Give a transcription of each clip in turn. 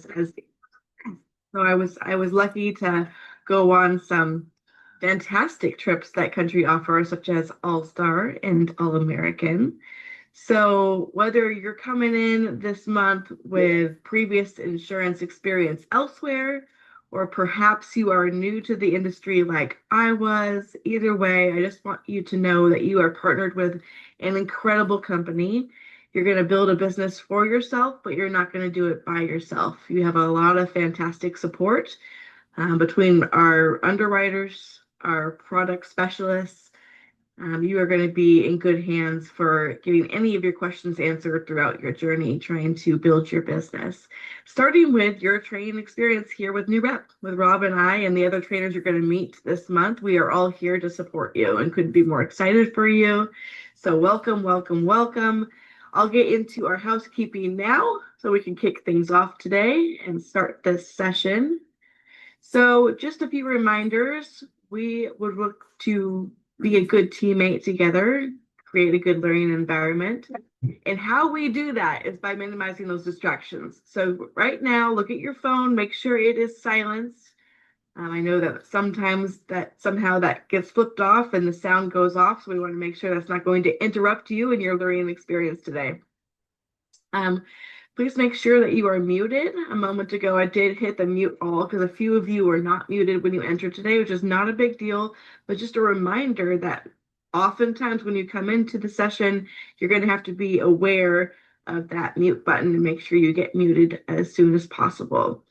as so I was lucky to go on some fantastic trips that country offers, such as All Star and All American. So whether you're coming in this month with previous insurance experience elsewhere, or perhaps you are new to the industry like I was, either way, I just want you to know that you are partnered with an incredible company. You're going to build a business for yourself, but you're not going to do it by yourself. You have a lot of fantastic support between our underwriters, our product specialists. You are going to be in good hands for getting any of your questions answered throughout your journey trying to build your business. Starting with your training experience here with New Rep, with Rob and I and the other trainers you're going to meet this month. We are all here to support you and couldn't be more excited for you. So welcome, welcome, welcome. I'll get into our housekeeping now so we can kick things off today and start this session. So just a few reminders. We would look to be a good teammate together, create a good learning environment. And how we do that is by minimizing those distractions. So right now, look at your phone, make sure it is silenced. I know that sometimes that somehow that gets flipped off and the sound goes off. So we want to make sure that's not going to interrupt you in your learning experience today. Please make sure that you are muted. A moment ago, I did hit the mute all because a few of you were not muted when you entered today, which is not a big deal, but just a reminder that oftentimes when you come into the session, you're going to have to be aware of that mute button and make sure you get muted as soon as possible.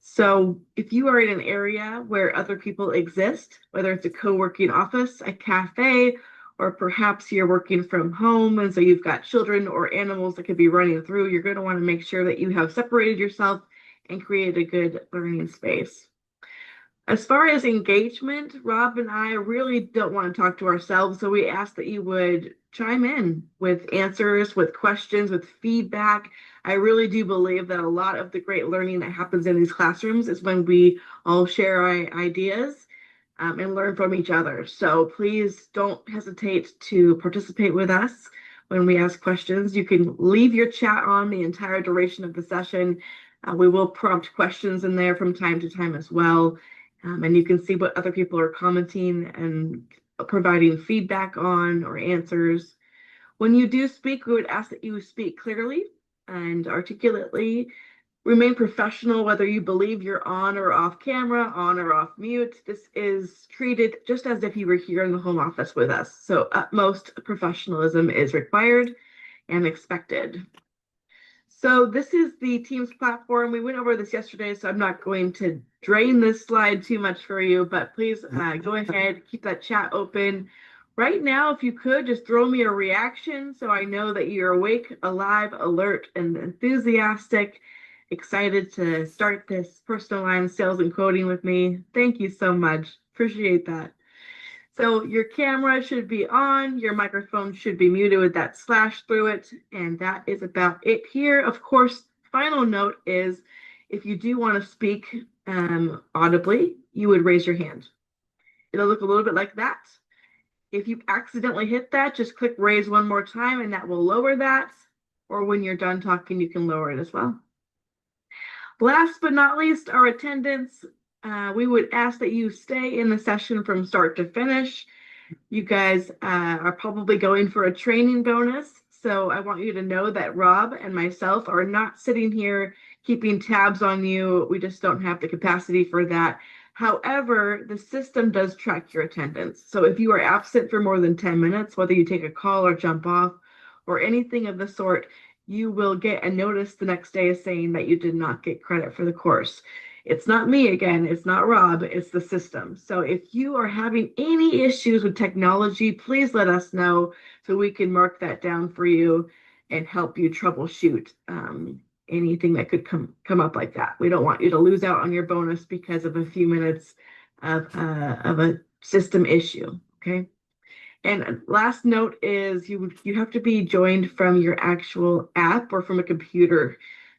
So if you are in an area where other people exist, whether it's a co-working office, a cafe, or perhaps you're working from home and so you've got children or animals that could be running through, you're going to want to make sure that you have separated yourself and created a good learning space. As far as engagement, Rob and I really don't want to talk to ourselves, so we ask that you would chime in with answers, with questions, with feedback. I really do believe that a lot of the great learning that happens in these classrooms is when we all share our ideas and learn from each other. So please don't hesitate to participate with us when we ask questions. You can leave your chat on the entire duration of the session. We will prompt questions in there from time to time as well. And you can see what other people are commenting and providing feedback on or answers. When you do speak, we would ask that you speak clearly and articulately. Remain professional, whether you believe you're on or off camera, on or off mute. This is treated just as if you were here in the home office with us. So utmost professionalism is required and expected. So this is the Teams platform. We went over this yesterday, so I'm not going to drain this slide too much for you, but please go ahead, keep that chat open. Right now, if you could, just throw me a reaction so I know that you're awake, alive, alert, and enthusiastic, excited to start this personal line sales and quoting with me. Thank you so much. Appreciate that. So your camera should be on, your microphone should be muted with that slash through it, and that is about it here. Of course, final note is if you do want to speak audibly, you would raise your hand. It'll look a little bit like that. If you accidentally hit that, just click raise one more time and that will lower that. Or when you're done talking, you can lower it as well. Last but not least, our attendance. We would ask that you stay in the session from start to finish. You guys are probably going for a training bonus. So I want you to know that Rob and myself are not sitting here keeping tabs on you. We just don't have the capacity for that. However, the system does track your attendance. So if you are absent for more than 10 minutes, whether you take a call or jump off or anything of the sort, you will get a notice the next day saying that you did not get credit for the course. It's not me again, it's not Rob, it's the system. So if you are having any issues with technology, please let us know so we can mark that down for you and help you troubleshoot anything that could come up like that. We don't want you to lose out on your bonus because of a few minutes of a system issue, okay? And last note is you have to be joined from your actual app or from a computer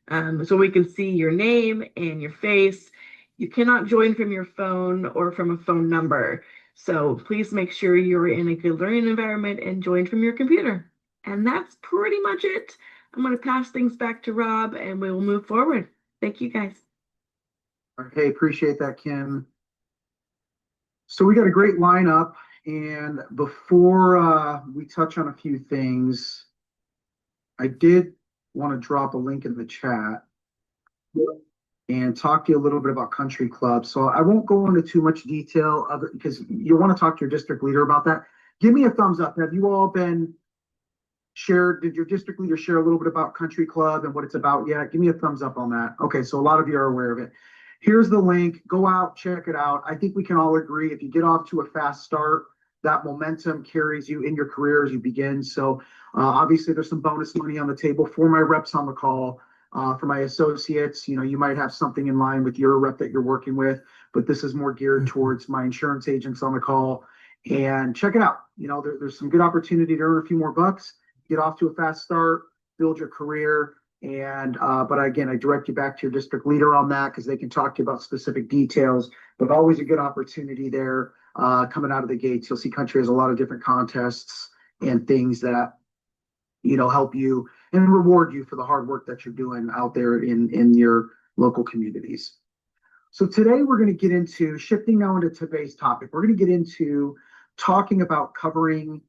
so we can see your name and your face. You cannot join from your phone or from a phone number. So please make sure you're in a good learning environment and join from your computer. And that's pretty much it. I'm going to pass things back to Rob and we will move forward. Thank you guys. Okay, appreciate that, Kim. So we got a great lineup, and before we touch on a few things, I did want to drop a link in the chat and talk to you a little bit about Country Club. So I won't go into too much detail of it because you want to talk to your district leader about that. Give me a thumbs up. Have you all been shared? Did your district leader share a little bit about Country Club and what it's about yet? Give me a thumbs up on that. Okay, so a lot of you are aware of it. Here's the link. Go out, check it out. I think we can all agree if you get off to a fast start, that momentum carries you in your career as you begin. So obviously there's some bonus money on the table for my reps on the call. For my associates, you might have something in line with your rep that you're working with, but this is more geared towards my insurance agents on the call. And check it out. There's some good opportunity to earn a few more bucks, get off to a fast start, build your career. And but again, I direct you back to your district leader on that because they can talk to you about specific details. But always a good opportunity there coming out of the gates. You'll see Country has a lot of different contests and things that help you and reward you for the hard work that you're doing out there in your local communities. So today we're going to get into shifting now into today's topic. We're going to get into talking about covering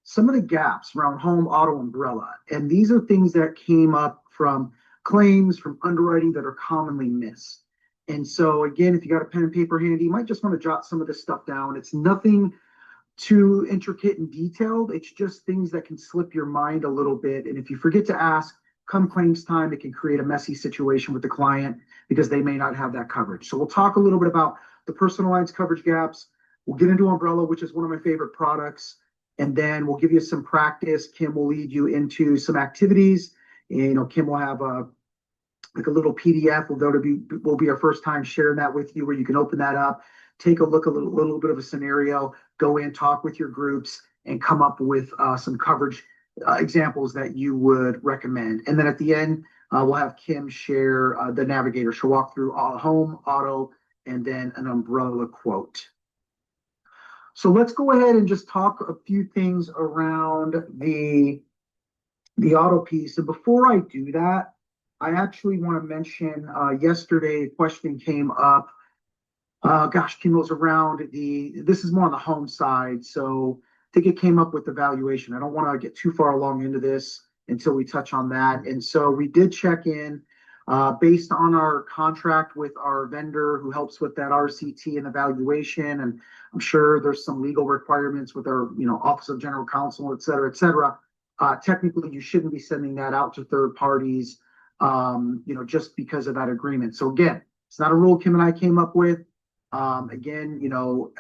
some of the gaps around home, auto, umbrella. And these are things that came up from claims, from underwriting that are commonly missed. And so again, if you got a pen and paper handy, you might just want to jot some of this stuff down. It's nothing too intricate and detailed. It's just things that can slip your mind a little bit. And if you forget to ask, come claims time, it can create a messy situation with the client because they may not have that coverage. So we'll talk a little bit about the personal lines coverage gaps. We'll get into umbrella, which is one of my favorite products. And then we'll give you some practice. Kim will lead you into some activities. And, Kim will have a little PDF. Will be our first time sharing that with you where you can open that up, take a look, a little bit of a scenario, go in, talk with your groups, and come up with some coverage examples that you would recommend. And then at the end, we'll have Kim share the navigator. She'll walk through home, auto, and then an umbrella quote. So let's go ahead and just talk a few things around the auto piece. And before I do that, I actually want to mention yesterday a question came up. Kim was around this is more on the home side. So I think it came up with the valuation. I don't want to get too far along into this until we touch on that. And so we did check in based on our contract with our vendor who helps with that RCT and evaluation. And I'm sure there's some legal requirements with our, Office of General Counsel, et cetera, et cetera. Technically, you shouldn't be sending that out to third parties, just because of that agreement. So again, it's not a rule Kim and I came up with. Again,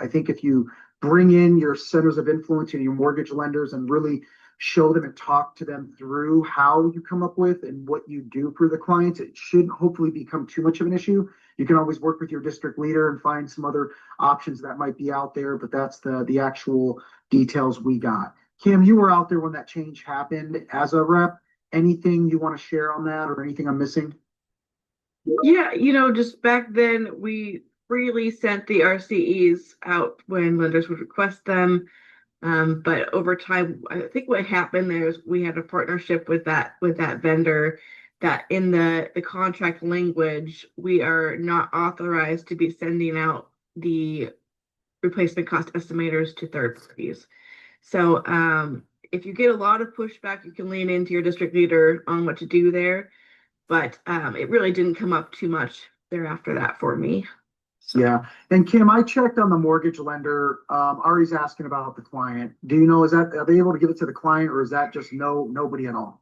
I think if you bring in your centers of influence and your mortgage lenders and really show them and talk to them through how you come up with and what you do for the clients, it shouldn't hopefully become too much of an issue. You can always work with your district leader and find some other options that might be out there, but that's the actual details we got. Kim, you were out there when that change happened as a rep. Anything you want to share on that or anything I'm missing? Yeah, just back then we freely sent the RCEs out when lenders would request them. But over time, I think what happened there is we had a partnership with that vendor that in the contract language, we are not authorized to be sending out the replacement cost estimators to third parties. So if you get a lot of pushback, you can lean into your district leader on what to do there. But it really didn't come up too much thereafter that for me. So. Yeah. And Kim, I checked on the mortgage lender. Ari's asking about the client. Do you know, are they able to give it to the client or is that just nobody at all?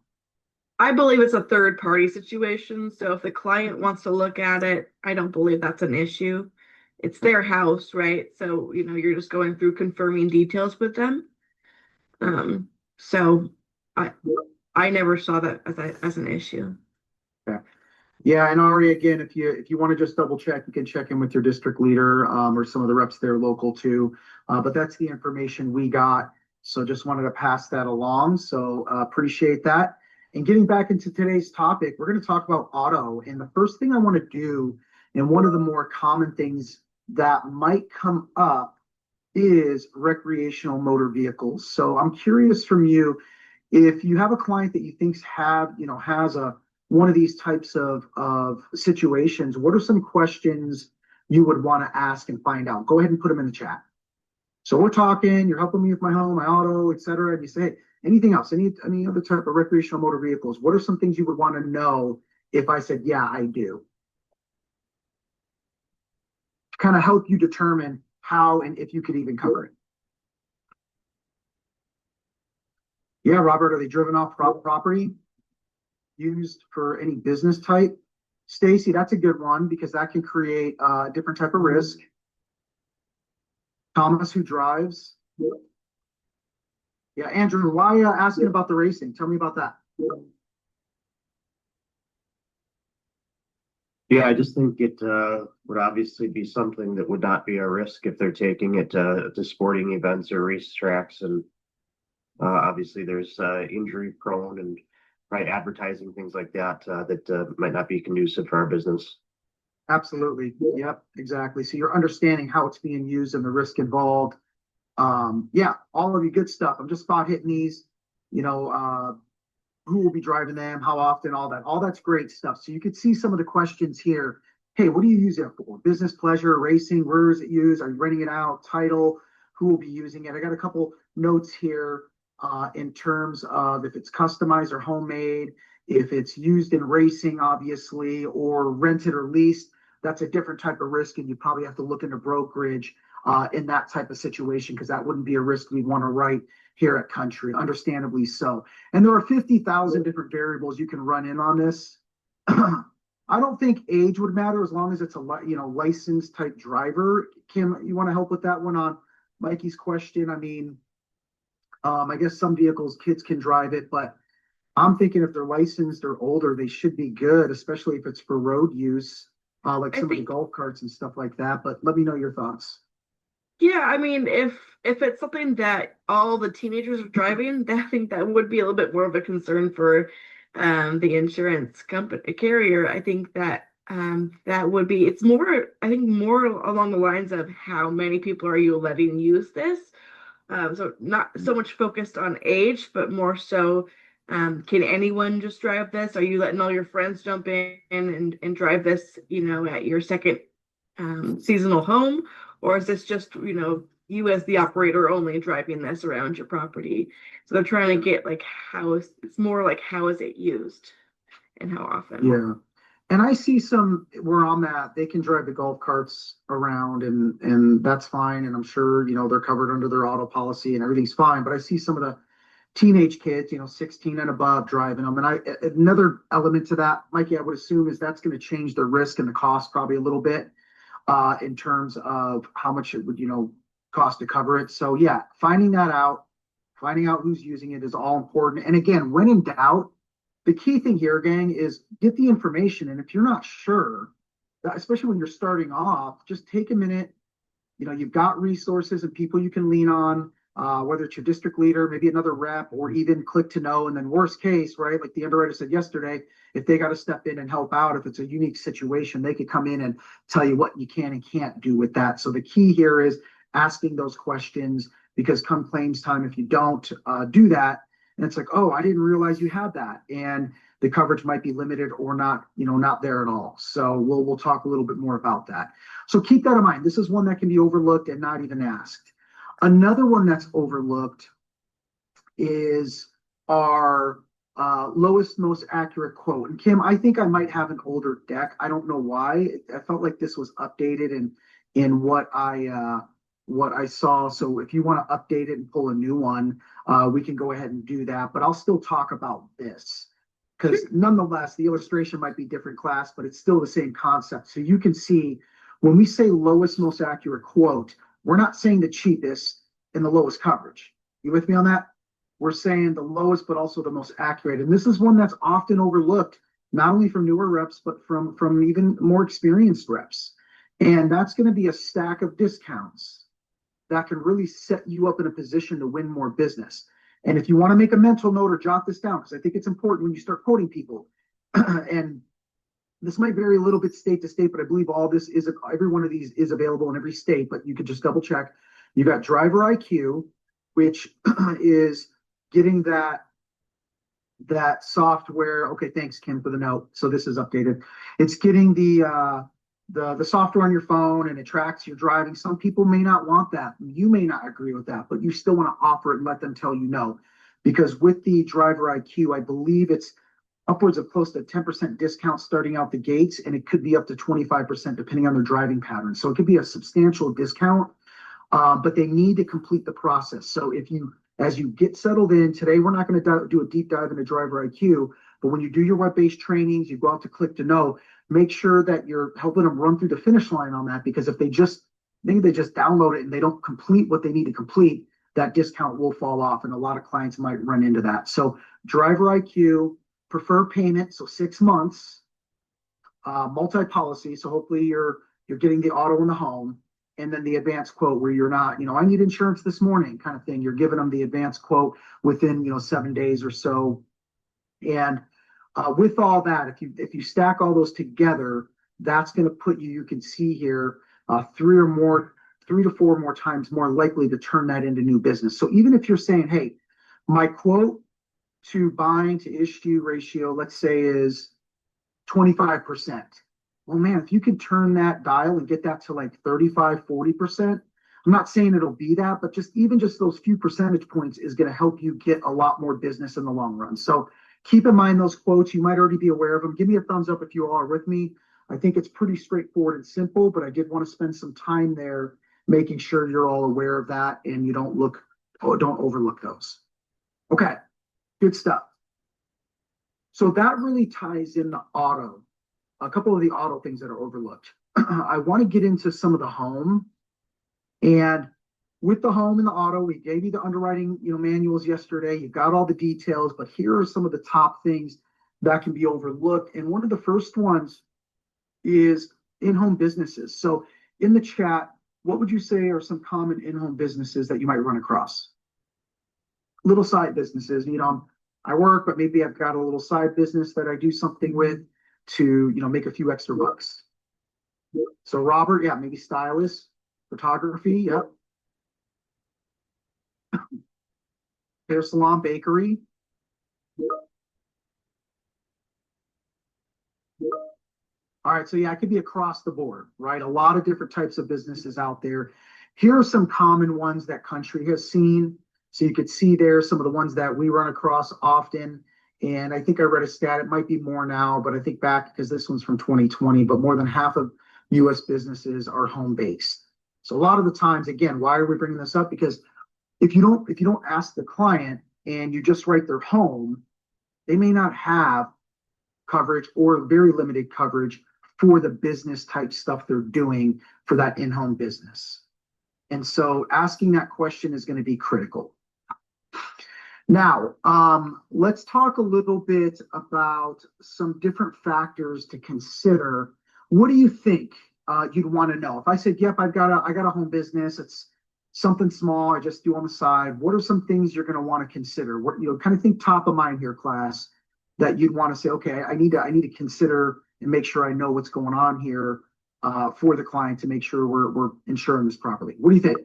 I believe it's a third party situation. So if the client wants to look at it, I don't believe that's an issue. It's their house, right? So, you're just going through confirming details with them. So I never saw that as an issue. Okay. Yeah, and Ari, again, if you want to just double check, you can check in with your district leader or some of the reps there local too. But that's the information we got. So just wanted to pass that along. So appreciate that. And getting back into today's topic, we're going to talk about auto. And the first thing I want to do, and one of the more common things that might come up is recreational motor vehicles. So I'm curious from you, if you have a client that you think has a one of these types of situations, what are some questions you would want to ask and find out? Go ahead and put them in the chat. So we're talking, you're helping me with my home, my auto, et cetera. And you say, hey, anything else, any other type of recreational motor vehicles? What are some things you would want to know if I said, yeah, I do? To kind of help you determine how and if you could even cover it. Yeah, Robert, are they driven off property? Used for any business type? Stacy, that's a good one because that can create a different type of risk. Thomas, who drives? Yeah, Andrew, why asking about the racing? Tell me about that. Yeah, I just think it would obviously be something that would not be a risk if they're taking it to sporting events or racetracks. And obviously there's injury prone and right advertising, things like that, that might not be conducive for our business. Absolutely. Yep, exactly. So you're understanding how it's being used and the risk involved. Yeah, all of you good stuff. I'm just spot hitting these, who will be driving them, how often, all that. All that's great stuff. So you could see some of the questions here. Hey, what do you use it for? Business, pleasure, racing, where is it used? Are you renting it out? Title, who will be using it? I got a couple notes here in terms of if it's customized or homemade, if it's used in racing, obviously, or rented or leased. That's a different type of risk, and you probably have to look into brokerage in that type of situation because that wouldn't be a risk we'd want to write here at Country, understandably so. And there are 50,000 different variables you can run in on this. I don't think age would matter as long as it's a licensed type driver. Kim, you want to help with that one on Mikey's question? I mean, I guess some vehicles kids can drive it, but I'm thinking if they're licensed or older, they should be good, especially if it's for road use, like some of the golf carts and stuff like that. But let me know your thoughts. Yeah, I mean, if it's something that all the teenagers are driving, I think that would be a little bit more of a concern for the insurance company carrier. I think that that would be it's more I think more along the lines of how many people are you letting use this. So not so much focused on age, but more so can anyone just drive this? Are you letting all your friends jump in and drive this, at your second seasonal home? Or is this just, you as the operator only driving this around your property? So they're trying to get like it's more like how is it used and how often? Yeah. And I see some where I'm at, they can drive the golf carts around and that's fine. And I'm sure, they're covered under their auto policy and everything's fine. But I see some of the teenage kids, 16 and above driving them. And another element to that, Mikey, I would assume is that's going to change the risk and the cost probably a little bit in terms of how much it would, cost to cover it. So yeah, finding out who's using it is all important. And again, when in doubt, the key thing here, gang, is get the information. And if you're not sure, especially when you're starting off, just take a minute. You've got resources and people you can lean on, whether it's your district leader, maybe another rep, or even Click to Know. And then worst case, right, like the underwriter said yesterday, if they got to step in and help out, if it's a unique situation, they could come in and tell you what you can and can't do with that. So the key here is asking those questions, because come claims time, if you don't do that, and it's like, oh, I didn't realize you had that, and the coverage might be limited or not, not there at all. So we'll talk a little bit more about that. So keep that in mind. This is one that can be overlooked and not even asked. Another one that's overlooked is our lowest, most accurate quote. And Kim, I think I might have an older deck. I don't know why. I felt like this was updated in what I saw. So if you want to update it and pull a new one, we can go ahead and do that. But I'll still talk about this because nonetheless, the illustration might be different class, but it's still the same concept. So you can see when we say lowest, most accurate quote, we're not saying the cheapest and the lowest coverage. You with me on that? We're saying the lowest, but also the most accurate. And this is one that's often overlooked, not only from newer reps, but from even more experienced reps. And that's going to be a stack of discounts that can really set you up in a position to win more business. And if you want to make a mental note or jot this down, because I think it's important when you start quoting people, and this might vary a little bit state to state, but I believe every one of these is available in every state, but you could just double check. You got driver IQ, which is getting that that software. Okay, thanks, Kim, for the note. So this is updated. It's getting the software on your phone and it tracks your driving. Some people may not want that. You may not agree with that, but you still want to offer it and let them tell you no. Because with the driver IQ, I believe it's upwards of close to 10% discount starting out the gates, and it could be up to 25% depending on their driving patterns. So it could be a substantial discount, but they need to complete the process. So as you get settled in today, we're not going to do a deep dive into driver IQ, but when you do your web-based trainings, you go out to Click to Know, make sure that you're helping them run through the finish line on that, because if they just download it and they don't complete what they need to complete, that discount will fall off, and a lot of clients might run into that. So driver IQ, preferred payment, so 6 months, multi-policy, so hopefully you're getting the auto in the home, and then the advanced quote where you're not, I need insurance this morning kind of thing. You're giving them the advanced quote within 7 days or so. And with all that, if you stack all those together, that's going to put you can see here, 3 to 4 more times more likely to turn that into new business. So even if you're saying, hey, my quote to buying to issue ratio, let's say, is 25%. Well, man, if you can turn that dial and get that to like 35, 40%, I'm not saying it'll be that, but just those few percentage points is going to help you get a lot more business in the long run. So keep in mind those quotes. You might already be aware of them. Give me a thumbs up if you all are with me. I think it's pretty straightforward and simple, but I did want to spend some time there making sure you're all aware of that and you don't overlook those. Okay, good stuff. So that really ties in the auto, a couple of the auto things that are overlooked. I want to get into some of the home. And with the home and the auto, we gave you the underwriting manuals yesterday. You got all the details, but here are some of the top things that can be overlooked. And one of the first ones is in-home businesses. So in the chat, what would you say are some common in-home businesses that you might run across? Little side businesses. I work, but maybe I've got a little side business that I do something with to make a few extra bucks. So Robert, yeah, maybe stylist, photography, yep. Hair salon, bakery. All right, so yeah, it could be across the board, right? A lot of different types of businesses out there. Here are some common ones that Country has seen. So you could see there some of the ones that we run across often. And I think I read a stat, it might be more now, but I think back, because this one's from 2020, but more than half of US businesses are home-based. So a lot of the times, again, why are we bringing this up? Because if you don't ask the client and you just write their home, they may not have coverage or very limited coverage for the business type stuff they're doing for that in-home business. And so asking that question is going to be critical. Now, let's talk a little bit about some different factors to consider. What do you think you'd want to know? If I said, yep, I got a home business, it's something small I just do on the side, what are some things you're going to want to consider? What, kind of think top of mind here, class, that you'd want to say, okay, I need to consider and make sure I know what's going on here for the client to make sure we're insuring this properly. What do you think?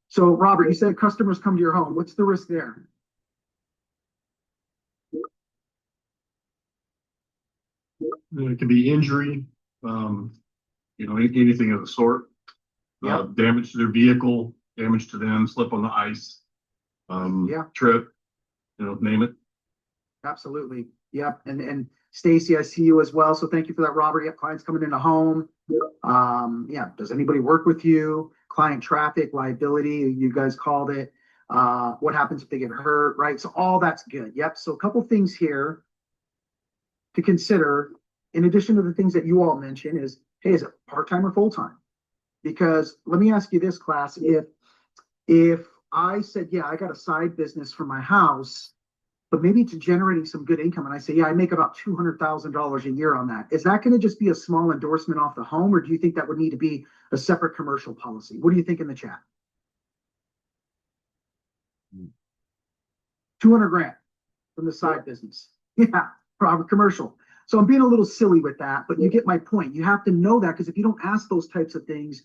So Robert, you said customers come to your home. What's the risk there? It could be injury, anything of the sort. Yep. Damage to their vehicle, damage to them, slip on the ice, trip, name it. Absolutely. Yep. And Stacy, I see you as well. So thank you for that, Robert. Yep. Clients coming into home. Does anybody work with you? Client traffic, liability, you guys called it. What happens if they get hurt, right? So all that's good. Yep. So a couple things here to consider, in addition to the things that you all mentioned, is, hey, is it part-time or full-time? Because let me ask you this, class, if I said, yeah, I got a side business for my house, but maybe it's generating some good income, and I say, yeah, I make about $200,000 a year on that. Is that going to just be a small endorsement off the home, or do you think that would need to be a separate commercial policy? What do you think in the chat? 200 grand from the side business. Yeah, private commercial. So I'm being a little silly with that, but you get my point. You have to know that, because if you don't ask those types of things,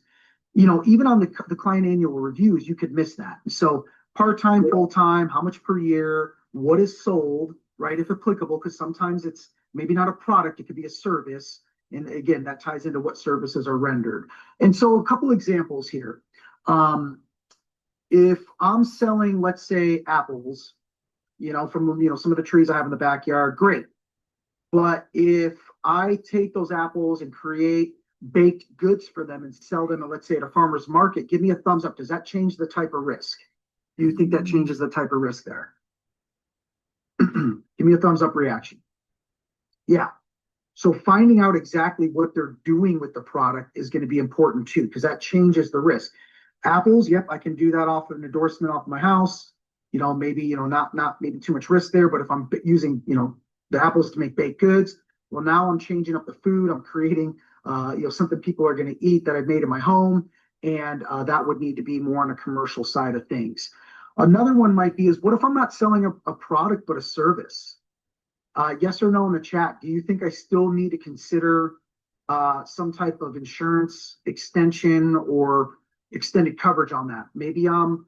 even on the client annual reviews, you could miss that. So part-time, full-time, how much per year, what is sold, right? If applicable, because sometimes it's maybe not a product, it could be a service. And again, that ties into what services are rendered. And so a couple examples here. If I'm selling, let's say, apples, from, some of the trees I have in the backyard, great. But if I take those apples and create baked goods for them and sell them, let's say at a farmer's market, give me a thumbs up. Does that change the type of risk? Do you think that changes the type of risk there? Give me a thumbs up reaction. Yeah. So finding out exactly what they're doing with the product is going to be important too, because that changes the risk. Apples, yep, I can do that off of an endorsement off my house. Maybe, not maybe too much risk there, but if I'm using, the apples to make baked goods, well, now I'm changing up the food. I'm creating, something people are going to eat that I've made in my home. And that would need to be more on a commercial side of things. Another one might be is what if I'm not selling a product, but a service? Yes or no in the chat. Do you think I still need to consider some type of insurance extension or extended coverage on that? Maybe I'm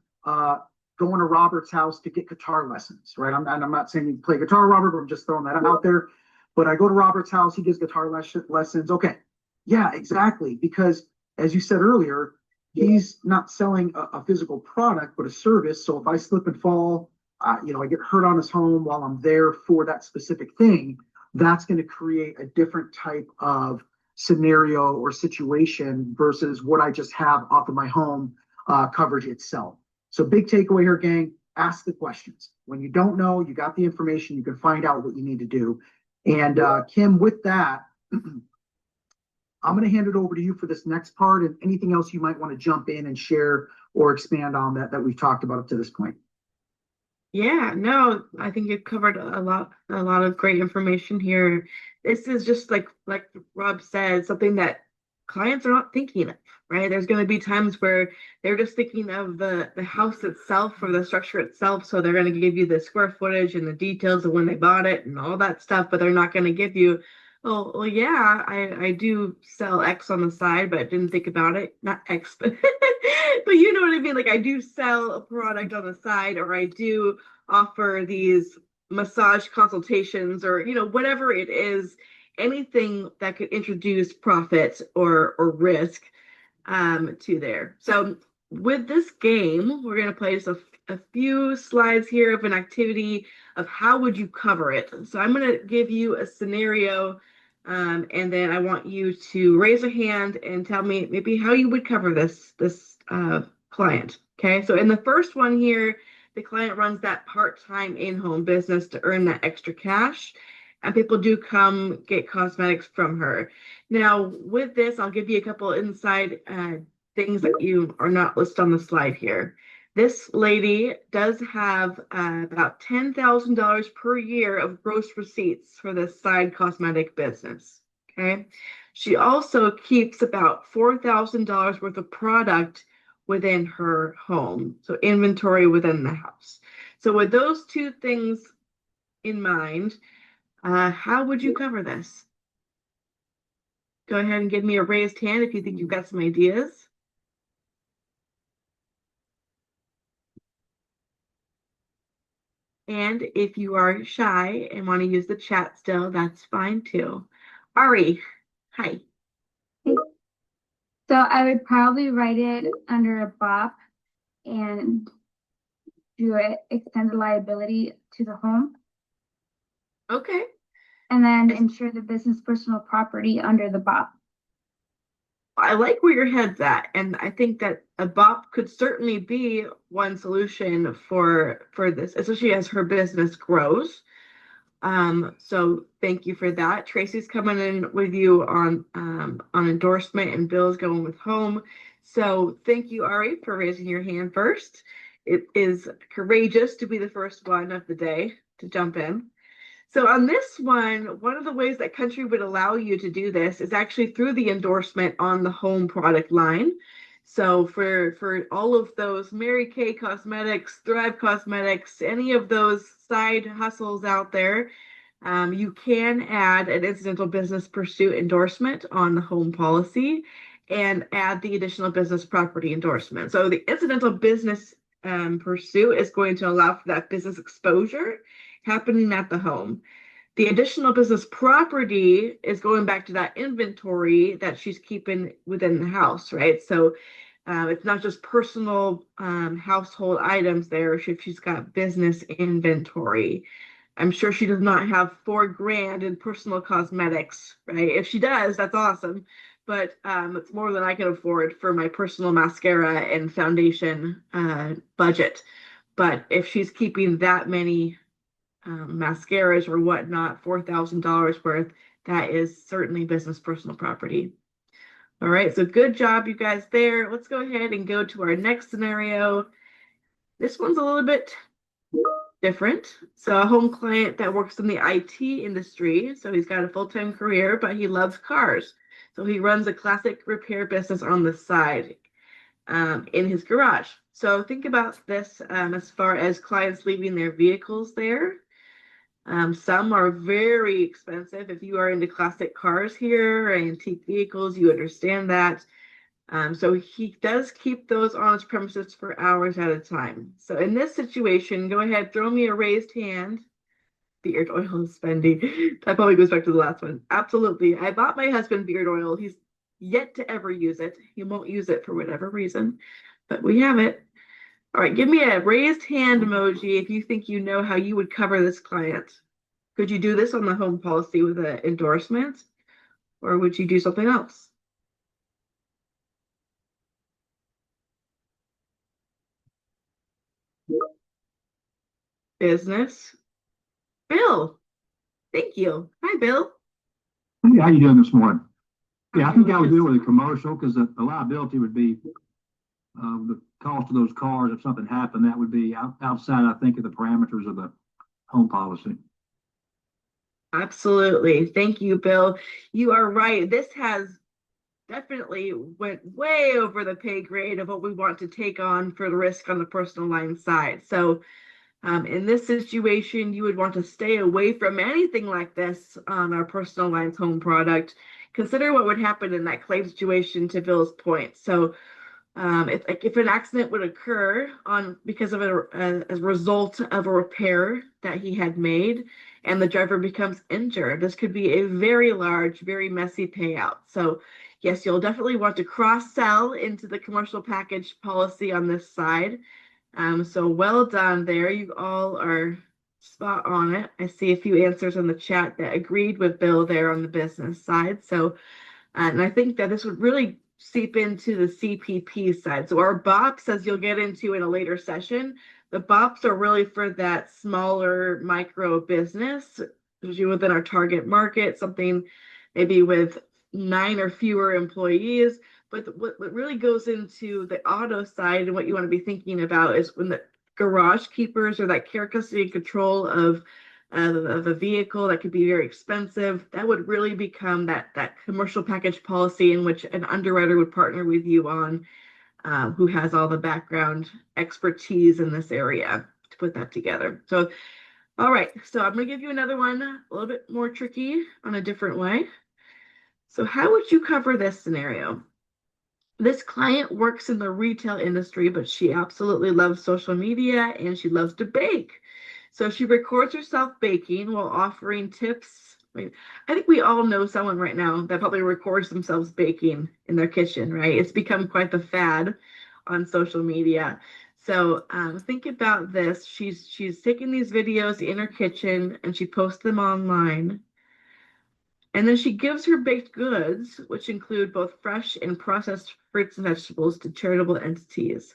going to Robert's house to get guitar lessons, right? I'm not saying you play guitar, Robert, but I'm just throwing that out there. But I go to Robert's house, he gives guitar lessons. Okay, yeah, exactly. Because as you said earlier, he's not selling a physical product, but a service. So if I slip and fall, I get hurt on his home while I'm there for that specific thing, that's going to create a different type of scenario or situation versus what I just have off of my home coverage itself. So big takeaway here, gang, ask the questions. When you don't know, you got the information, you can find out what you need to do. And Kim, with that, I'm going to hand it over to you for this next part and anything else you might want to jump in and share or expand on that we've talked about up to this point. Yeah, no, I think you've covered a lot of great information here. This is just like Rob said, something that clients are not thinking of, right? There's going to be times where they're just thinking of the house itself or the structure itself. So they're going to give you the square footage and the details of when they bought it and all that stuff, but they're not going to give you, oh, well, yeah, I do sell X on the side, but I didn't think about it. Not X, but but you know what I mean? Like I do sell a product on the side, or I do offer these massage consultations, or whatever it is, anything that could introduce profit or risk to there. So with this game, we're going to play just a few slides here of an activity of how would you cover it. So I'm going to give you a scenario, and then I want you to raise a hand and tell me maybe how you would cover this client. Okay, so in the first one here, the client runs that part-time in-home business to earn that extra cash, and people do come get cosmetics from her. Now, with this, I'll give you a couple inside things that you are not listed on the slide here. This lady does have about $10,000 per year of gross receipts for this side cosmetic business. Okay. She also keeps about $4,000 worth of product within her home, so inventory within the house. So with those two things in mind, how would you cover this? Go ahead and give me a raised hand if you think you've got some ideas. And if you are shy and want to use the chat still, that's fine too. Ari, hi. So I would probably write it under a BOP and do it, extend the liability to the home. Okay. And then insure the business personal property under the BOP. I like where your head's at, and I think that a BOP could certainly be one solution for this, especially as her business grows. So thank you for that. Tracy's coming in with you on endorsement, and Bill's going with home. So thank you, Ari, for raising your hand first. It is courageous to be the first one of the day to jump in. So on this one of the ways that Country would allow you to do this is actually through the endorsement on the home product line. So for all of those Mary Kay Cosmetics, Thrive Cosmetics, any of those side hustles out there, you can add an incidental business pursuit endorsement on the home policy and add the additional business property endorsement. So the incidental business pursuit is going to allow for that business exposure happening at the home. The additional business property is going back to that inventory that she's keeping within the house, right? So it's not just personal household items there. She's got business inventory. I'm sure she does not have $4,000 in personal cosmetics, right? If she does, that's awesome. But it's more than I can afford for my personal mascara and foundation budget. But if she's keeping that many mascaras or whatnot, $4,000 worth, that is certainly business personal property. All right, so good job, you guys there. Let's go ahead and go to our next scenario. This one's a little bit different. So a home client that works in the IT industry. So he's got a full-time career, but he loves cars. So he runs a classic repair business on the side in his garage. So think about this as far as clients leaving their vehicles there. Some are very expensive. If you are into classic cars here or antique vehicles, you understand that. So he does keep those on his premises for hours at a time. So in this situation, go ahead, throw me a raised hand. Beard oil is spendy. That probably goes back to the last one. Absolutely. I bought my husband beard oil. He's yet to ever use it. He won't use it for whatever reason, but we have it. All right, give me a raised hand emoji if you think you know how you would cover this client. Could you do this on the home policy with an endorsement, or would you do something else? Business. Bill, thank you. Hi, Bill. Hey, how you doing this morning? Yeah, I think I would do it with a commercial because the liability would be the cost of those cars. If something happened, that would be outside, I think, of the parameters of the home policy. Absolutely. Thank you, Bill. You are right. This has definitely went way over the pay grade of what we want to take on for the risk on the personal line side. So in this situation, you would want to stay away from anything like this on our personal lines home product. Consider what would happen in that claim situation, to Bill's point. So if an accident would occur because of a result of a repair that he had made and the driver becomes injured, this could be a very large, very messy payout. So yes, you'll definitely want to cross-sell into the commercial package policy on this side. So well done there. You all are spot on it. I see a few answers in the chat that agreed with Bill there on the business side. So, and I think that this would really seep into the CPP side. So our BOPs, as you'll get into in a later session, the BOPs are really for that smaller micro business, usually within our target market, something maybe with 9 or fewer employees. But what really goes into the auto side and what you want to be thinking about is when the garage keepers or that care, custody, and control of a vehicle that could be very expensive, that would really become that commercial package policy in which an underwriter would partner with you on, who has all the background expertise in this area to put that together. So, all right, so I'm going to give you another one, a little bit more tricky on a different way. So how would you cover this scenario? This client works in the retail industry, but she absolutely loves social media and she loves to bake. So she records herself baking while offering tips. I think we all know someone right now that probably records themselves baking in their kitchen, right? It's become quite the fad on social media. So think about this. She's taking these videos in her kitchen and she posts them online. And then she gives her baked goods, which include both fresh and processed fruits and vegetables, to charitable entities.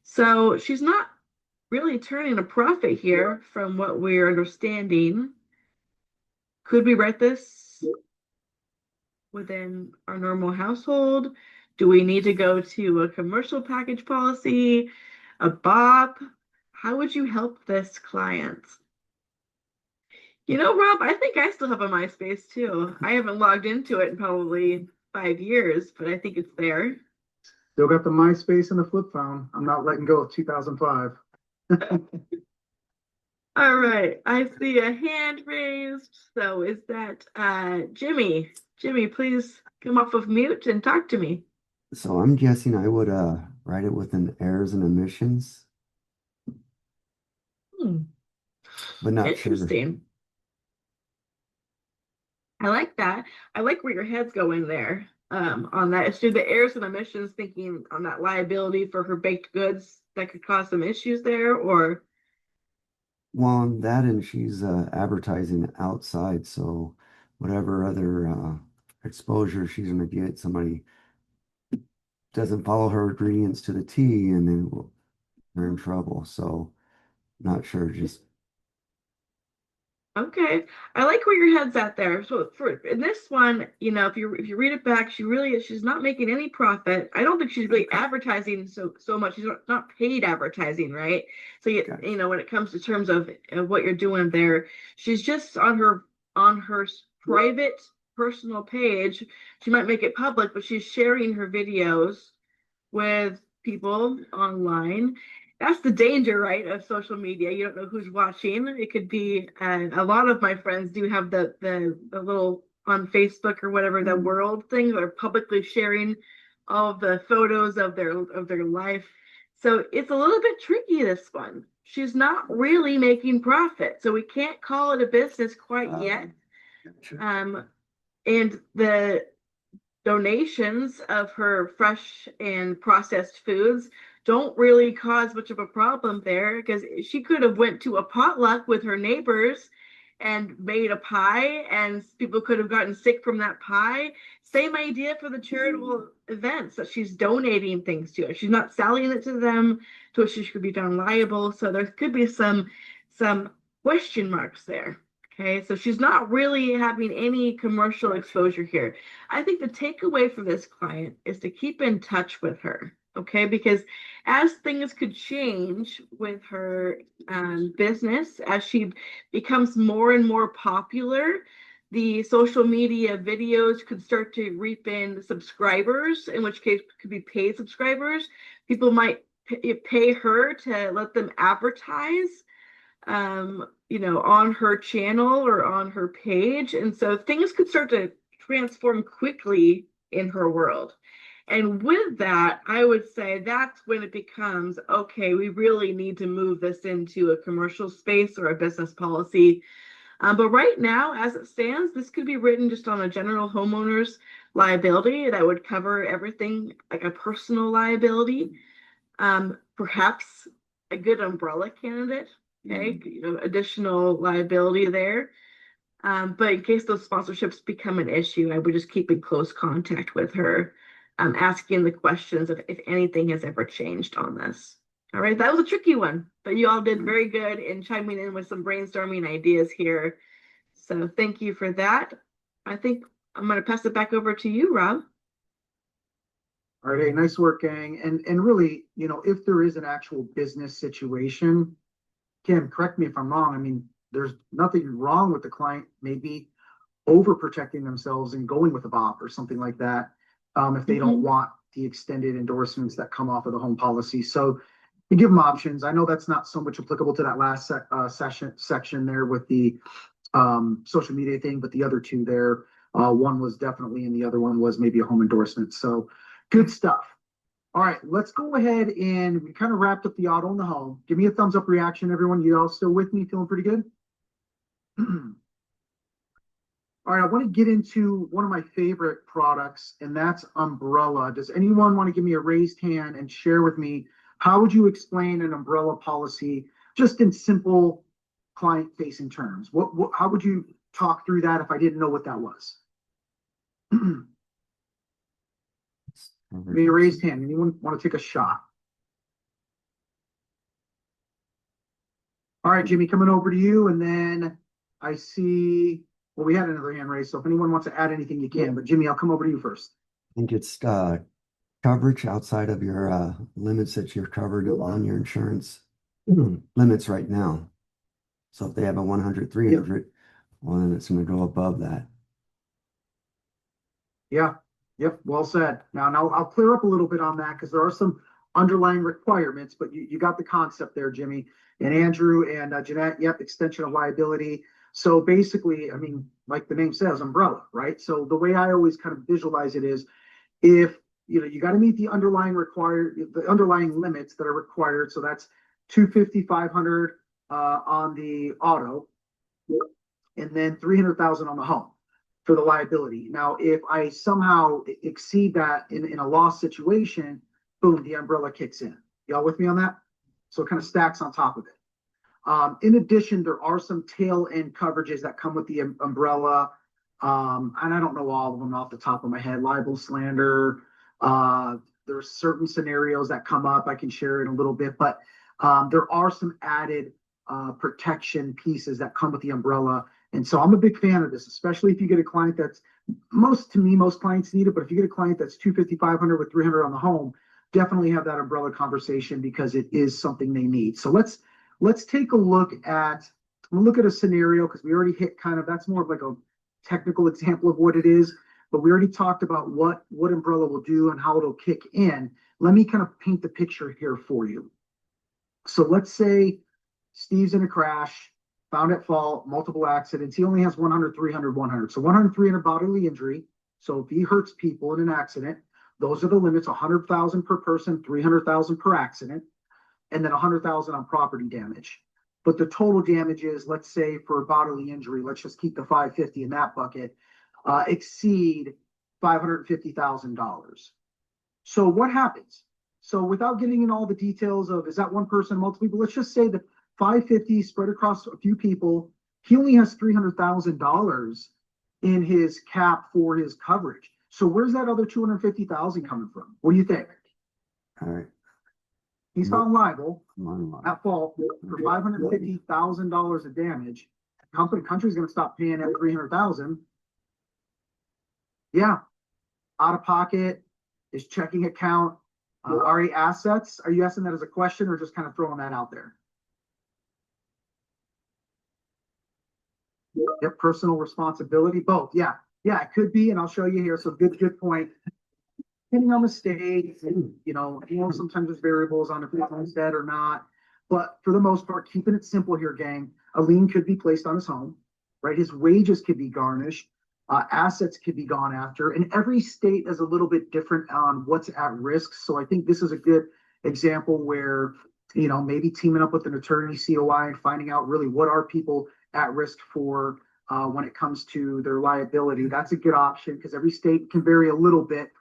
So she's not really turning a profit here from what we're understanding. Could we write this within our normal household? Do we need to go to a commercial package policy, a BOP? How would you help this client? You know, Rob, I think I still have a MySpace too. I haven't logged into it in probably 5 years, but I think it's there. Still got the MySpace and the flip phone. I'm not letting go of 2005. All right, I see a hand raised. So is that Jimmy? Jimmy, please come off of mute and talk to me. So I'm guessing I would write it with an errors and omissions but not sure. Interesting. I like that. I like where your head's going there. On that, it's through the errors and omissions, thinking on that liability for her baked goods that could cause some issues there, or Well, that and she's advertising outside, so whatever other exposure she's gonna get, somebody doesn't follow her ingredients to the T, and then we're in trouble. So not sure. Just okay. I like where your head's at there. So for in this one, if you read it back, she's not making any profit. I don't think she's really advertising so much. She's not paid advertising, right? So Okay. when it comes to terms of what you're doing there, she's just on her private personal page. She might make it public, but she's sharing her videos with people online. That's the danger, right, of social media. You don't know who's watching. It could be, a lot of my friends do have the little on Facebook or whatever, the world thing. They're publicly sharing all of the photos of their life. So it's a little bit tricky, this one. She's not really making profit, so we can't call it a business quite yet. Sure. And the donations of her fresh and processed foods don't really cause much of a problem there, because she could have went to a potluck with her neighbors and made a pie, and people could have gotten sick from that pie. Same idea for the charitable events that she's donating things to. She's not selling it to them, so she could be found liable. So there could be some question marks there. Okay, so she's not really having any commercial exposure here. I think the takeaway for this client is to keep in touch with her, okay? Because as things could change with her business, as she becomes more and more popular, the social media videos could start to reap in subscribers, in which case could be paid subscribers. People might pay her to let them advertise on her channel or on her page. And so things could start to transform quickly in her world. And with that, I would say that's when it becomes, okay, we really need to move this into a commercial space or a business policy. But right now, as it stands, this could be written just on a general homeowner's liability that would cover everything, like a personal liability, perhaps a good umbrella candidate. Okay, additional liability there. But in case those sponsorships become an issue, I would just keep in close contact with her, asking the questions if anything has ever changed on this. All right, that was a tricky one, but you all did very good in chiming in with some brainstorming ideas here. So thank you for that. I think I'm going to pass it back over to you, Rob. All right, hey, nice work, gang. And really, if there is an actual business situation, Kim, correct me if I'm wrong. I mean, there's nothing wrong with the client maybe overprotecting themselves and going with a BOP or something like that, if they don't want the extended endorsements that come off of the home policy. So you give them options. I know that's not so much applicable to that last section there with the social media thing, but the other two there, one was definitely, and the other one was maybe a home endorsement. So good stuff. All right, let's go ahead, and we kind of wrapped up the auto and the home. Give me a thumbs up reaction, everyone. You all still with me? Feeling pretty good? All right, I want to get into one of my favorite products, and that's Umbrella. Does anyone want to give me a raised hand and share with me, how would you explain an umbrella policy just in simple client-facing terms? How would you talk through that if I didn't know what that was? Maybe a raised hand. Anyone want to take a shot? All right, Jimmy, coming over to you. And then I see, well, we had another hand raised. So if anyone wants to add anything, you can. But Jimmy, I'll come over to you first. I think it's coverage outside of your limits that you're covered on your insurance limits right now. So if they have a 100, 300, well, then it's going to go above that. Yeah. Yep, well said. Now I'll clear up a little bit on that because there are some underlying requirements, but you got the concept there, Jimmy. And Andrew and Jeanette, yep, extension of liability. So basically, I mean, like the name says, umbrella, right? So the way I always kind of visualize it is, if you got to meet the underlying limits that are required. So that's 250, 500, on the auto, and then 300,000 on the home for the liability. Now, if I somehow exceed that in a loss situation, boom, the umbrella kicks in. Y'all with me on that? So it kind of stacks on top of it. In addition, there are some tail end coverages that come with the umbrella. And I don't know all of them off the top of my head. Libel, slander. There are certain scenarios that come up. I can share in a little bit, but there are some added protection pieces that come with the umbrella. And so I'm a big fan of this, especially if you get a client that's most clients need it, but if you get a client that's 250, 500 with 300 on the home, definitely have that umbrella conversation because it is something they need. So let's take a look at a scenario because we already hit kind of, that's more of like a technical example of what it is, but we already talked about what umbrella will do and how it'll kick in. Let me kind of paint the picture here for you. So let's say Steve's in a crash, found at fault, multiple accidents. He only has 100, 300, 100. So 100, 300 bodily injury. So if he hurts people in an accident, those are the limits, 100,000 per person, 300,000 per accident, and then 100,000 on property damage. But the total damages, let's say for bodily injury, let's just keep the 550 in that bucket, exceed $550,000. So what happens? So without getting in all the details of, is that one person, multiple people, let's just say that 550 spread across a few people, he only has $300,000 in his cap for his coverage. So where's that other 250,000 coming from? What do you think? All right. He's found liable Come at fault for $550,000 of damage. Country's going to stop paying at 300,000. Yeah, out of pocket, his checking account, are he assets? Are you asking that as a question or just kind of throwing that out there? Yep, personal responsibility, both. Yeah, it could be, and I'll show you here. So good point. Depending on the state, sometimes there's variables on if it's homestead or not. But for the most part, keeping it simple here, gang, a lien could be placed on his home, right? His wages could be garnished, assets could be gone after, and every state is a little bit different on what's at risk. So I think this is a good example where, maybe teaming up with an attorney, COI, and finding out really what are people at risk for when it comes to their liability. That's a good option because every state can vary a little bit.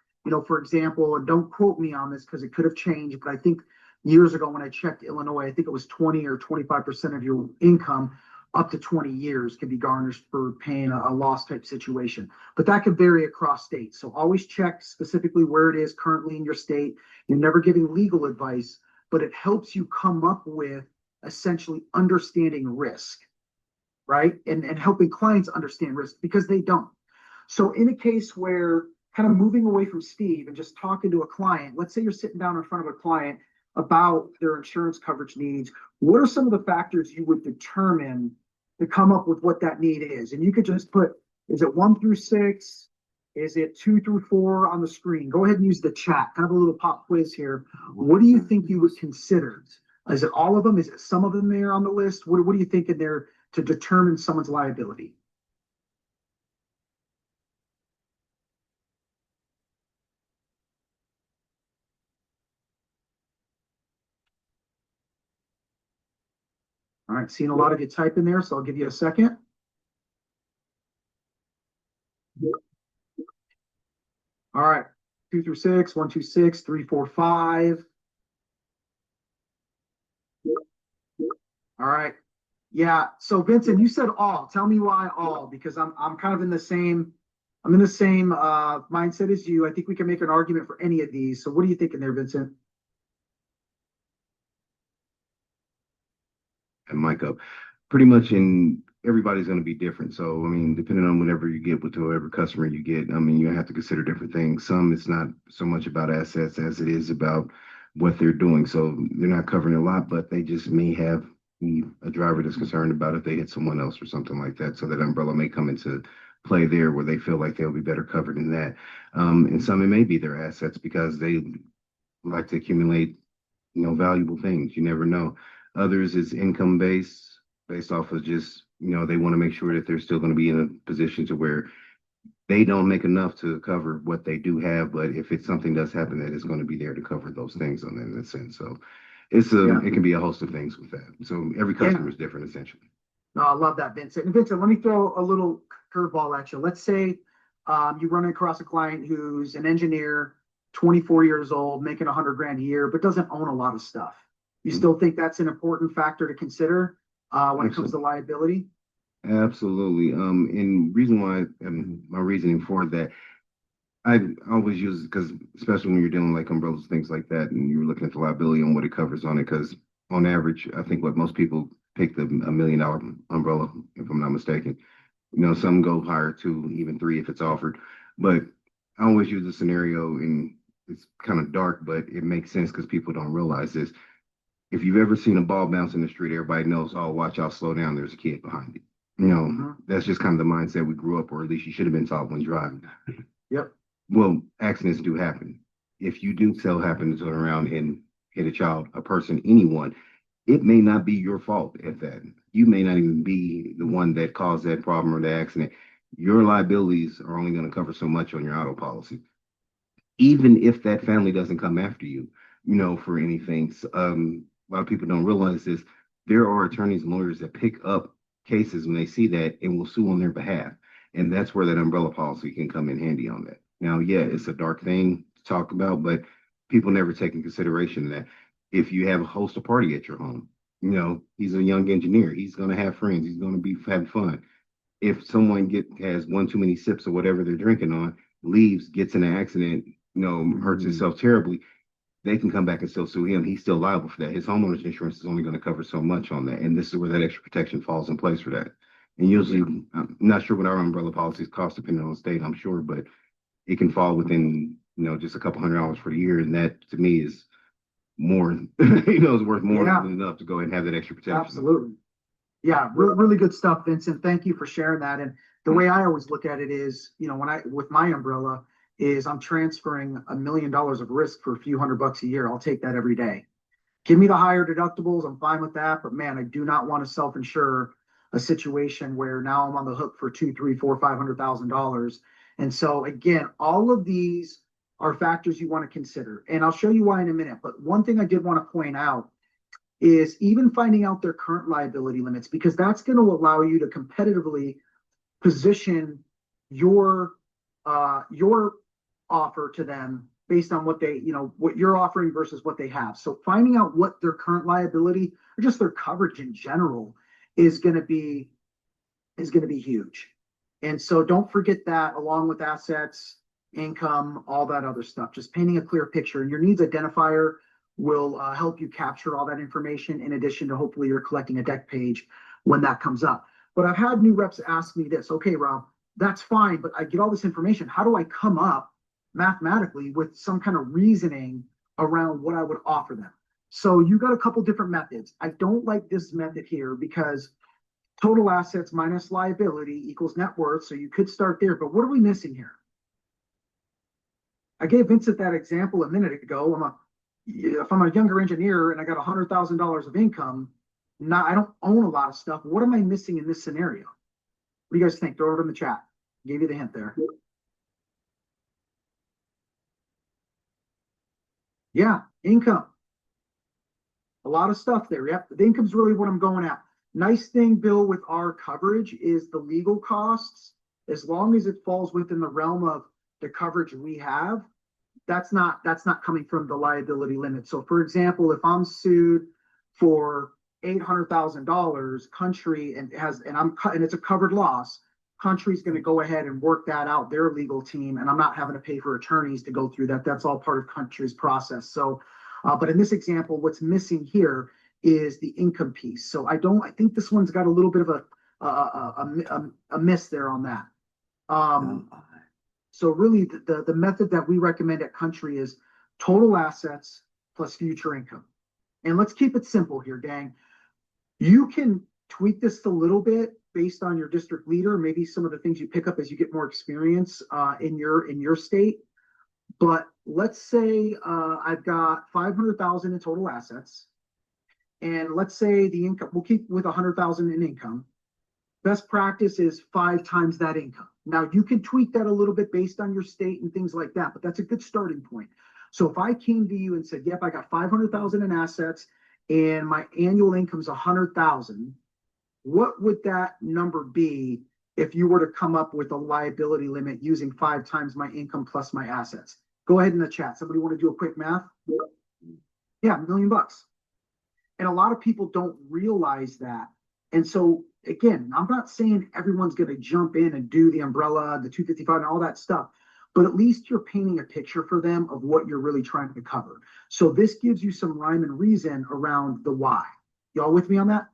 For example, and don't quote me on this because it could have changed, but I think years ago when I checked Illinois, I think it was 20 or 25% of your income up to 20 years can be garnished for paying a loss type situation. But that could vary across states. So always check specifically where it is currently in your state. You're never giving legal advice, but it helps you come up with essentially understanding risk, right? And helping clients understand risk because they don't. So in a case where kind of moving away from Steve and just talking to a client, let's say you're sitting down in front of a client about their insurance coverage needs. What are some of the factors you would determine to come up with what that need is? And you could just put, is it 1 through 6? Is it 2 through 4 on the screen? Go ahead and use the chat. Kind of a little pop quiz here. What do you think you would consider? Is it all of them? Is it some of them there on the list? What do you think in there to determine someone's liability? All right, seeing a lot of you type in there, so I'll give you a second. All right, 2 through 6, 1, 2, 6, 3, 4, 5. All right. Yeah. So Vincent, you said all. Tell me why all, because I'm kind of in the same mindset as you. I think we can make an argument for any of these. So what are you thinking there, Vincent? And Micah, pretty much everybody's going to be different. So, I mean, depending on whatever you get with whoever customer you get, I mean, you have to consider different things. Some, it's not so much about assets as it is about what they're doing. So they're not covering a lot, but they just may have a driver that's concerned about if they hit someone else or something like that. So that umbrella may come into play there where they feel like they'll be better covered in that. And some, it may be their assets because they like to accumulate, valuable things. You never know. Others is income based off of just, they want to make sure that they're still going to be in a position to where they don't make enough to cover what they do have. But if it's something does happen, that is going to be there to cover those things in that sense. So It can be a host of things with that. So every customer is different essentially. No, I love that, Vincent. And Vincent, let me throw a little curveball at you. Let's say you run across a client who's an engineer, 24 years old, making 100 grand a year, but doesn't own a lot of stuff. You still think that's an important factor to consider when it comes to liability? Absolutely. And reason why, my reasoning for that, I always use, because especially when you're dealing like umbrellas, things like that, and you're looking at the liability and what it covers on it, because on average, I think what most people pick $1 million umbrella, if I'm not mistaken. Some go higher, 2, even 3 if it's offered. But I always use a scenario, and it's kind of dark, but it makes sense because people don't realize this. If you've ever seen a ball bounce in the street, everybody knows, oh, watch out, slow down, there's a kid behind it. That's just kind of the mindset we grew up, or at least you should have been taught when driving. Yep. Well, accidents do happen. If you do so happen to turn around and hit a child, a person, anyone, it may not be your fault at that. You may not even be the one that caused that problem or the accident. Your liabilities are only going to cover so much on your auto policy. Even if that family doesn't come after you, for anything. A lot of people don't realize this. There are attorneys and lawyers that pick up cases when they see that and will sue on their behalf. And that's where that umbrella policy can come in handy on that. Now, yeah, it's a dark thing to talk about, but people never take in consideration that if you have a host a party at your home, he's a young engineer, he's going to have friends, he's going to be having fun. If someone has one too many sips or whatever they're drinking on, leaves, gets in an accident, hurts himself terribly, they can come back and still sue him. He's still liable for that. His homeowner's insurance is only going to cover so much on that. And this is where that extra protection falls in place for that. And usually, I'm not sure what our umbrella policies cost depending on the state, I'm sure, but it can fall within, just a couple $100 for the year. And that to me is more, is worth more than enough to go ahead and have that extra protection. Absolutely. Yeah, really good stuff, Vincent. Thank you for sharing that. And the way I always look at it is, with my umbrella, is I'm transferring $1 million of risk for a few $100 a year. I'll take that every day. Give me the higher deductibles. I'm fine with that. But man, I do not want to self-insure a situation where now I'm on the hook for $200,000, $300,000, $400,000, $500,000. And so again, all of these are factors you want to consider. And I'll show you why in a minute. But one thing I did want to point out is even finding out their current liability limits, because that's going to allow you to competitively position your offer to them based on what they, what you're offering versus what they have. So finding out what their current liability or just their coverage in general is going to be huge. And so don't forget that, along with assets, income, all that other stuff, just painting a clear picture. And your needs identifier will help you capture all that information, in addition to hopefully you're collecting a deck page when that comes up. But I've had new reps ask me this, okay, Rob, that's fine, but I get all this information. How do I come up mathematically with some kind of reasoning around what I would offer them? So you got a couple different methods. I don't like this method here because total assets minus liability equals net worth. So you could start there, but what are we missing here? I gave Vincent that example a minute ago. If I'm a younger engineer and I got $100,000 of income, I don't own a lot of stuff. What am I missing in this scenario? What do you guys think? Throw it in the chat. Gave you the hint there. Yeah, income. A lot of stuff there. Yep, the income's really what I'm going at. Nice thing, Bill, with our coverage is the legal costs. As long as it falls within the realm of the coverage we have, that's not coming from the liability limit. So, for example, if I'm sued for $800,000, country and it's a covered loss, country's going to go ahead and work that out, their legal team, and I'm not having to pay for attorneys to go through that. That's all part of country's process. So, but in this example, what's missing here is the income piece. So I think this one's got a little bit of a miss there on that. So really the method that we recommend at Country is total assets plus future income. And let's keep it simple here, gang. You can tweak this a little bit based on your district leader, maybe some of the things you pick up as you get more experience in your state. But let's say I've got 500,000 in total assets, and let's say the income, we'll keep with 100,000 in income. Best practice is 5 times that income. Now you can tweak that a little bit based on your state and things like that, but that's a good starting point. So if I came to you and said, yep, I got 500,000 in assets and my annual income's 100,000, what would that number be if you were to come up with a liability limit using 5 times my income plus my assets? Go ahead in the chat. Somebody want to do a quick math? Yeah, $1 million. And a lot of people don't realize that. And so again, I'm not saying everyone's going to jump in and do the umbrella, the 255 and all that stuff, but at least you're painting a picture for them of what you're really trying to cover. So this gives you some rhyme and reason around the why. Y'all with me on that?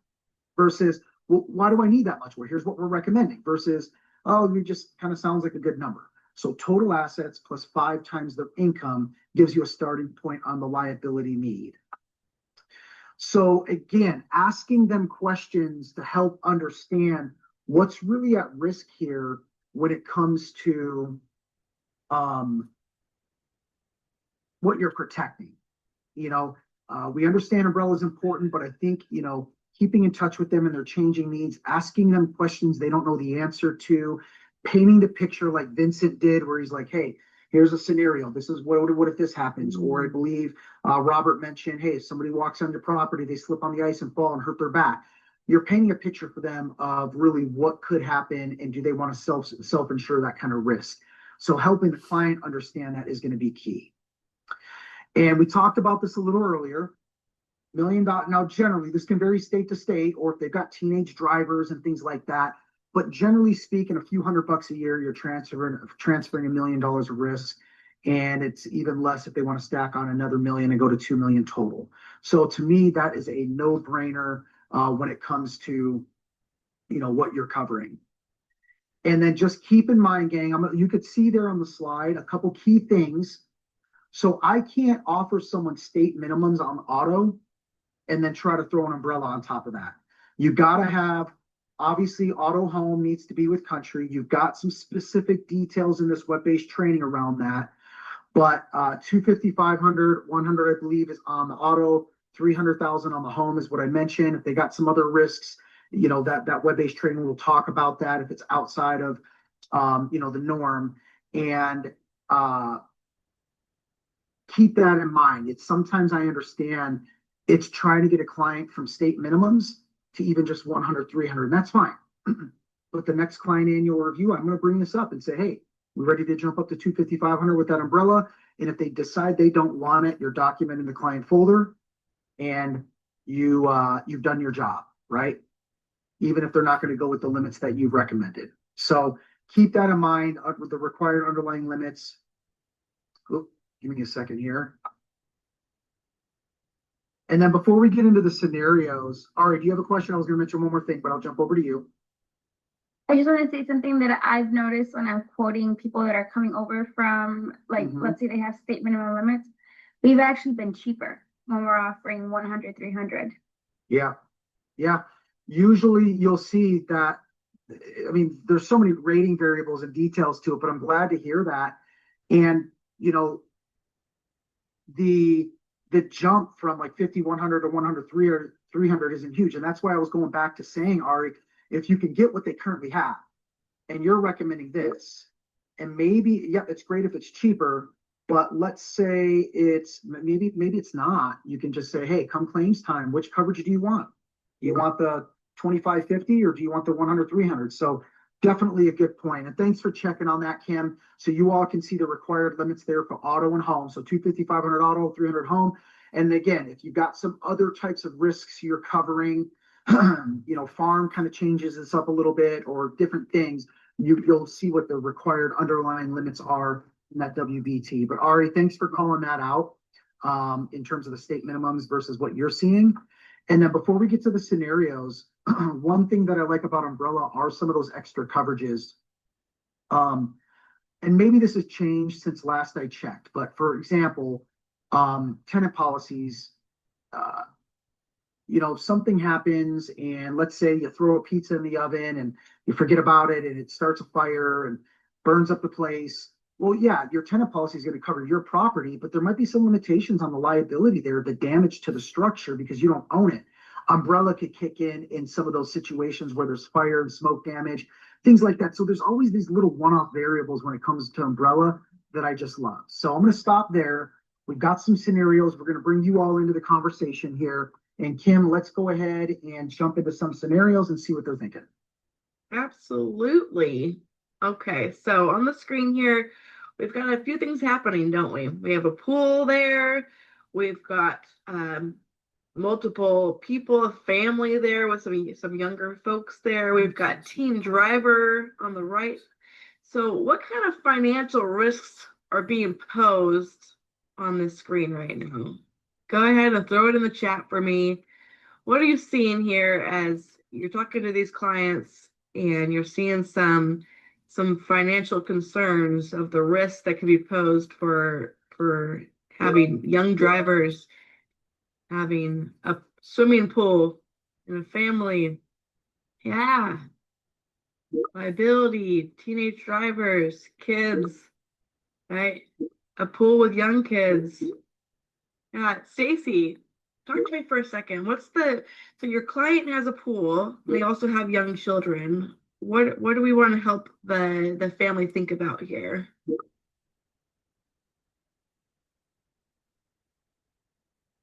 Versus, well, why do I need that much? Well, here's what we're recommending versus, oh, it just kind of sounds like a good number. So total assets plus 5 times their income gives you a starting point on the liability need. So again, asking them questions to help understand what's really at risk here when it comes to what you're protecting. We understand umbrella is important, but I think, keeping in touch with them and their changing needs, asking them questions they don't know the answer to, painting the picture like Vincent did, where he's like, hey, here's a scenario. This is what if this happens? Or I believe Robert mentioned, hey, if somebody walks on your property, they slip on the ice and fall and hurt their back. You're painting a picture for them of really what could happen and do they want to self-insure that kind of risk. So helping the client understand that is going to be key. And we talked about this a little earlier. $1 million. Now, generally, this can vary state to state, or if they've got teenage drivers and things like that. But generally speaking, a few $100 a year, you're transferring $1 million of risk. And it's even less if they want to stack on another million and go to 2 million total. So to me, that is a no-brainer when it comes to, what you're covering. And then just keep in mind, gang, you could see there on the slide a couple key things. So I can't offer someone state minimums on auto and then try to throw an umbrella on top of that. You got to have, obviously, auto home needs to be with country. You've got some specific details in this web-based training around that. But 250, 500, 100, I believe, is on the auto. 300,000 on the home is what I mentioned. If they got some other risks, that web-based training will talk about that if it's outside of, the norm. And keep that in mind. It's sometimes I understand it's trying to get a client from state minimums to even just 100, 300, and that's fine. But the next client annual review, I'm going to bring this up and say, hey, we're ready to jump up to 250, 500 with that umbrella. And if they decide they don't want it, you're documenting the client folder and you've done your job, right? Even if they're not going to go with the limits that you've recommended. So keep that in mind with the required underlying limits. Oop, give me a second here. And then before we get into the scenarios, Ari, do you have a question? I was going to mention one more thing, but I'll jump over to you. I just want to say something that I've noticed when I'm quoting people that are coming over from, let's say they have state minimum limits. We've actually been cheaper when we're offering 100, 300. Yeah. Usually you'll see that. I mean, there's so many rating variables and details to it, but I'm glad to hear that. And, the jump from like 50, 100 to 100, 300 isn't huge. And that's why I was going back to saying, Ari, if you can get what they currently have and you're recommending this, and maybe, it's great if it's cheaper, but let's say it's maybe it's not. You can just say, hey, come claims time, which coverage do you want? Do you want the 2550 or do you want the 100, 300? So definitely a good point. And thanks for checking on that, Kim. So you all can see the required limits there for auto and home. So 250, 500 auto, 300 home. And again, if you've got some other types of risks you're covering, farm kind of changes this up a little bit or different things, you'll see what the required underlying limits are in that WBT. But Ari, thanks for calling that out in terms of the state minimums versus what you're seeing. And then before we get to the scenarios, one thing that I like about umbrella are some of those extra coverages. And maybe this has changed since last I checked, but for example, tenant policies, something happens and let's say you throw a pizza in the oven and you forget about it and it starts a fire and burns up the place. Well, yeah, your tenant policy is going to cover your property, but there might be some limitations on the liability there, the damage to the structure because you don't own it. Umbrella could kick in some of those situations where there's fire and smoke damage, things like that. So there's always these little one-off variables when it comes to umbrella that I just love. So I'm going to stop there. we've got some scenarios. We're going to bring you all into the conversation here. And Kim, let's go ahead and jump into some scenarios and see what they're thinking. Absolutely. Okay, so on the screen here, we've got a few things happening, don't we? We have a pool there. We've got multiple people, a family there with some younger folks there. We've got teen driver on the right. So what kind of financial risks are being posed on this screen right now? Go ahead and throw it in the chat for me. What are you seeing here as you're talking to these clients and you're seeing some financial concerns of the risks that could be posed for having young drivers, having a swimming pool in a family? Yeah. Liability, teenage drivers, kids, right? A pool with young kids. Yeah, Stacy, talk to me for a second. So your client has a pool, they also have young children. What do we want to help the family think about here?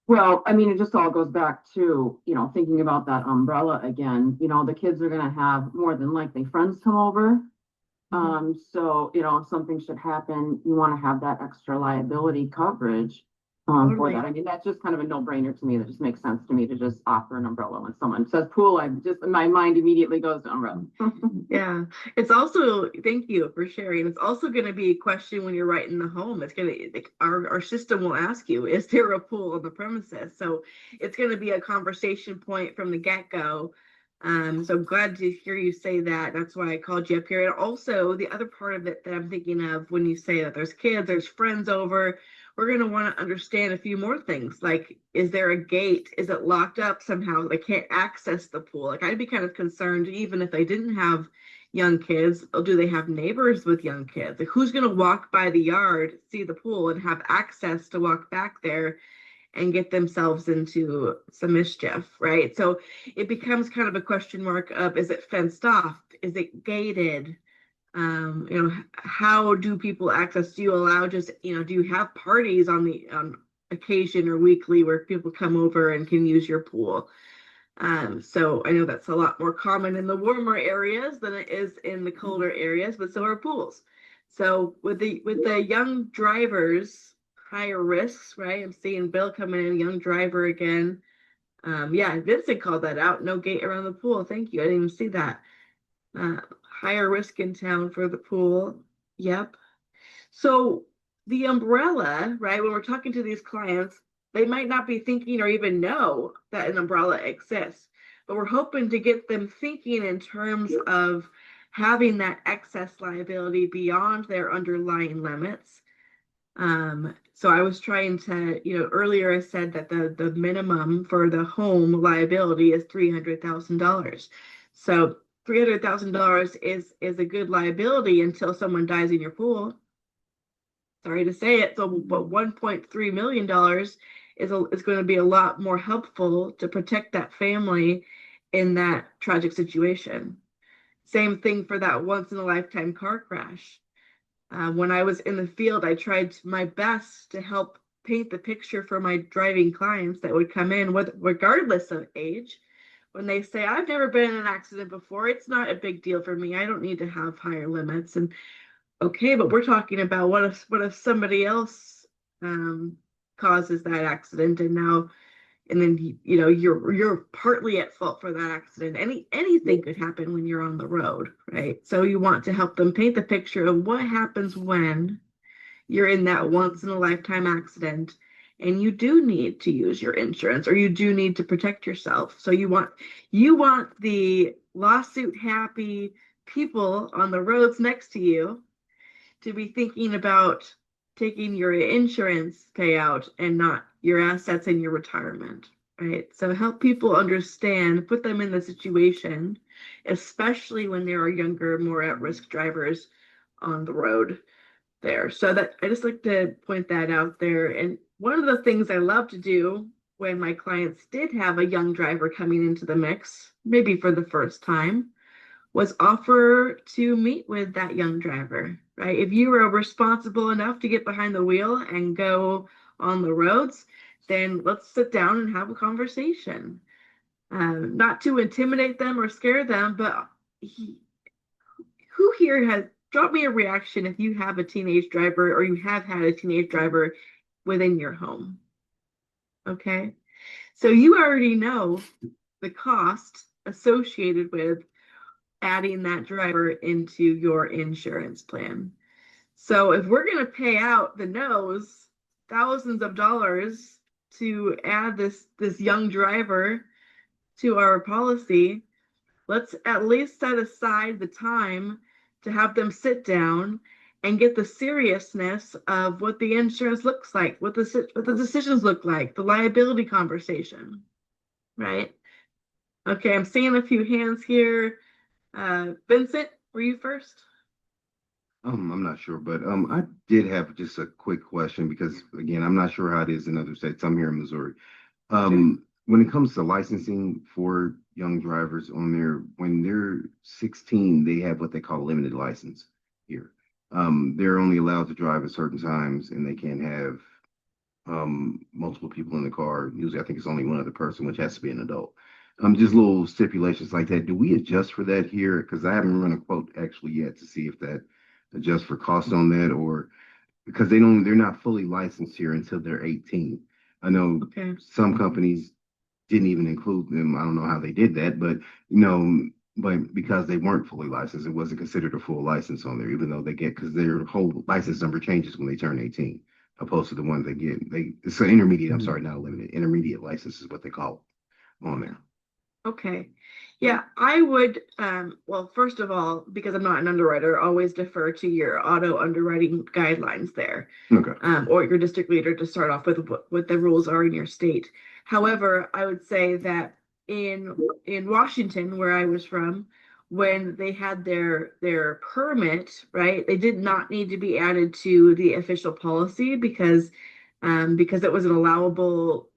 Well, I mean, it just all goes back to, thinking about that umbrella again. The kids are gonna have more than likely friends come over. So, if something should happen, you want to have that extra liability coverage for Totally. that. I mean, that's just kind of a no-brainer to me. That just makes sense to me to just offer an umbrella when someone says pool. My mind immediately goes to umbrella. Yeah, it's also, thank you for sharing. It's also going to be a question when you're right in the home. It's going to, our system will ask you, is there a pool on the premises? So it's going to be a conversation point from the get-go. So I'm glad to hear you say that. That's why I called you up here. And also the other part of it that I'm thinking of when you say that there's kids, there's friends over, we're going to want to understand a few more things. Like, is there a gate? Is it locked up somehow? They can't access the pool. Like, I'd be kind of concerned, even if they didn't have young kids, do they have neighbors with young kids? Like, who's going to walk by the yard, see the pool, and have access to walk back there and get themselves into some mischief, right? So it becomes kind of a question mark of, is it fenced off? Is it gated? How do people access? Do you allow do you have parties on occasion or weekly where people come over and can use your pool? So I know that's a lot more common in the warmer areas than it is in the colder areas, but so are pools. So with the young drivers, higher risks, right? I'm seeing Bill coming in, young driver again. Yeah, Vincent called that out. No gate around the pool. Thank you. I didn't even see that. Higher risk in town for the pool. Yep. So the umbrella, right? When we're talking to these clients, they might not be thinking or even know that an umbrella exists, but we're hoping to get them thinking in terms of having that excess liability beyond their underlying limits. So I was trying to, earlier I said that the minimum for the home liability is $300,000. So $300,000 is a good liability until someone dies in your pool. Sorry to say it. So, but $1.3 million is going to be a lot more helpful to protect that family in that tragic situation. Same thing for that once in a lifetime car crash. When I was in the field, I tried my best to help paint the picture for my driving clients that would come in regardless of age. When they say, I've never been in an accident before, it's not a big deal for me. I don't need to have higher limits. And okay, but we're talking about what if somebody else causes that accident, and then you're partly at fault for that accident. Anything could happen when you're on the road, right? So you want to help them paint the picture of what happens when you're in that once in a lifetime accident and you do need to use your insurance, or you do need to protect yourself. So you want the lawsuit happy people on the roads next to you to be thinking about taking your insurance payout and not your assets and your retirement, right? So help people understand, put them in the situation, especially when there are younger, more at-risk drivers on the road there. So that I just like to point that out there. And one of the things I love to do when my clients did have a young driver coming into the mix, maybe for the first time, was offer to meet with that young driver, right? If you were responsible enough to get behind the wheel and go on the roads, then let's sit down and have a conversation. Not to intimidate them or scare them, but who here has, drop me a reaction if you have a teenage driver or you have had a teenage driver within your home. Okay. So you already know the cost associated with adding that driver into your insurance plan. So if we're going to pay out the nose thousands of dollars to add this young driver to our policy, let's at least set aside the time to have them sit down and get the seriousness of what the insurance looks like, what the decisions look like, the liability conversation, right? Okay, I'm seeing a few hands here. Vincent, were you first? I'm not sure, but I did have just a quick question because again, I'm not sure how it is in other states. I'm here in Missouri. When it comes to licensing for young drivers when they're 16, they have what they call limited license here. They're only allowed to drive at certain times and they can't have multiple people in the car. Usually I think it's only one other person, which has to be an adult. Just little stipulations like that. Do we adjust for that here? Because I haven't run a quote actually yet to see if that adjusts for cost on that, or because they're not fully licensed here until they're 18. I know some companies didn't even include them. I don't know how they did that, but but because they weren't fully licensed, it wasn't considered a full license on there, even though they get, because their whole license number changes when they turn 18, opposed to the ones they get. It's an intermediate, I'm sorry, not a limited, intermediate license is what they call it on there. Okay. Yeah, I would, well, first of all, because I'm not an underwriter, always defer to your auto underwriting guidelines there. Okay. Or your district leader to start off with what the rules are in your state. However, I would say that in Washington, where I was from, when they had their permit, right, they did not need to be added to the official policy because it was an allowable,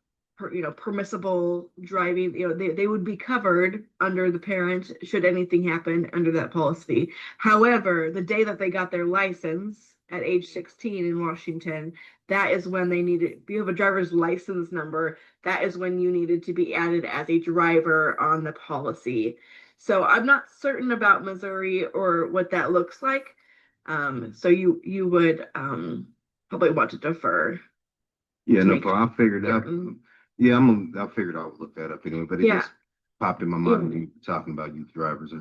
permissible driving. They would be covered under the parent should anything happen under that policy. However, the day that they got their license at age 16 in Washington, that is when they needed, if you have a driver's license number, that is when you needed to be added as a driver on the policy. So I'm not certain about Missouri or what that looks like. So you would probably want to defer. Yeah, no problem. I figured out. Yeah, I figured I would look that up anyway, but it just popped in my mind when you were talking about youth drivers.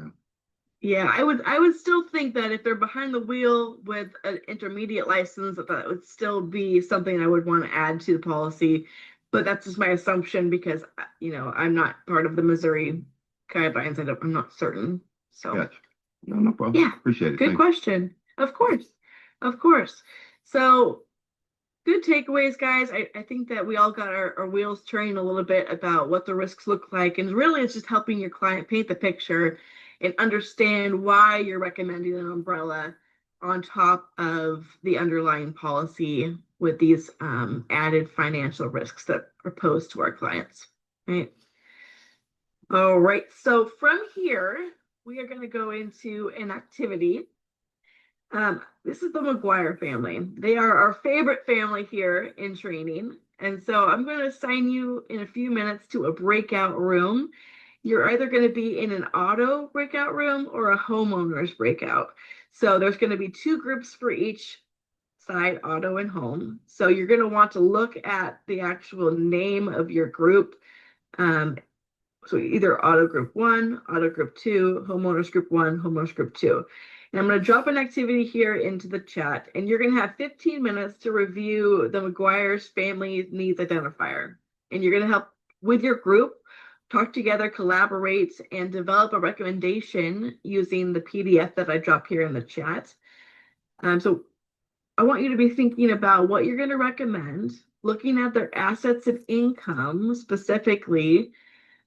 Yeah, I would still think that if they're behind the wheel with an intermediate license, that would still be something I would want to add to the policy. But that's just my assumption because, I'm not part of the Missouri guidelines. I'm not certain. So, gotcha. No problem. Yeah, appreciate it. Good question. Of course. So, good takeaways, guys. I think that we all got our wheels turning a little bit about what the risks look like. And really, it's just helping your client paint the picture and understand why you're recommending an umbrella on top of the underlying policy with these added financial risks that are posed to our clients, right? All right, so from here, we are going to go into an activity. This is the McGuire family. They are our favorite family here in training. And so I'm going to assign you in a few minutes to a breakout room. You're either going to be in an auto breakout room or a homeowner's breakout. So there's going to be 2 groups for each side, auto and home. So you're going to want to look at the actual name of your group. So either auto group 1, auto group 2, homeowners group 1, homeowners group 2. And I'm going to drop an activity here into the chat, and you're going to have 15 minutes to review the McGuire's Family Needs Identifier. And you're going to help with your group talk together, collaborate, and develop a recommendation using the PDF that I dropped here in the chat. So I want you to be thinking about what you're going to recommend, looking at their assets and income specifically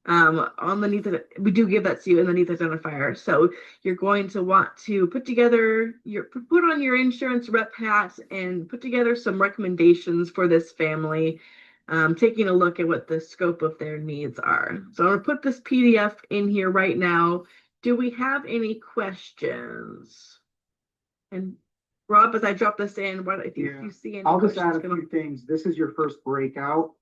on the needs. We do give that to you in the needs identifier. So you're going to want to put on your insurance rep hat and put together some recommendations for this family. Taking a look at what the scope of their needs are. So I'm going to put this PDF in here right now. Do we have any questions? And Rob, as I drop this in, what if Yeah. you see any I'll just add questions a come few up? things. This is your first breakout.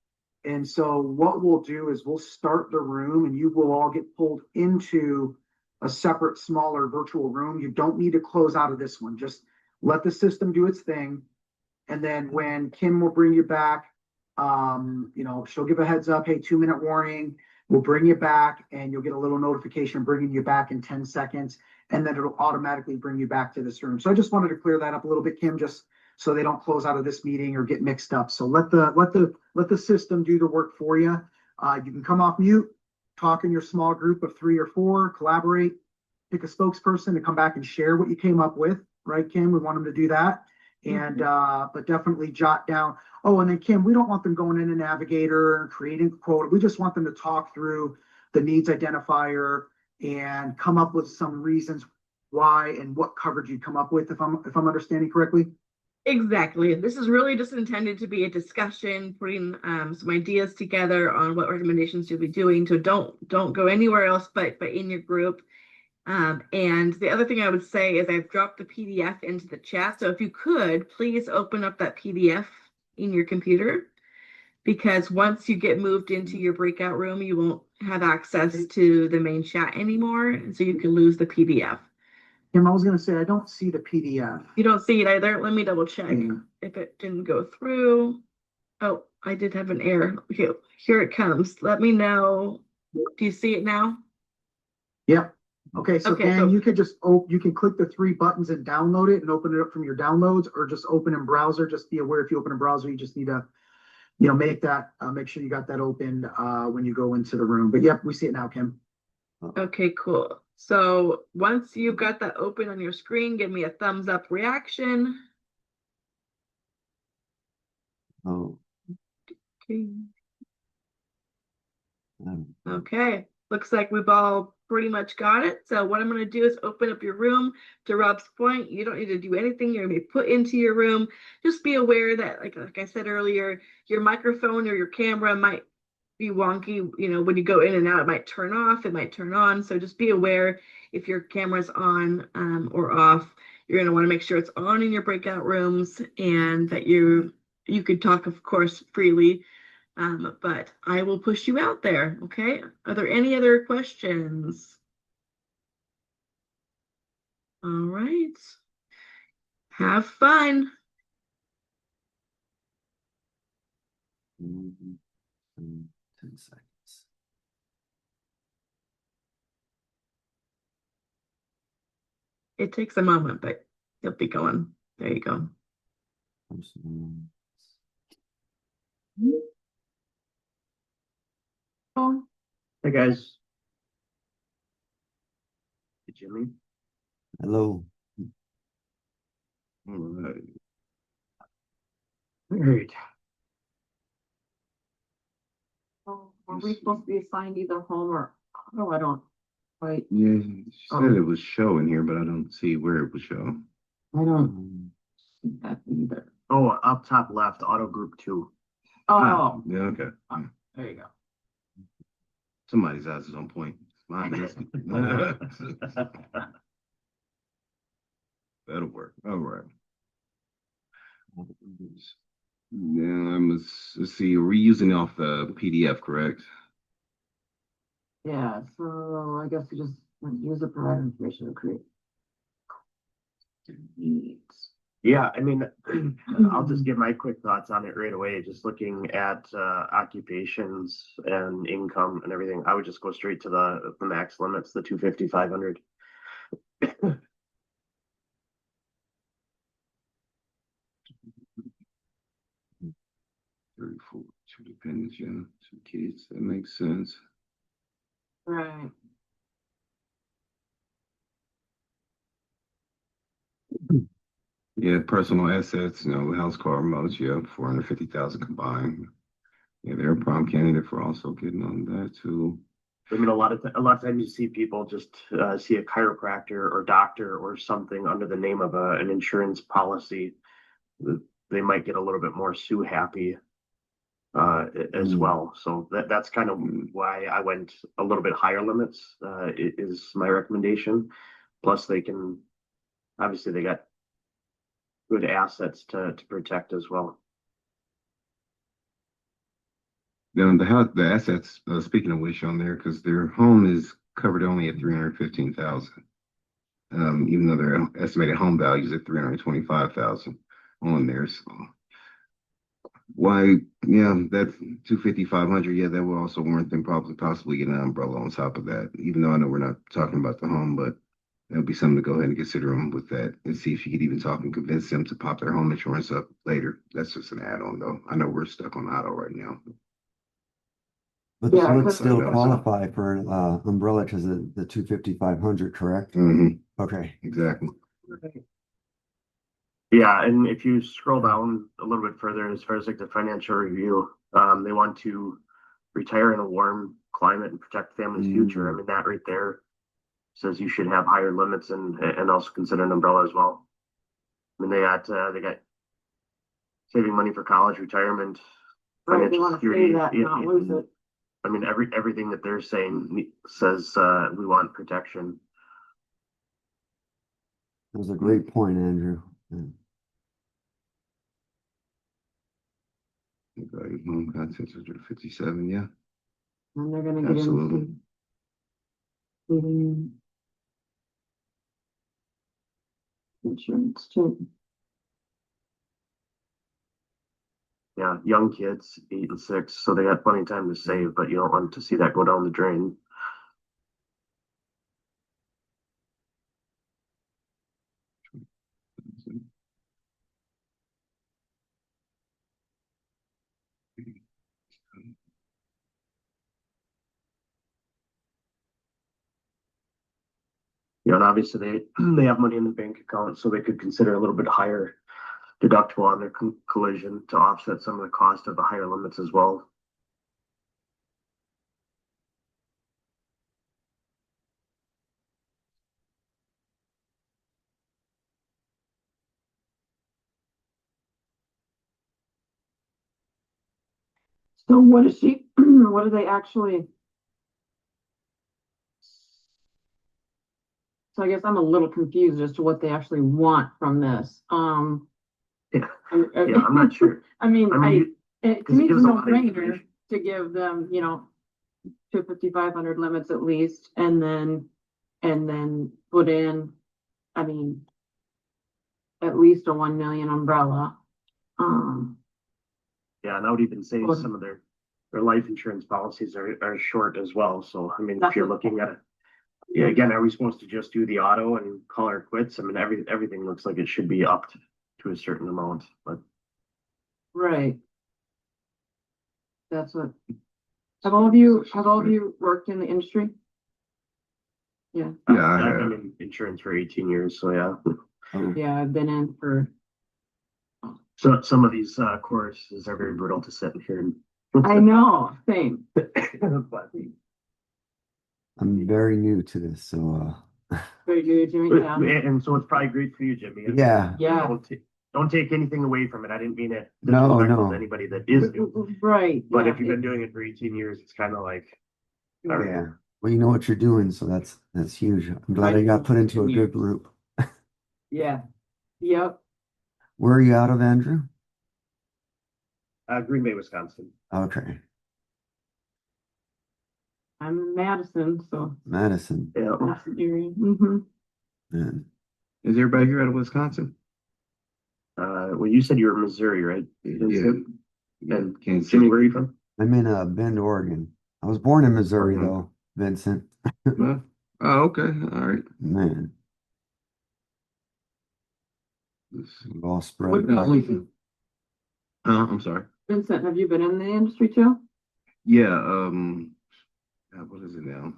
And so what we'll do is we'll start the room and you will all get pulled into a separate, smaller virtual room. You don't need to close out of this one. Just let the system do its thing. And then when Kim will bring you back, she'll give a heads up, hey, 2-minute warning. We'll bring you back and you'll get a little notification bringing you back in 10 seconds. And then it'll automatically bring you back to this room. So I just wanted to clear that up a little bit, Kim, just so they don't close out of this meeting or get mixed up. So let the system do the work for you. You can come off mute, talk in your small group of 3 or 4, collaborate, pick a spokesperson to come back and share what you came up with, right, Kim? We want them to do that. And but definitely jot down. Oh, and then Kim, we don't want them going in a Navigator and creating a quote. We just want them to talk through the needs identifier and come up with some reasons why and what coverage you come up with, if I'm understanding correctly. Exactly. This is really just intended to be a discussion, putting some ideas together on what recommendations you'll be doing. So don't go anywhere else but in your group. And the other thing I would say is I've dropped the PDF into the chat. So if you could, please open up that PDF in your computer, because once you get moved into your breakout room, you won't have access to the main chat anymore. And so you can lose the PDF. Kim, I was going to say, I don't see the PDF. You don't see it either. Let me double check Mm. if it didn't go through. Oh, I did have an error. Okay, here it comes. Let me know. Do you see it now? Yep. Okay, so Okay, Dan, so- you could just you can click the 3 buttons and download it and open it up from your downloads, or just open in browser. Just be aware, if you open a browser, you just need to, make sure you got that opened when you go into the room. But yep, we see it now, Kim. Okay, cool. So once you've got that open on your screen, give me a thumbs up reaction. Oh, Okay. um, Okay, looks like we've all pretty much got it. So what I'm going to do is open up your room. To Rob's point, you don't need to do anything. You're going to be put into your room. Just be aware that, like I said earlier, your microphone or your camera might be wonky. When you go in and out, it might turn off, it might turn on. So just be aware if your camera's on or off. You're going to want to make sure it's on in your breakout rooms, and that you could talk, of course, freely. But I will push you out there. Okay. Are there any other questions? All right. Have fun. 10 seconds. It takes a moment, but you'll be going. There you go. Oh. Hey, guys. Hey, Jimmy. Hello. All right. Great. Oh, were we supposed to be assigned either home or, I don't quite, Yeah, she said it was showing here, but I don't see where it would show. I don't see that either. Oh, up top left, auto group 2. Oh, Yeah, okay. there you go. Somebody's eyes is on point. Mine isn't. That'll work. All right. Yeah, let's see, we're using off the PDF, correct? Yeah, so I guess we just use the provider information to create. Needs. Yeah, I mean, I'll just give my quick thoughts on it right away. Just looking at occupations and income and everything, I would just go straight to the max limits, the 250, 500. 34, 2 dependents, yeah, 2 kids, that makes sense. Right. Yeah, personal assets, house, car, remotes, yeah, 450,000 combined. Yeah, they're a prime candidate for also getting on that too. I mean, a lot of times you see people just see a chiropractor or doctor or something under the name of an insurance policy. They might get a little bit more sue happy as well. So that's kind of why I went a little bit higher limits is my recommendation. Plus they got good assets to protect as well. Then the house, the assets, speaking of which on there, because their home is covered only at 315,000. Even though their estimated home value is at 325,000 on there, so. Why, yeah, that's 250, 500. Yeah, that will also warrant them possibly getting an umbrella on top of that, even though I know we're not talking about the home, but that'll be something to go ahead and consider them with that and see if you could even talk and convince them to pop their home insurance up later. That's just an add-on though. I know we're stuck on auto right now. But Yeah, they would 'cause- still qualify for umbrella to the 250, 500, correct? Okay. Exactly. Yeah, and if you scroll down a little bit further, as far as like the financial review, they want to retire in a warm climate and protect the family's future. I mean, that right there says you should have higher limits and also consider an umbrella as well. I mean, they got saving money for college, retirement, Right, they financial wanna security. save that, not lose it. I mean, everything that they're saying says we want protection. That was a great point, Andrew. Yeah. Home contents 57, yeah. And they're gonna get Absolutely. into. Getting insurance too. Yeah, young kids, 8 and 6, so they got plenty of time to save, but you don't want to see that go down the drain. You know, and obviously they have money in the bank account, so they could consider a little bit higher deductible on their collision to offset some of the cost of the higher limits as well. So what is she, what do they actually? So I guess I'm a little confused as to what they actually want from this. Yeah, I'm not sure. I mean, to me, it's a gives a lot of no-brainer information. to give them, 250, 500 limits at least, and then put in, I mean, at least a 1 million umbrella. Yeah, and I would even say Well- some of their life insurance policies are short as well. So I mean, if That's you're what- looking at it, yeah, again, are we supposed to just do the auto and call her quits? I mean, everything looks like it should be up to a certain amount, but Right. That's what. Have all of you worked in the industry? Yeah, Yeah, I I've have. been in insurance for 18 years, so yeah. yeah, I've been in for, So some of these courses are very brutal to sit here and. I know, same. But I'm very new to this, so Very good, Jimmy, yeah. and so it's probably great for you, Jimmy. yeah. Yeah. Don't take anything away from it. I didn't mean it No, disrespectful no. to anybody that is new. Right. But yeah, if you've been doing it for 18 years, it's kind of like, all right. Yeah. Well, you know what you're doing, so that's huge. I'm glad I got put into a good group. Yeah, yep. Where are you out of, Andrew? Green Bay, Wisconsin. Okay. I'm in Madison, so Madison. Yeah. that's the area. Mm-hmm. Man. Is everybody here out of Wisconsin? Well, you said you were in Missouri, right? Vincent? And Kansas Jimmy, City. where are you from? I'm in Bend, Oregon. I was born in Missouri, Okay. though, Vincent. Oh, okay. All right. Man, we've all spread. I'm sorry. Vincent, have you been in the industry too? Yeah, what is it now?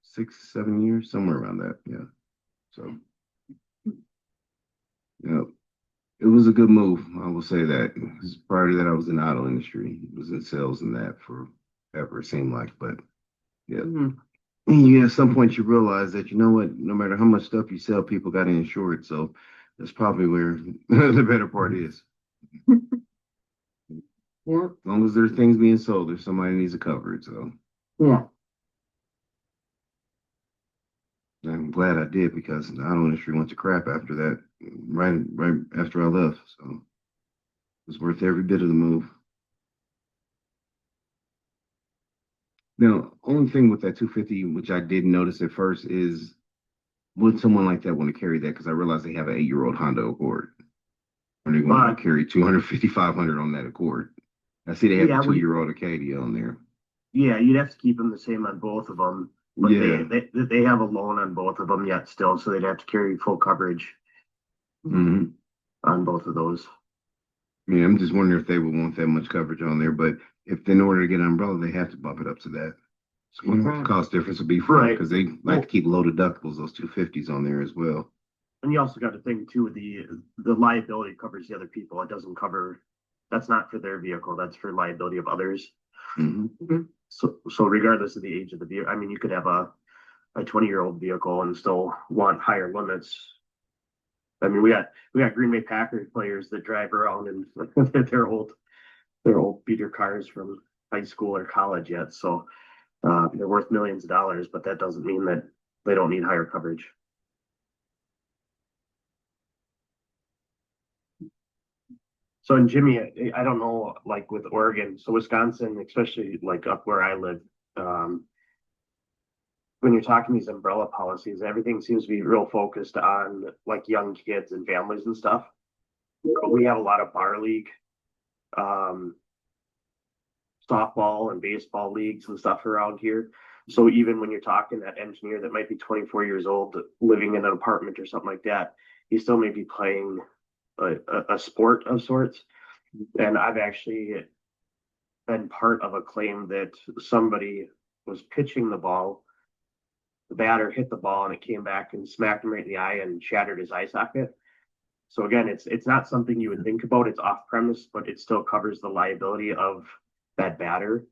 6, 7 years, somewhere around that. Yeah. So, yeah, it was a good move. I will say that. 'Cause prior to that, I was in the auto industry. I was in sales and that forever, it seemed like. But yeah, Mhm. yeah, at some point you realize that, you know what, no matter how much stuff you sell, people got to insure it. So that's probably where the better part is. Yeah, As long as there's things being sold, there's somebody needs to cover it. So yeah. I'm glad I did because the auto industry went to crap after that, right after I left. So it was worth every bit of the move. Now, only thing with that 250, which I didn't notice at first, is would someone like that want to carry that? Because I realized they have an 8-year-old Honda Accord. Are they going to carry 250, 500 on that Accord? I see they have a 2-year-old Acadia on there. Yeah, you'd have to keep them the same on both of them. But Yeah. they have a loan on both of them yet still, so they'd have to carry full coverage Mm-hmm. on both of those. Yeah, I'm just wondering if they would want that much coverage on there, but if in order to get an umbrella, they have to bump it up to that. So what the cost difference would be for them, because they like to keep low deductibles, those 250s on there as well. And you also got to think too, the liability covers the other people. It doesn't cover, that's not for their vehicle, that's for liability of others. Mm-hmm. So regardless of the age of the vehicle, I mean, you could have a 20-year-old vehicle and still want higher limits. I mean, we got Green Bay Packers players that drive around in their old beater cars from high school or college yet. So they're worth millions of dollars, but that doesn't mean that they don't need higher coverage. So in Jimmy, I don't know, like with Oregon, so Wisconsin, especially like up where I live, when you're talking these umbrella policies, everything seems to be real focused on like young kids and families and stuff. We have a lot of bar league, softball and baseball leagues and stuff around here. So even when you're talking that engineer that might be 24 years old, living in an apartment or something like that, he still may be playing a sport of sorts. And I've actually been part of a claim that somebody was pitching the ball. The batter hit the ball and it came back and smacked him right in the eye and shattered his eye socket. So again, it's not something you would think about. It's off premise, but it still covers the liability of that batter.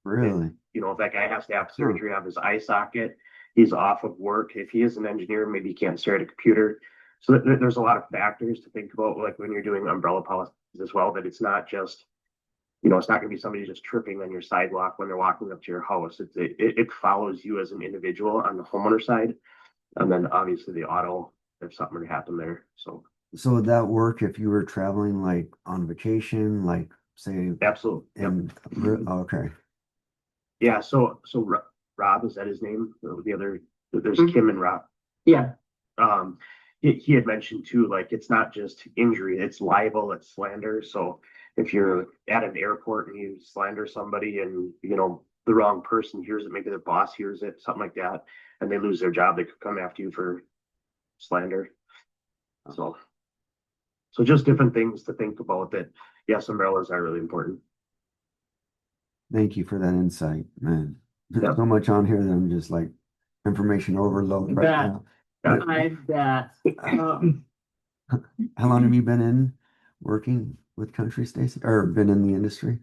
Really? And, you know, if that guy has to have surgery on his eye socket, he's off of work. If he is an engineer, maybe he can't stare at a computer. So there's a lot of factors to think about, like when you're doing umbrella policies as well, that it's not just, you know, it's not going to be somebody just tripping on your sidewalk when they're walking up to your house. It follows you as an individual on the homeowner side. And then obviously the auto, if something were to happen there. So would that work if you were traveling like on vacation, like say? absolutely. Okay. Yeah. So Rob, is that his name? The other, there's Kim and Rob. Yeah. He had mentioned too, like it's not just injury, it's libel, it's slander. So if you're at an airport and you slander somebody and, you know, the wrong person hears it, maybe their boss hears it, something like that, and they lose their job, they could come after you for slander. So just different things to think about that. Yes, umbrellas are really important. Thank you for that insight, man. There's Yep. so much on here that I'm just like information overload right Bet. now. I bet. How long have you been in working with Country, Stacy, or been in the industry?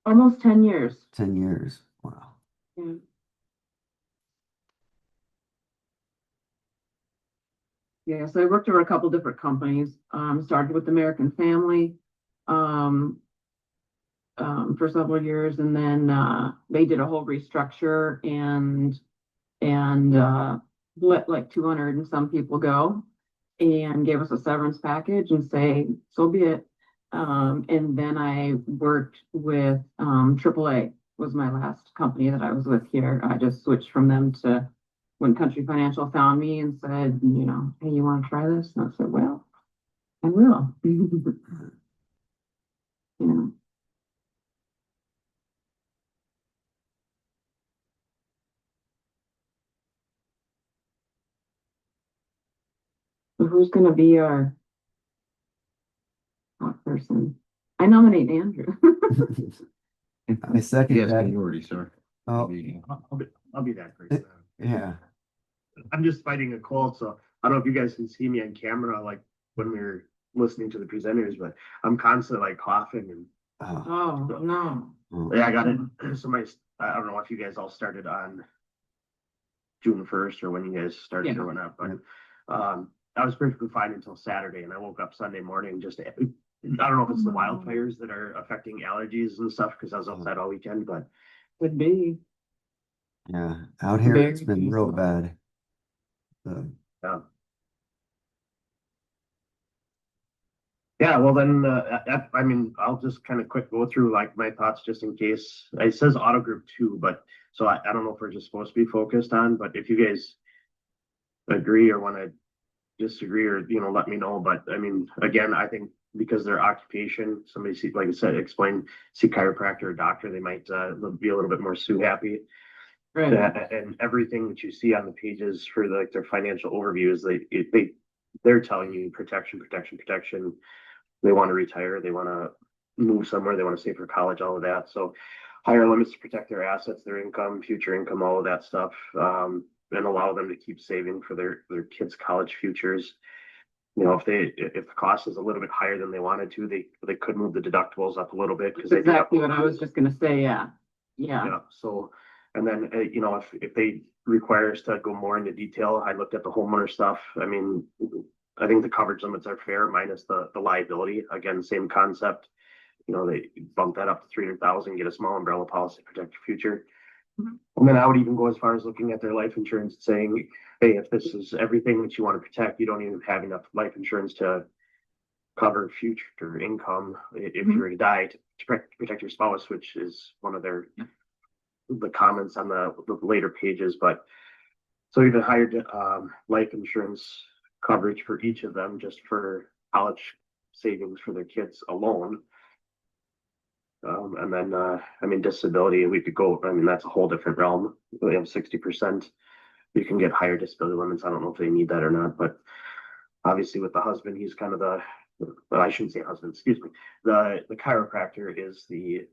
Almost 10 years. 10 years. Wow. Yeah. Yeah, so I worked for a couple different companies. Started with American Family for several years, and then they did a whole restructure and let like 200 and some people go, and gave us a severance package and say, so be it. And then I worked with AAA was my last company that I was with here. I just switched from them to when Country Financial found me and said, you know, hey, you want to try this? And I said, well, I will. You know. So who's going to be our top person? I nominate Andrew. I second Yes, that. minority, sir. Oh, I'll be that great. yeah. I'm just fighting a cold, so I don't know if you guys can see me on camera, like when we were listening to the presenters, but I'm constantly like coughing and Oh, no. yeah, I got it. So I don't know if you guys all started on June 1st or when you guys started or whatnot, but I was perfectly fine until Saturday, and I woke up Sunday morning just I don't know if it's the wildfires that are affecting allergies and stuff because I was outside all weekend, but Would be. Yeah. Out here, it's been real bad. Yeah. Yeah, well then, I mean, I'll just kind of quick go through like my thoughts just in case. It says auto group 2, but so I don't know if we're just supposed to be focused on, but if you guys agree or want to disagree or, let me know. But I mean, again, I think because their occupation, somebody see, like I said, see chiropractor or doctor, they might be a little bit more sue happy. Right. And everything that you see on the pages for like their financial overview is they're telling you protection. They want to retire, they want to move somewhere, they want to save for college, all of that. So higher limits to protect their assets, their income, future income, all of that stuff, and allow them to keep saving for their kids' college futures. If the cost is a little bit higher than they wanted to, they could move the deductibles up a little bit because That's exactly what I was just gonna say. Yeah. So, and then if they require us to go more into detail, I looked at the homeowner stuff. I mean, I think the coverage limits are fair minus the liability. Again, same concept. They bump that up to 300,000, get a small umbrella policy, to protect your future. And then I would even go as far as looking at their life insurance, saying, hey, if this is everything that you want to protect, you don't even have enough life insurance to cover future income if you were to die to protect your spouse, which is one of the comments on the later pages. But so even higher life insurance coverage for each of them just for college savings for their kids alone. And then, I mean, disability, we could go, I mean, that's a whole different realm. We have 60%. You can get higher disability limits. I don't know if they need that or not, but obviously with the husband, he's kind of I shouldn't say husband, excuse me. The chiropractor is the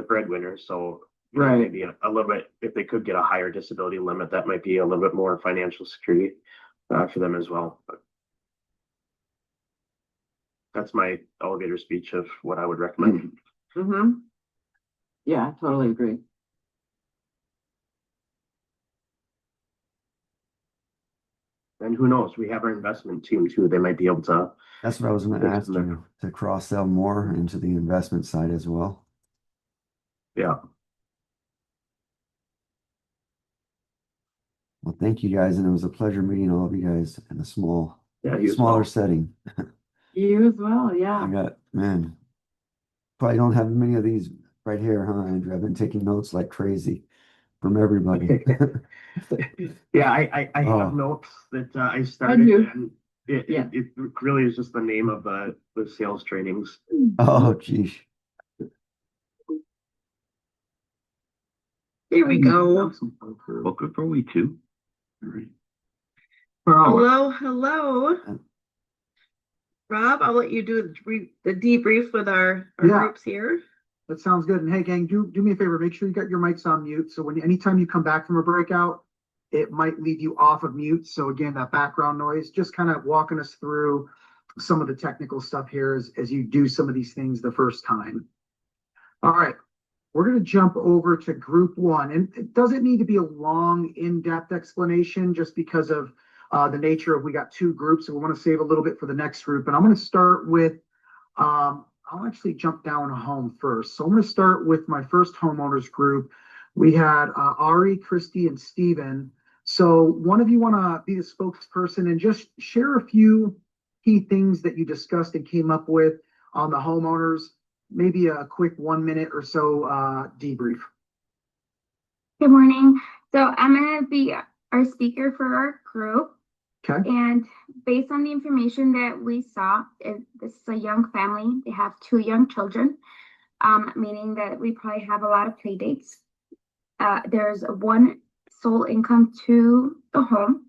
breadwinner. So Right. maybe a little bit, if they could get a higher disability limit, that might be a little bit more financial security for them as well. But that's my elevator speech of what I would recommend. Mm-hmm. Yeah, I totally agree. And who knows, we have our investment team too. They might be able to. That's what I was gonna ask you, to cross-sell more into the investment side as well. Yeah. Well, thank you guys, and it was a pleasure meeting all of you guys in a smaller well. setting. You as well, yeah. I got, man, probably don't have many of these right here, huh, Andrew? I've been taking notes like crazy from everybody. Yeah, I Oh. have notes that I started, and it really is just the name of the sales trainings. Oh, geez. Here we go. Well, good for we too. Hello. Rob, I'll let you do the debrief with our groups here. That sounds good. And hey, gang, do me a favor. Make sure you got your mics on mute. So anytime you come back from a breakout, it might leave you off of mute. So again, that background noise, just kind of walking us through some of the technical stuff here as you do some of these things the first time. All right. We're going to jump over to group 1. And it doesn't need to be a long, in-depth explanation just because of the nature of we got 2 groups. So we want to save a little bit for the next group. And I'm going to start with I'll actually jump down a home first. So I'm going to start with my first homeowners group. We had Ari, Christy, and Steven. So one of you want to be the spokesperson and just share a few key things that you discussed and came up with on the homeowners, maybe a quick 1 minute or so debrief. Good morning. So I'm going to be our speaker for our group. Okay. And based on the information that we saw, this is a young family. They have 2 young children, meaning that we probably have a lot of play dates. There's one sole income to the home.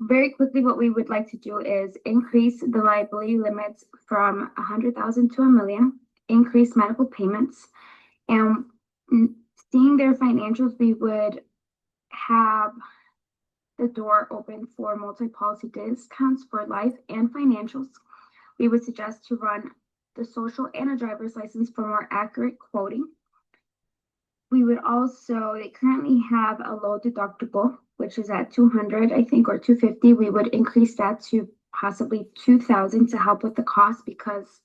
Very quickly, what we would like to do is increase the liability limits from 100,000 to $1 million, increase medical payments, and seeing their financials, we would have the door open for multi-policy discounts for life and financials. We would suggest to run the social and a driver's license for more accurate quoting. We would also, they currently have a low deductible, which is at 200, I think, or 250. We would increase that to possibly 2,000 to help with the cost because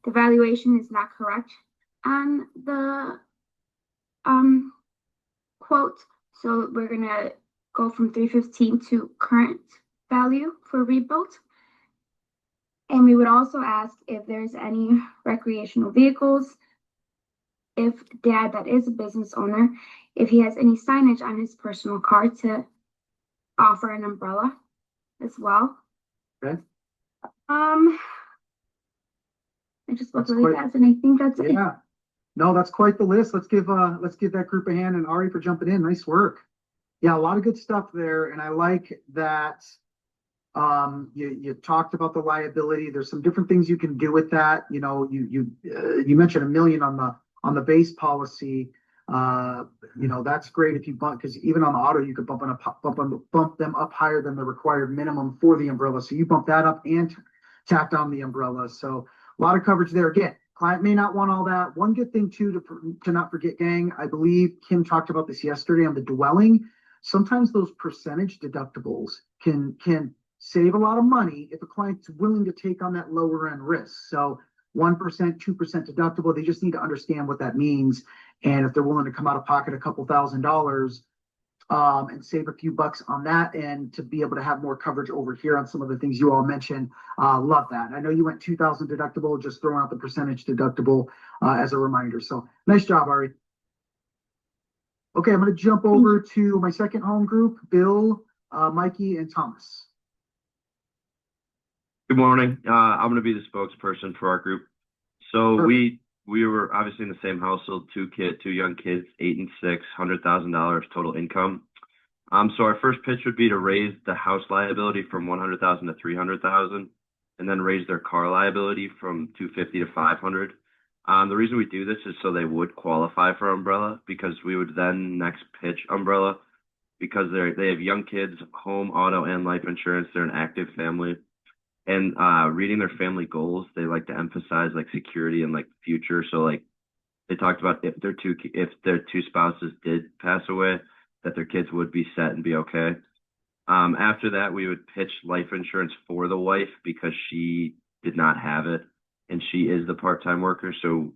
the valuation is not correct on the quote. So we're gonna go from 315 to current value for rebuild. And we would also ask if there's any recreational vehicles, if dad that is a business owner, if he has any signage on his personal car to offer an umbrella as well. Okay. I just looked really fast and I think that's it. Yeah. No, that's quite the list. Let's give that group a hand, and Ari for jumping in. Nice work. Yeah, a lot of good stuff there. And I like that you talked about the liability. There's some different things you can do with that. You know, you mentioned $1 million on the base policy. You know, that's great if you bump, because even on the auto, you could bump them up higher than the required minimum for the umbrella. So you bump that up and tacked on the umbrella. So a lot of coverage there. Again, client may not want all that. One good thing too, to not forget, gang, I believe Kim talked about this yesterday on the dwelling. Sometimes those percentage deductibles can save a lot of money if a client's willing to take on that lower end risk. So 1%, 2% deductible, they just need to understand what that means. And if they're willing to come out of pocket a couple $1,000 and save a few bucks on that, and to be able to have more coverage over here on some of the things you all mentioned, love that. I know you went 2,000 deductible, just throwing out the percentage deductible as a reminder. So nice job, Ari. Okay, I'm going to jump over to my second home group, Bill, Mikey, and Thomas. Good morning. I'm going to be the spokesperson for our group. So Perfect. we were obviously in the same household, two young kids, 8 and 6, $100,000 total income. So our first pitch would be to raise the house liability from $100,000 to $300,000, and then raise their car liability from $250 to $500. The reason we do this is so they would qualify for umbrella, because we would then next pitch umbrella, because they have young kids, home, auto, and life insurance. They're an active family. And reading their family goals, they like to emphasize like security and like future. So like they talked about if their two spouses did pass away, that their kids would be set and be okay. After that, we would pitch life insurance for the wife, because she did not have it, and she is the part-time worker. So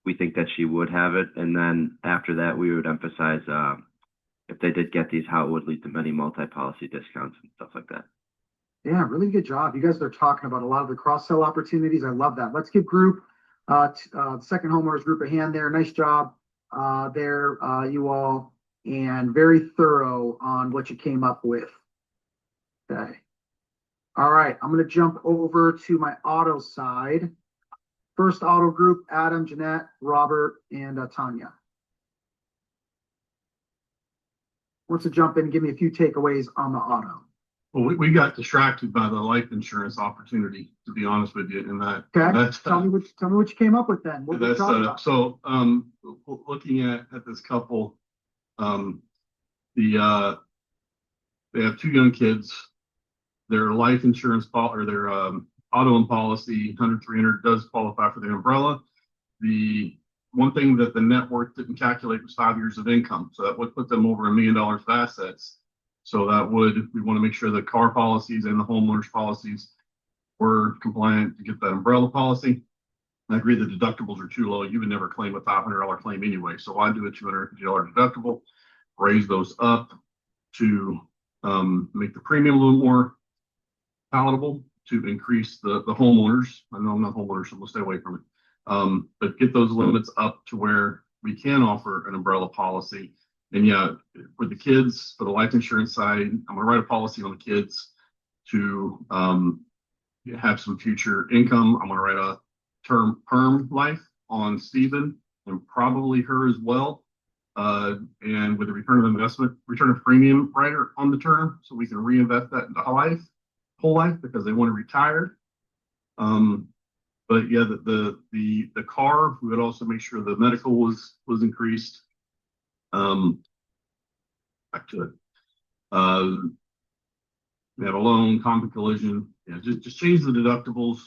we think that she would have it. And then after that, we would emphasize if they did get these, how it would lead to many multi-policy discounts and stuff like that. Yeah, really good job. You guys are talking about a lot of the cross-sell opportunities. I love that. Let's give group, second homeowners group a hand there. Nice job there, you all, and very thorough on what you came up with. Okay. All right, I'm going to jump over to my auto side. First auto group, Adam, Jeanette, Robert, and Tanya. Wants to jump in and give me a few takeaways on the auto. Well, we got distracted by the life insurance opportunity, to be honest with you, and that. Okay. That's, tell me what you came up with then. What that's so. Looking at this couple, they have two young kids. Their life insurance or their auto policy, 100-300, does qualify for the umbrella. The one thing that the net worth didn't calculate was 5 years of income, so that would put them over $1 million of assets. So we want to make sure the car policies and the homeowners policies were compliant to get that umbrella policy. I agree the deductibles are too low. You would never claim a $500 claim anyway. So why do a $250 deductible? Raise those up to make the premium a little more palatable, to increase the homeowners. I know I'm not homeowners, so we'll stay away from it. But get those limits up to where we can offer an umbrella policy. And yeah, for the kids, for the life insurance side, I'm going to write a policy on the kids to have some future income. I'm going to write a term perm life on Stephen and probably her as well. And with a return of premium rider on the term, so we can reinvest that into whole life because they want to retire. But yeah, the car, we would also make sure the medical was increased. Back to it. We have a loan, common collision. Yeah, just change the deductibles.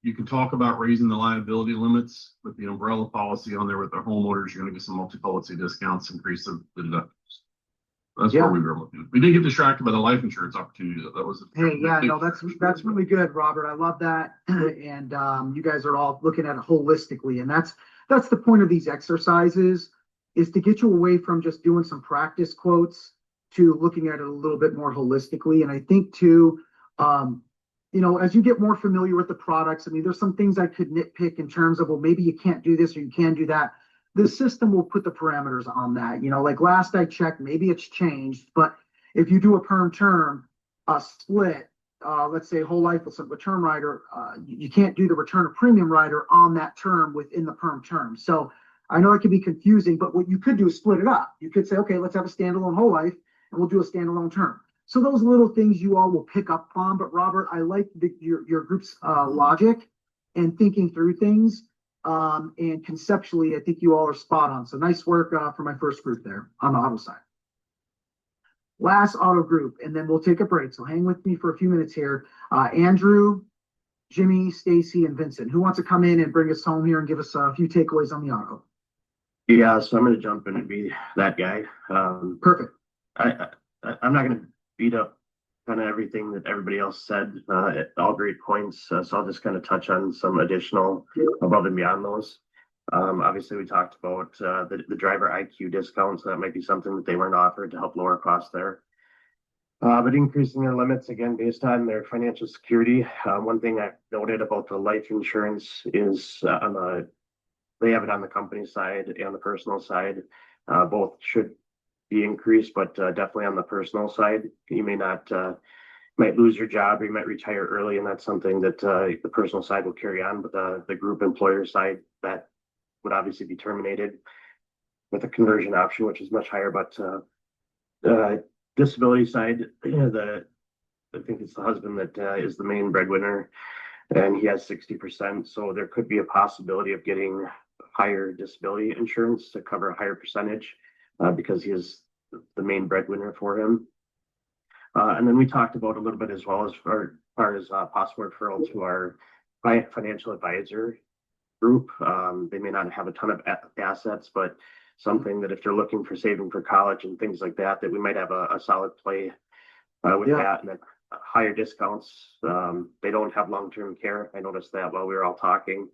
You can talk about raising the liability limits with the umbrella policy on there with the homeowners. You're going to get some multi-policy discounts, increase the deductibles. That's where we were looking. We did get distracted by the life insurance opportunity. That was that's really good, Robert. I love that. And you guys are all looking at it holistically, and that's the point of these exercises, is to get you away from just doing some practice quotes to looking at it a little bit more holistically. And I think too, as you get more familiar with the products, I mean, there's some things I could nitpick in terms of, well, maybe you can't do this or you can do that. The system will put the parameters on that. Like last I checked, maybe it's changed, but if you do a perm term, a split, let's say whole life with a term rider, you can't do the return of premium rider on that term within the perm term. So I know it can be confusing, but what you could do is split it up. You could say, okay, let's have a standalone whole life and we'll do a standalone term. So those little things you all will pick up on. But Robert, I like your group's logic and thinking through things. And conceptually, I think you all are spot on. So nice work for my first group there on the auto side. Last auto group, and then we'll take a break. So hang with me for a few minutes here. Andrew, Jimmy, Stacy, and Vincent. Who wants to come in and bring us home here and give us a few takeaways on the auto? Yeah, so I'm going to jump in and be that guy. Perfect. I'm not going to beat up kind of everything that everybody else said. All great points. So I'll just kind of touch on some additional above and beyond those. Obviously, we talked about the driver IQ discounts. That might be something that they weren't offered to help lower costs there. But increasing their limits, again, based on their financial security. One thing I noted about the life insurance is they have it on the company side and the personal side. Both should be increased, but definitely on the personal side. You might lose your job or you might retire early, and that's something that the personal side will carry on. But the group employer side, that would obviously be terminated with a conversion option, which is much higher. But disability side, I think it's the husband that is the main breadwinner, and he has 60%. So there could be a possibility of getting higher disability insurance to cover a higher percentage because he is the main breadwinner for him. And then we talked about a little bit as well as far as possible referral to our financial advisor group. They may not have a ton of assets, but something that if they're looking for saving for college and things like that, that we might have a solid play with that. And then higher discounts. They don't have long-term care. I noticed that while we were all talking.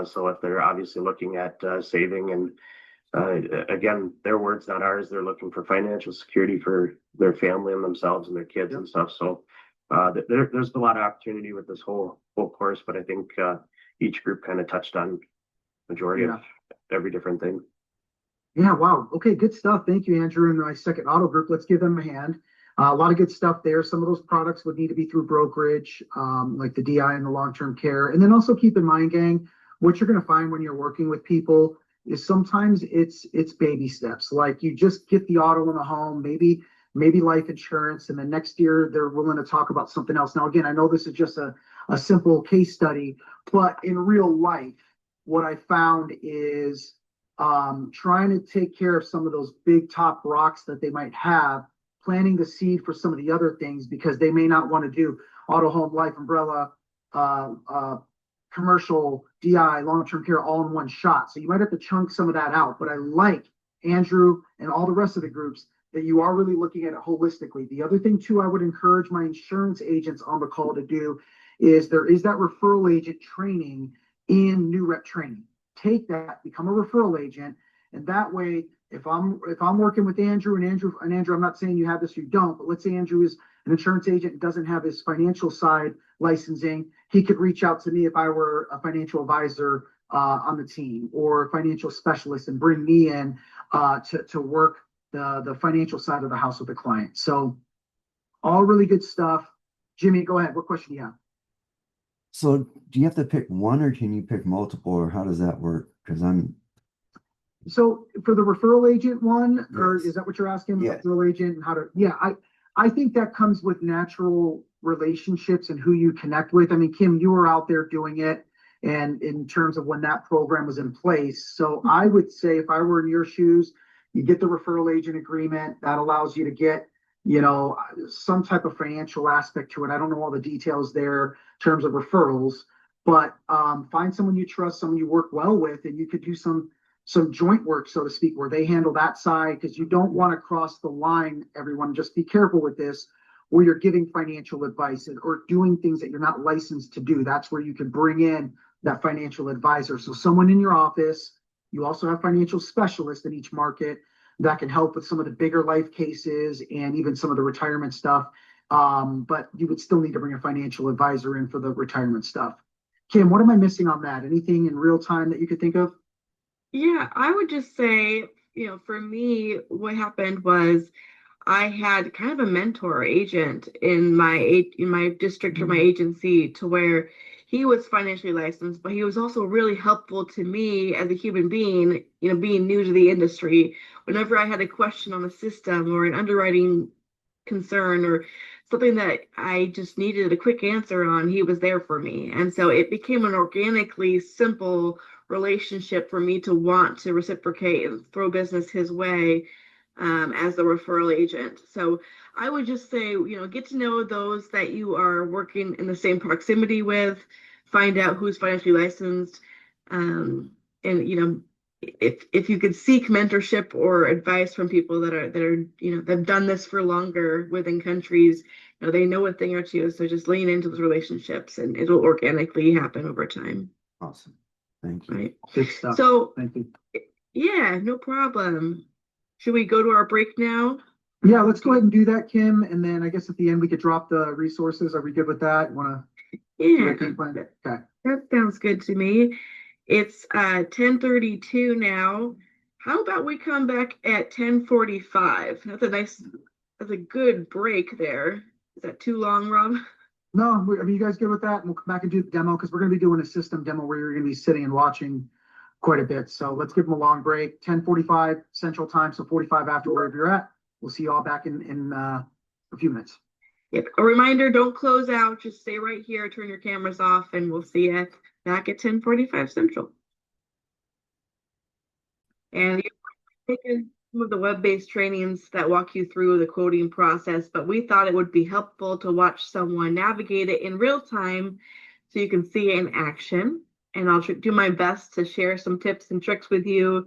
So if they're obviously looking at saving and again, their words, not ours, they're looking for financial security for their family and themselves and their kids and stuff. So there's a lot of opportunity with this whole course, but I think each group kind of touched on majority of every different thing. Yeah, wow. Okay, good stuff. Thank you, Andrew. And my second auto group, let's give them a hand. A lot of good stuff there. Some of those products would need to be through brokerage, like the DI and the long-term care. And then also keep in mind, gang, what you're going to find when you're working with people is sometimes it's baby steps. Like you just get the auto in the home, maybe life insurance, and then next year they're willing to talk about something else. Now, again, I know this is just a simple case study, but in real life, what I found is trying to take care of some of those big top rocks that they might have, planting the seed for some of the other things because they may not want to do auto, home, life, umbrella, commercial, DI, long-term care all in one shot. So you might have to chunk some of that out. But I like Andrew and all the rest of the groups that you are really looking at it holistically. The other thing too, I would encourage my insurance agents on the call to do is there is that referral agent training in new rep training. Take that, become a referral agent, and that way, if I'm working with Andrew, I'm not saying you have this or you don't, but let's say Andrew is an insurance agent and doesn't have his financial side licensing, he could reach out to me if I were a financial advisor on the team or a financial specialist and bring me in to work the financial side of the house with the client. So all really good stuff. Jimmy, go ahead. What question do you have? So do you have to pick one or can you pick multiple or how does that work? Because So for the referral agent one, or Yes. is that what you're asking? Yes. Referral agent and how to, I think that comes with natural relationships and who you connect with. I mean, Kim, you were out there doing it and in terms of when that program was in place. So I would say if I were in your shoes, you get the referral agent agreement that allows you to get, some type of financial aspect to it. I don't know all the details there in terms of referrals, but find someone you trust, someone you work well with, and you could do some joint work, so to speak, where they handle that side, because you don't want to cross the line, everyone. Just be careful with this, where you're giving financial advice or doing things that you're not licensed to do. That's where you can bring in that financial advisor. So someone in your office, you also have financial specialists in each market. that can help with some of the bigger life cases and even some of the retirement stuff. But you would still need to bring a financial advisor in for the retirement stuff. Kim, what am I missing on that? Anything in real time that you could think of? Yeah, I would just say, for me, what happened was I had kind of a mentor agent in my district or my agency to where he was financially licensed, but he was also really helpful to me as a human being, being new to the industry. Whenever I had a question on the system or an underwriting concern or something that I just needed a quick answer on, he was there for me. And so it became an organically simple relationship for me to want to reciprocate and throw business his way as the referral agent. So I would just say, get to know those that you are working in the same proximity with, find out who's financially licensed, and if you could seek mentorship or advice from people that are that have done this for longer within countries, they know a thing or two. So just lean into those relationships, and it'll organically happen over time. Awesome. Thank you. Right. Good stuff. So Thank you. yeah, no problem. Should we go to our break now? Yeah, let's go ahead and do that, Kim. And then I guess at the end we could drop the resources. Are we good with that? Want to? Yeah, Okay. that sounds good to me. It's 10:32 now. How about we come back at 10:45? That's a good break there. Is that too long, Rob? No, are you guys good with that? And we'll come back and do the demo because we're going to be doing a system demo where you're going to be sitting and watching quite a bit. So let's give them a long break. 10:45 Central Time, so 45 after wherever you're at. We'll see you all back in a few minutes. Yep. A reminder, don't close out. Just stay right here, turn your cameras off, and we'll see you back at 10:45 Central. And you've taken some of the web-based trainings that walk you through the quoting process, but we thought it would be helpful to watch someone navigate it in real time so you can see it in action. And I'll do my best to share some tips and tricks with you.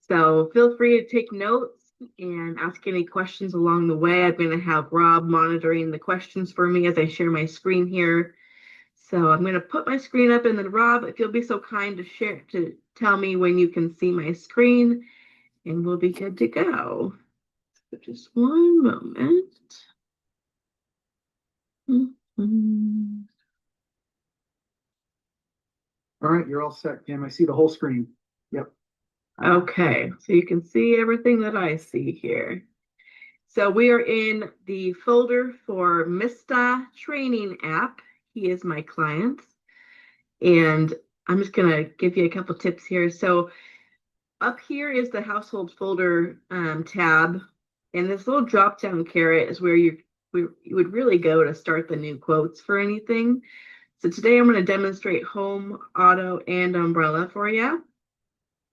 So feel free to take notes and ask any questions along the way. I'm going to have Rob monitoring the questions for me as I share my screen here. So I'm going to put my screen up, and then Rob, if you'll be so kind to tell me when you can see my screen, and we'll be good to go. So just one moment. All right, you're all set, Kim. I see the whole screen. Yep. Okay, so you can see everything that I see here. So we are in the folder for Mista Training App. He is my client. And I'm just going to give you a couple tips here. So up here is the household folder tab. And this little drop down caret is where you would really go to start the new quotes for anything. So today I'm going to demonstrate home, auto, and umbrella for you.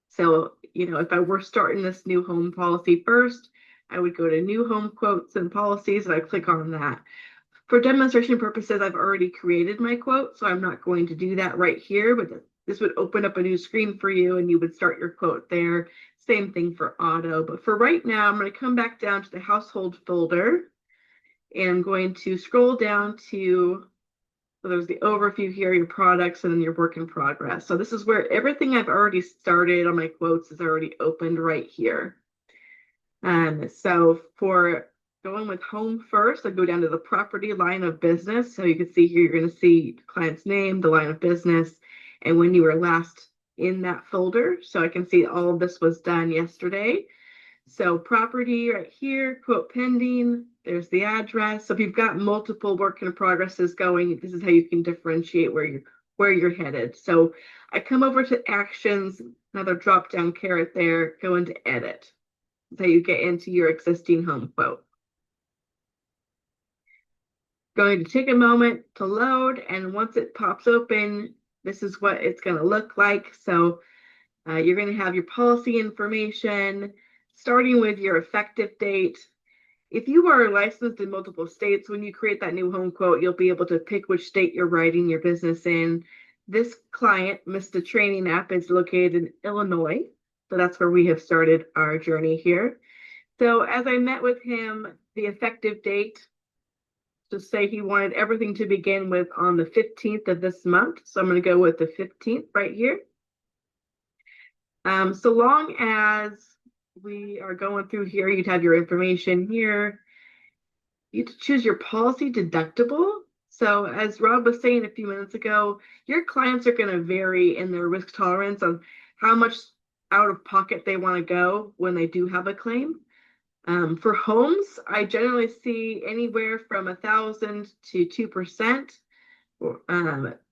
So, if I were starting this new home policy first, I would go to new home quotes and policies, and I click on that. For demonstration purposes, I've already created my quote, so I'm not going to do that right here, but this would open up a new screen for you and you would start your quote there. Same thing for auto, but for right now, I'm going to come back down to the household folder and I'm going to scroll down to, so there's the overview here, your products, and then your work in progress. So this is where everything I've already started on my quotes is already opened right here. So for going with home first, I go down to the property line of business. So you can see here, you're going to see the client's name, the line of business, and when you were last in that folder. So I can see all of this was done yesterday. So property right here, quote pending, there's the address. So if you've got multiple work in progresses going, this is how you can differentiate where you're headed. So I come over to actions, another drop down caret there, go into edit. That's how you get into your existing home quote. Going to take a moment to load, and once it pops open, this is what it's going to look like. So you're going to have your policy information, starting with your effective date. If you are licensed in multiple states, when you create that new home quote, you'll be able to pick which state you're writing your business in. This client, Mista Training App, is located in Illinois. So that's where we have started our journey here. So as I met with him, the effective date, just say he wanted everything to begin with on the 15th of this month. So I'm going to go with the 15th right here. So long as we are going through here, you'd have your information here. You choose your policy deductible. So as Rob was saying a few minutes ago, your clients are going to vary in their risk tolerance on how much out of pocket they want to go when they do have a claim. For homes, I generally see anywhere from 1,000 to 2%.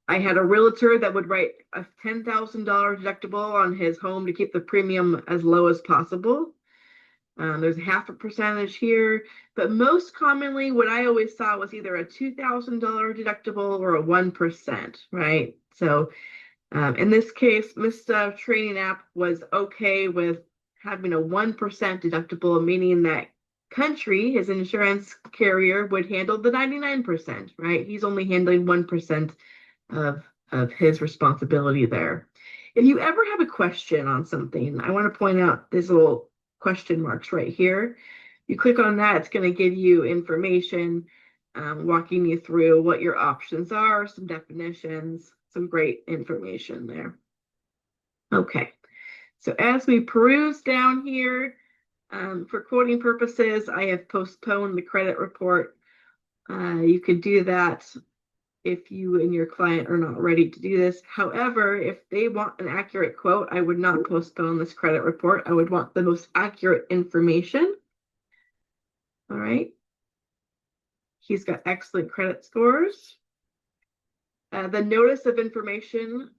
I had a realtor that would write a $10,000 deductible on his home to keep the premium as low as possible. There's 0.5% here, but most commonly what I always saw was either a $2,000 deductible or a 1%, right? So in this case, Mista Training App was okay with having a 1% deductible, meaning that Country, his insurance carrier, would handle the 99%, right? He's only handling 1% of his responsibility there. If you ever have a question on something, I want to point out these little question marks right here. You click on that, it's going to give you information, walking you through what your options are, some definitions, some great information there. Okay, so as we peruse down here, for quoting purposes, I have postponed the credit report. You could do that if you and your client are not ready to do this. However, if they want an accurate quote, I would not postpone this credit report. I would want the most accurate information. All right. He's got excellent credit scores. The notice of information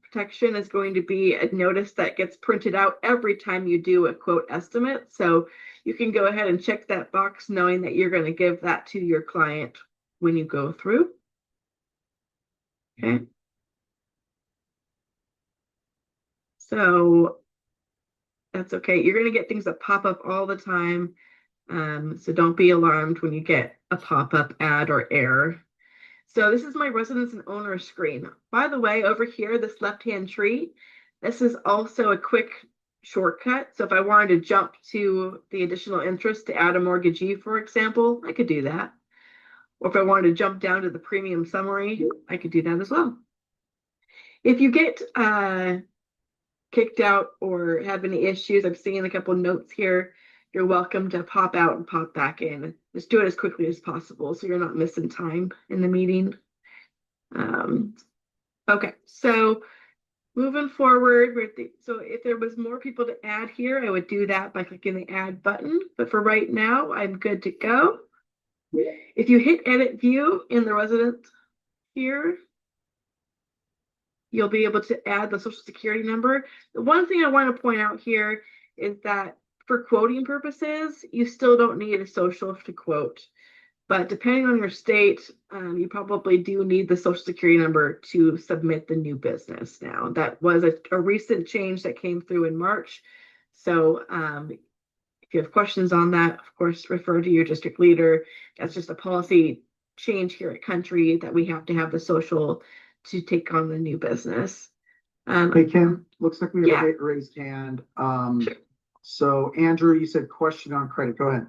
protection is going to be a notice that gets printed out every time you do a quote estimate. So you can go ahead and check that box knowing that you're going to give that to your client when you go through. Okay. So that's okay. You're going to get things that pop up all the time. So don't be alarmed when you get a pop-up ad or error. So this is my residents and owners screen. By the way, over here, this left-hand tree, this is also a quick shortcut. So if I wanted to jump to the additional interest to add a mortgagee, for example, I could do that. Or if I wanted to jump down to the premium summary, I could do that as well. If you get kicked out or have any issues, I'm seeing a couple notes here, you're welcome to pop out and pop back in. Just do it as quickly as possible so you're not missing time in the meeting. Okay, so moving forward, so if there was more people to add here, I would do that by clicking the add button. But for right now, I'm good to go. If you hit edit view in the resident here, you'll be able to add the social security number. The one thing I want to point out here is that for quoting purposes, you still don't need a social to quote. But depending on your state, you probably do need the social security number to submit the new business now. That was a recent change that came through in March. So if you have questions on that, of course, refer to your district leader. That's just a policy change here at Country that we have to have the social to take on the new business. Hey, Kim, looks like we have Yeah. a raised hand. Sure. So Andrew, you said question on credit. Go ahead.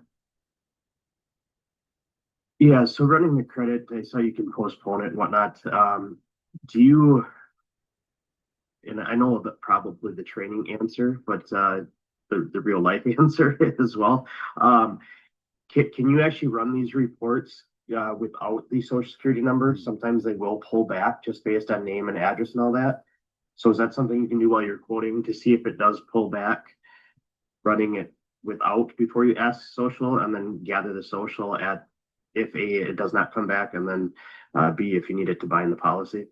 Yeah, so running the credit, I saw you can postpone it and whatnot. Do you, and I know that probably the training answer, but the real life answer as well. Can you actually run these reports without the social security number? Sometimes they will pull back just based on name and address and all that. So is that something you can do while you're quoting to see if it does pull back, running it without before you ask social, and then gather the social at if A, it does not come back, and then B, if you need it to bind the policy?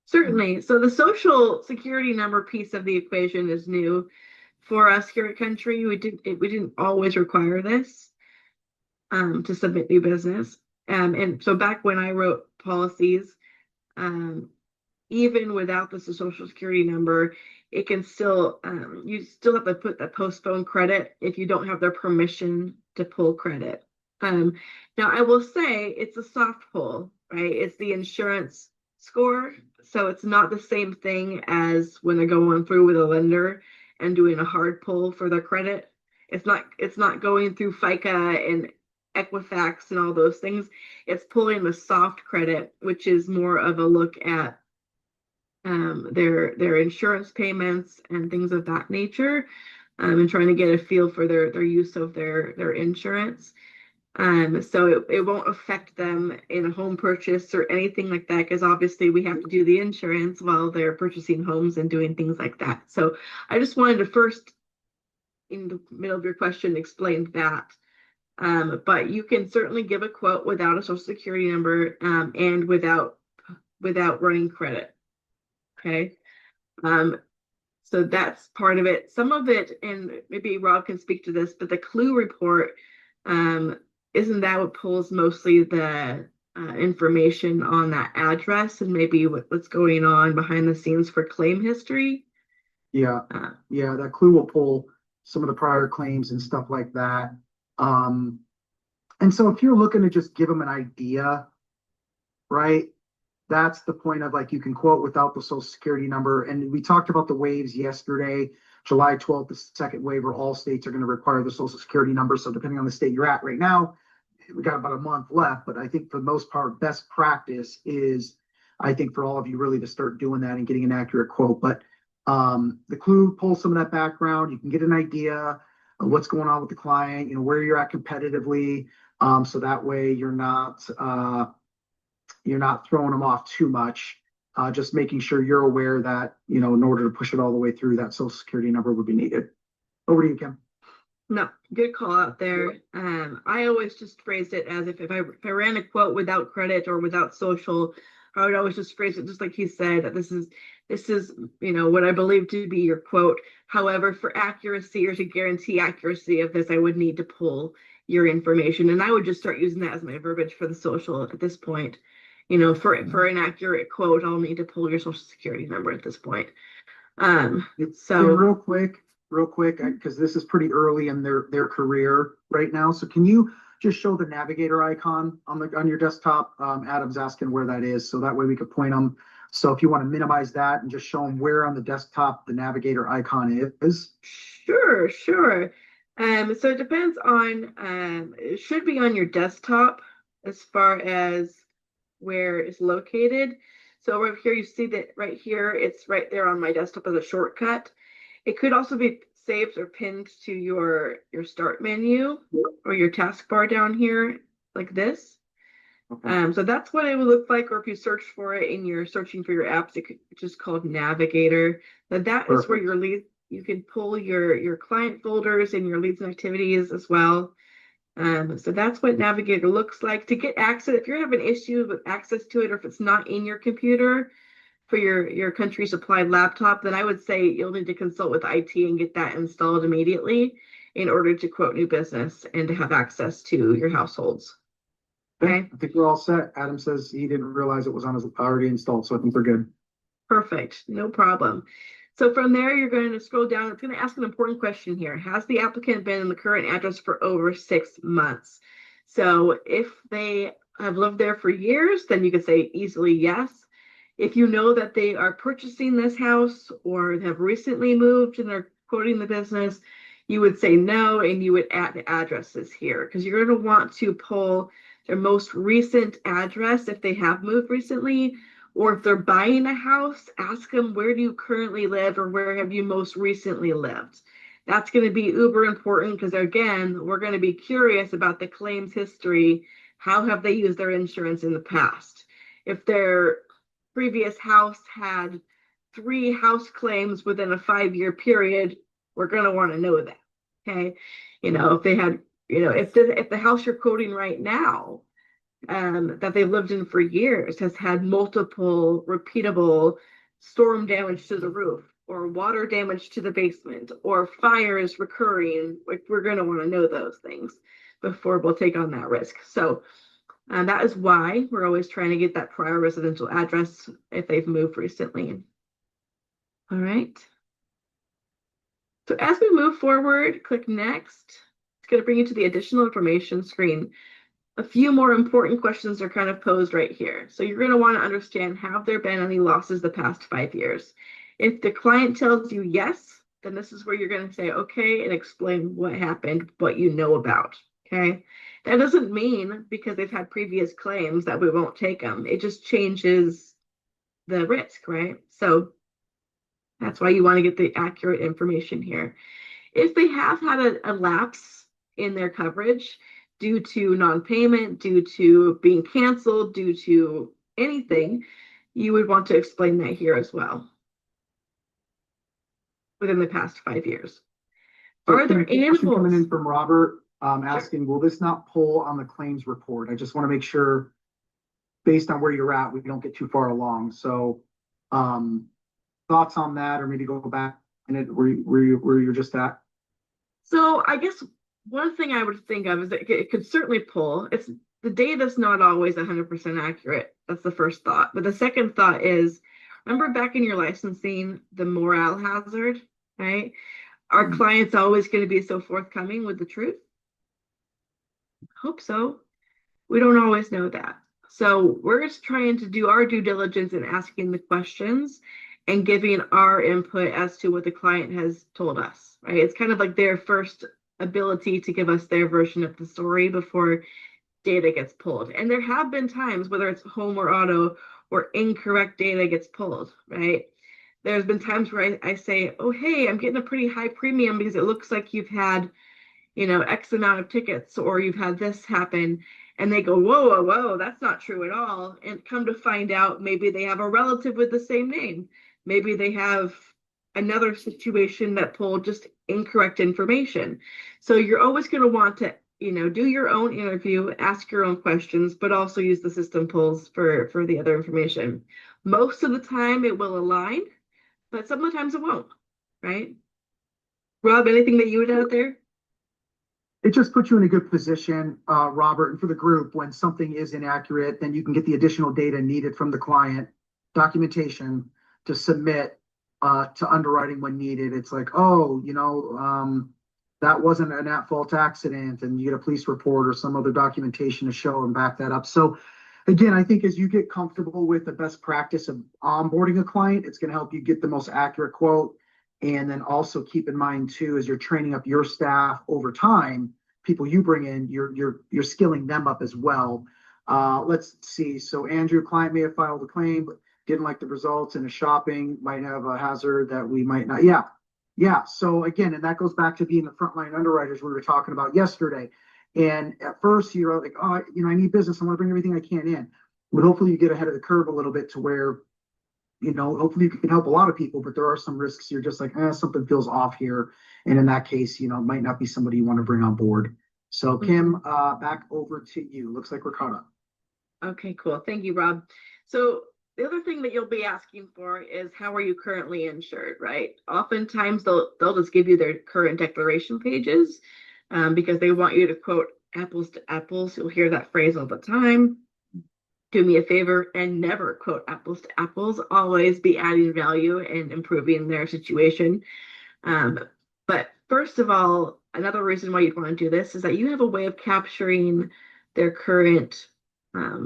Certainly. So the social security number piece of the equation is new for us here at Country. We didn't always require this to submit new business. And so back when I wrote policies, even without the social security number, it can still, you still have to put the postpone credit if you don't have their permission to pull credit. Now I will say it's a soft pull, right? It's the insurance score. So it's not the same thing as when they're going through with a lender and doing a hard pull for their credit. It's not going through FICA and Equifax and all those things. It's pulling the soft credit, which is more of a look at their insurance payments and things of that nature. and trying to get a feel for their use of their insurance. So it won't affect them in a home purchase or anything like that, because obviously we have to do the insurance while they're purchasing homes and doing things like that. So I just wanted to first, in the middle of your question, explain that. But you can certainly give a quote without a social security number, and without running credit. Okay. So that's part of it. Some of it, and maybe Rob can speak to this, but the clue report, isn't that what pulls mostly the information on that address and maybe what's going on behind the scenes for claim history? Yeah, yeah, that clue will pull some of the prior claims and stuff like that. And so if you're looking to just give them an idea, right? That's the point of, like, you can quote without the social security number. And we talked about the waves yesterday. July 12th, the second wave, where all states are going to require the social security number. So depending on the state you're at right now, we got about a month left. But I think for the most part, best practice is, I think, for all of you really to start doing that and getting an accurate quote. But the clue pulls some of that background. You can get an idea of what's going on with the client, you know, where you're at competitively. So that way you're not throwing them off too much. Just making sure you're aware that, you know, in order to push it all the way through, that social security number would be needed. Over to you, Kim. No, good call out there. I always just phrased it as if I ran a quote without credit or without social, I would always just phrase it just like he said, that this is, you know, what I believe to be your quote. However, for accuracy or to guarantee accuracy of this, I would need to pull your information, and I would just start using that as my verbiage for the social at this point. You know, for an accurate quote, I'll need to pull your social security number at this point. So real quick, because this is pretty early in their career right now. So can you just show the navigator icon on your desktop? Adam's asking where that is, so that way we could point them. So if you want to minimize that and just show them where on the desktop the navigator icon is. Sure. So it depends on, it should be on your desktop as far as where it's located. So right here, you see that right here, it's right there on my desktop as a shortcut. It could also be saved or pinned to your start menu or your taskbar down here like this. Okay. So that's what it would look like, or if you search for it and you're searching for your apps, it's just called Navigator. But that Perfect. Is where your lead, you can pull your client folders and your leads and activities as well. So that's what Navigator looks like. To get access, if you're having issues with access to it, or if it's not in your computer for your country supplied laptop, then I would say you'll need to consult with IT and get that installed immediately in order to quote new business and to have access to your households. Okay. I think we're all set. Adam says he didn't realize it was already installed, so I think we're good. Perfect. No problem. So from there, you're going to scroll down. It's going to ask an important question here. Has the applicant been in the current address for over 6 months? So if they have lived there for years, then you could say easily yes. If you know that they are purchasing this house or have recently moved and they're quoting the business, you would say no, and you would add the addresses here, because you're going to want to pull their most recent address if they have moved recently. Or if they're buying a house, ask them, where do you currently live, or where have you most recently lived? That's going to be uber important, because again, we're going to be curious about the claims history. How have they used their insurance in the past? If their previous house had 3 house claims within a 5-year period, we're going to want to know that. Okay. You know, if they had, you know, if the house you're quoting right now, that they've lived in for years, has had multiple repeatable storm damage to the roof, or water damage to the basement, or fires recurring, like, we're going to want to know those things before we'll take on that risk. So that is why we're always trying to get that prior residential address if they've moved recently. All right. So as we move forward, click next. It's going to bring you to the additional information screen. A few more important questions are kind of posed right here. So you're going to want to understand, have there been any losses the past 5 years? If the client tells you yes, then this is where you're going to say, okay, and explain what happened, what you know about. Okay. That doesn't mean because they've had previous claims that we won't take them. It just changes the risk, right? So that's why you want to get the accurate information here. If they have had a lapse in their coverage due to non-payment, due to being canceled, due to anything, you would want to explain that here as well within the past 5 years. So Are there Kim, question coming in animals? from Robert, asking, will this not pull on the claims report? I just want to make sure, based on where you're at, we don't get too far along. So, thoughts on that, or maybe go back and where you're just at? So I guess one thing I would think of is that it could certainly pull. It's the data's not always 100% accurate. That's the first thought. But the second thought is, remember back in your licensing, the moral hazard, right? Are clients always going to be so forthcoming with the truth? Hope so. We don't always know that. So we're just trying to do our due diligence in asking the questions and giving our input as to what the client has told us, right? It's kind of like their first ability to give us their version of the story before data gets pulled. And there have been times, whether it's home or auto, where incorrect data gets pulled, right? There's been times where I say, oh, hey, I'm getting a pretty high premium because it looks like you've had, X amount of tickets, or you've had this happen. And they go, whoa, whoa, whoa, that's not true at all. And come to find out, maybe they have a relative with the same name. Maybe they have another situation that pulled just incorrect information. So you're always going to want to, do your own interview, ask your own questions, but also use the system pulls for the other information. Most of the time it will align, but sometimes it won't, right? Rob, anything that you would add there? It just puts you in a good position, Robert, and for the group, when something is inaccurate, then you can get the additional data needed from the client, documentation to submit to underwriting when needed. It's like, oh, that wasn't an at-fault accident, and you get a police report or some other documentation to show and back that up. So again, I think as you get comfortable with the best practice of onboarding a client, it's going to help you get the most accurate quote. And then also keep in mind too, as you're training up your staff over time, people you bring in, you're skilling them up as well. Let's see. So Andrew, client may have filed a claim, but didn't like the results, and a shopping might have a hazard that we might not. Yeah. So again, and that goes back to being the frontline underwriters we were talking about yesterday. And at first you're like, oh, I need business. I want to bring everything I can in. But hopefully you get ahead of the curve a little bit to where, hopefully you can help a lot of people, but there are some risks. You're just like, something feels off here. And in that case, it might not be somebody you want to bring on board. So Kim, back over to you. Looks like we're caught up. Okay, cool. Thank you, Rob. So the other thing that you'll be asking for is, how are you currently insured, right? Oftentimes they'll just give you their current declaration pages because they want you to quote apples to apples. You'll hear that phrase all the time. Do me a favor and never quote apples to apples. Always be adding value and improving their situation. But first of all, another reason why you'd want to do this is that you have a way of capturing their current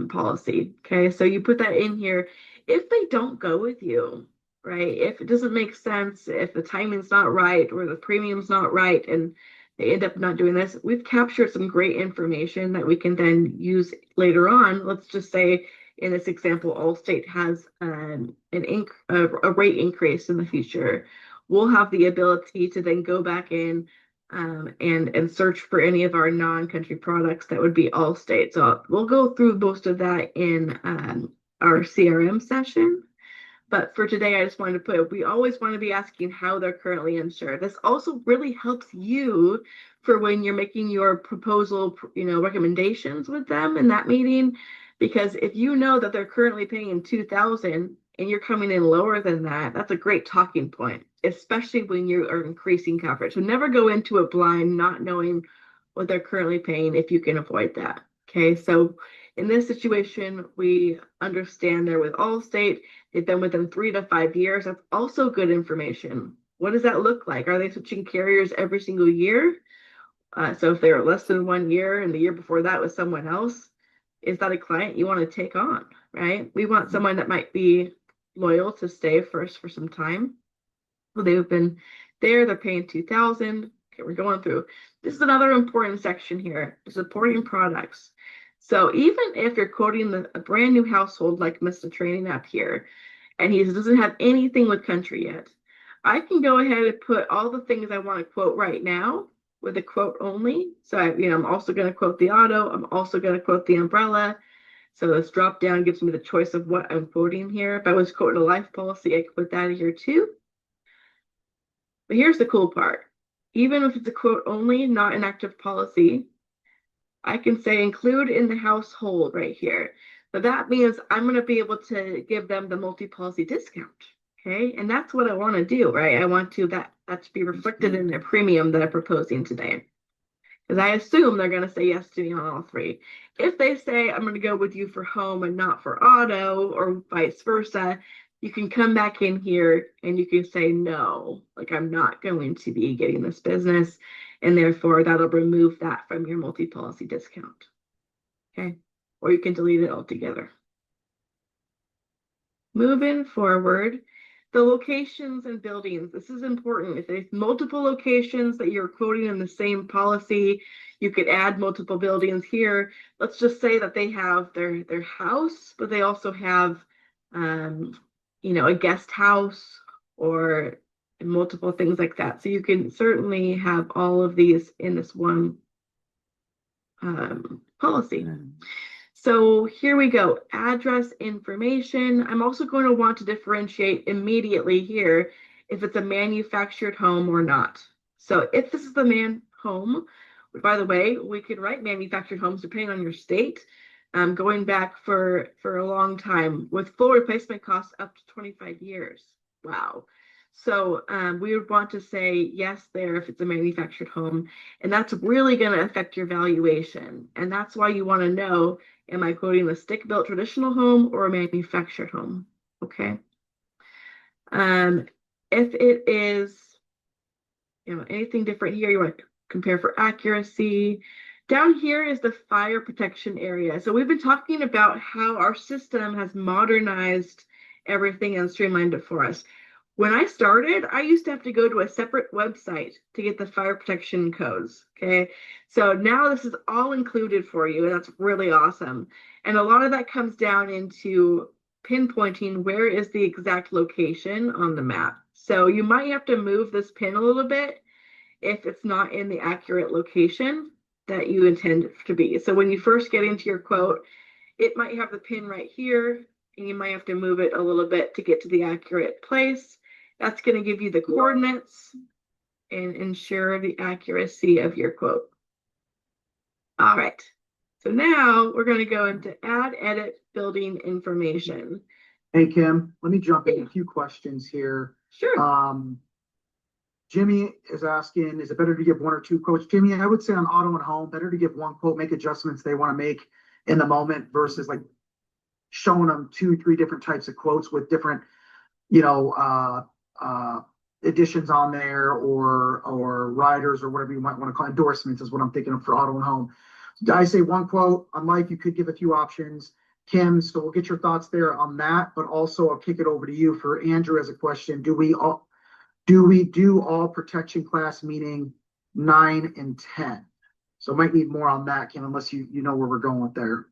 policy. Okay, so you put that in here. If they don't go with you, right? If it doesn't make sense, if the timing's not right or the premium's not right, and they end up not doing this, we've captured some great information that we can then use later on. Let's just say in this example, Allstate has a rate increase in the future. We'll have the ability to then go back in and search for any of our non-country products that would be Allstate. So we'll go through most of that in our CRM session. But for today, I just wanted to put, we always want to be asking how they're currently insured. This also really helps you for when you're making your proposal, recommendations with them in that meeting. Because if you know that they're currently paying $2,000 and you're coming in lower than that, that's a great talking point, especially when you are increasing coverage. So never go into it blind, not knowing what they're currently paying if you can avoid that. Okay, so in this situation, we understand they're with Allstate. They've been with them 3 to 5 years. That's also good information. What does that look like? Are they switching carriers every single year? So if they're less than 1 year and the year before that was someone else, is that a client you want to take on, right? We want someone that might be loyal to stay first for some time. Well, they've been there, they're paying $2,000. Okay, we're going through. This is another important section here, supporting products. So even if you're quoting a brand new household like Mr. Training up here, and he doesn't have anything with country yet, I can go ahead and put all the things I want to quote right now with a quote only. So I'm also going to quote the auto. I'm also going to quote the umbrella. So this drop down gives me the choice of what I'm quoting here. If I was quoting a life policy, I could put that here too. But here's the cool part. Even if it's a quote only, not an active policy, I can say include in the household right here. So that means I'm going to be able to give them the multi-policy discount. Okay. And that's what I want to do, right? I want that to be reflected in the premium that I'm proposing today. Because I assume they're going to say yes to me on all three. If they say I'm going to go with you for home and not for auto, or vice versa, you can come back in here and you can say no, like I'm not going to be getting this business, and therefore that'll remove that from your multi-policy discount. Okay, or you can delete it altogether. Moving forward, the locations and buildings. This is important. If there's multiple locations that you're quoting in the same policy, you could add multiple buildings here. Let's just say that they have their house, but they also have a guest house or multiple things like that. So you can certainly have all of these in this one policy. So here we go, address information. I'm also going to want to differentiate immediately here if it's a manufactured home or not. So if this is the home, by the way, we could write manufactured homes depending on your state, going back for a long time with full replacement costs up to 25 years. Wow. So we would want to say yes there if it's a manufactured home, and that's really going to affect your valuation. And that's why you want to know, am I quoting a stick-built traditional home or a manufactured home? Okay. If it is, anything different here, you want to compare for accuracy. Down here is the fire protection area. So we've been talking about how our system has modernized everything and streamlined it for us. When I started, I used to have to go to a separate website to get the fire protection codes. Okay. So now this is all included for you, and that's really awesome. And a lot of that comes down into pinpointing where is the exact location on the map. So you might have to move this pin a little bit if it's not in the accurate location that you intend it to be. So when you first get into your quote, it might have the pin right here, and you might have to move it a little bit to get to the accurate place. That's going to give you the coordinates and ensure the accuracy of your quote. All right. So now we're going to go into add, edit, building information. Hey, Kim, let me jump in a few questions here. Sure. Jimmy is asking, is it better to give one or two quotes? Jimmy, I would say on auto and home, better to give one quote, make adjustments they want to make in the moment versus like showing them 2-3 different types of quotes with different, additions on there or riders or whatever you might want to call endorsements is what I'm thinking of for auto and home. I say one quote. On life, you could give a few options. Kim, so we'll get your thoughts there on that, but also I'll kick it over to you for Andrew as a question. Do we do all protection class, meaning 9 and 10? So might need more on that, Kim, unless you know where we're going with there.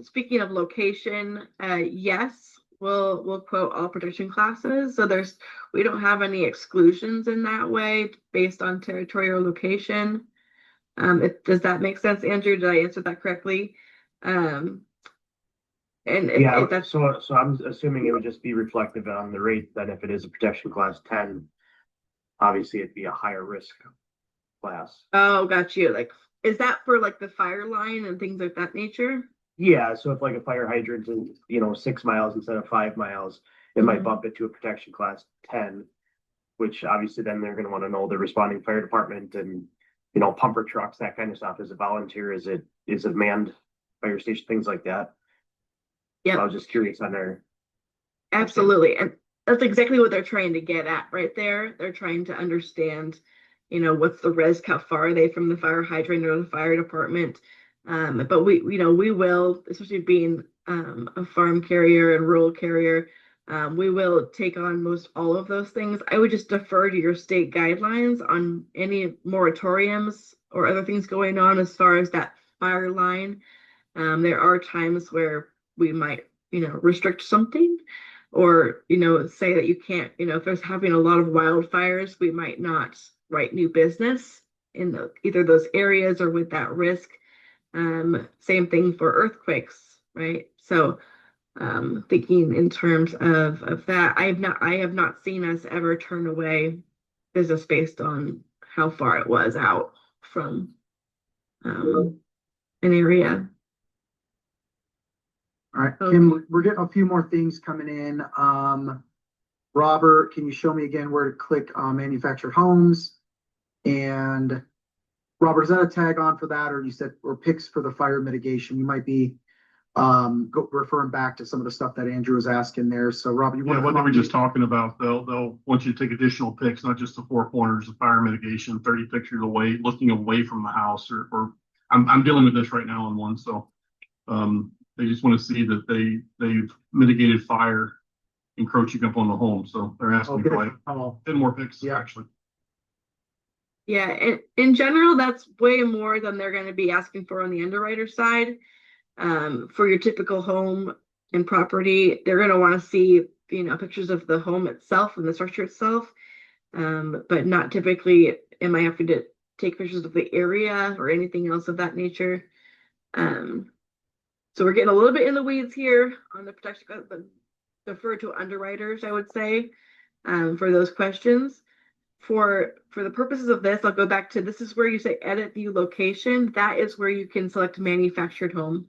Speaking of location, yes, we'll quote all protection classes. So we don't have any exclusions in that way based on territory or location. Does that make sense, Andrew? Did I answer that correctly? So I'm assuming it would just be reflective on the rate that if it is a protection class 10, obviously it'd be a higher risk class. Oh, got you. Like, is that for like the fire line and things like that nature? Yeah, so if like a fire hydrant is 6 miles instead of 5 miles, it might bump it to a protection class 10, which obviously then they're going to want to know the responding fire department and pumper trucks, that kind of stuff. Is it volunteer? Is it manned fire station? Things like that. Yeah, so I was just curious on there. Absolutely, and that's exactly what they're trying to get at right there. They're trying to understand, what's the risk, how far are they from the fire hydrant or the fire department. But we will, especially being a farm carrier and rural carrier, we will take on most all of those things. I would just defer to your state guidelines on any moratoriums or other things going on as far as that fire line. There are times where we might, restrict something. or, say that you can't, if there's having a lot of wildfires, we might not write new business in either those areas or with that risk. Same thing for earthquakes, right? So thinking in terms of that, I have not seen us ever turn away business based on how far it was out from an area. All right, Kim, we're getting a few more things coming in. Robert, can you show me again where to click on manufactured homes? And Robert, is that a tag on for that, or you said, or picks for the fire mitigation? You might be referring back to some of the stuff that Andrew was asking there. So Robert, you want what they were just talking about, they'll want you to take additional pics, not just the four corners of fire mitigation, 30 pictures away, looking away from the house, or I'm dealing with this right now on one. So they just want to see that they've mitigated fire encroaching up on the home. So they're asking for like 10 more pics, actually. Yeah, in general, that's way more than they're going to be asking for on the underwriter side. For your typical home and property, they're going to want to see, pictures of the home itself and the structure itself, but not typically am I having to take pictures of the area or anything else of that nature. So we're getting a little bit in the weeds here on the protection, defer to underwriters, I would say, for those questions. For the purposes of this, I'll go back to, this is where you say edit view location. That is where you can select manufactured home.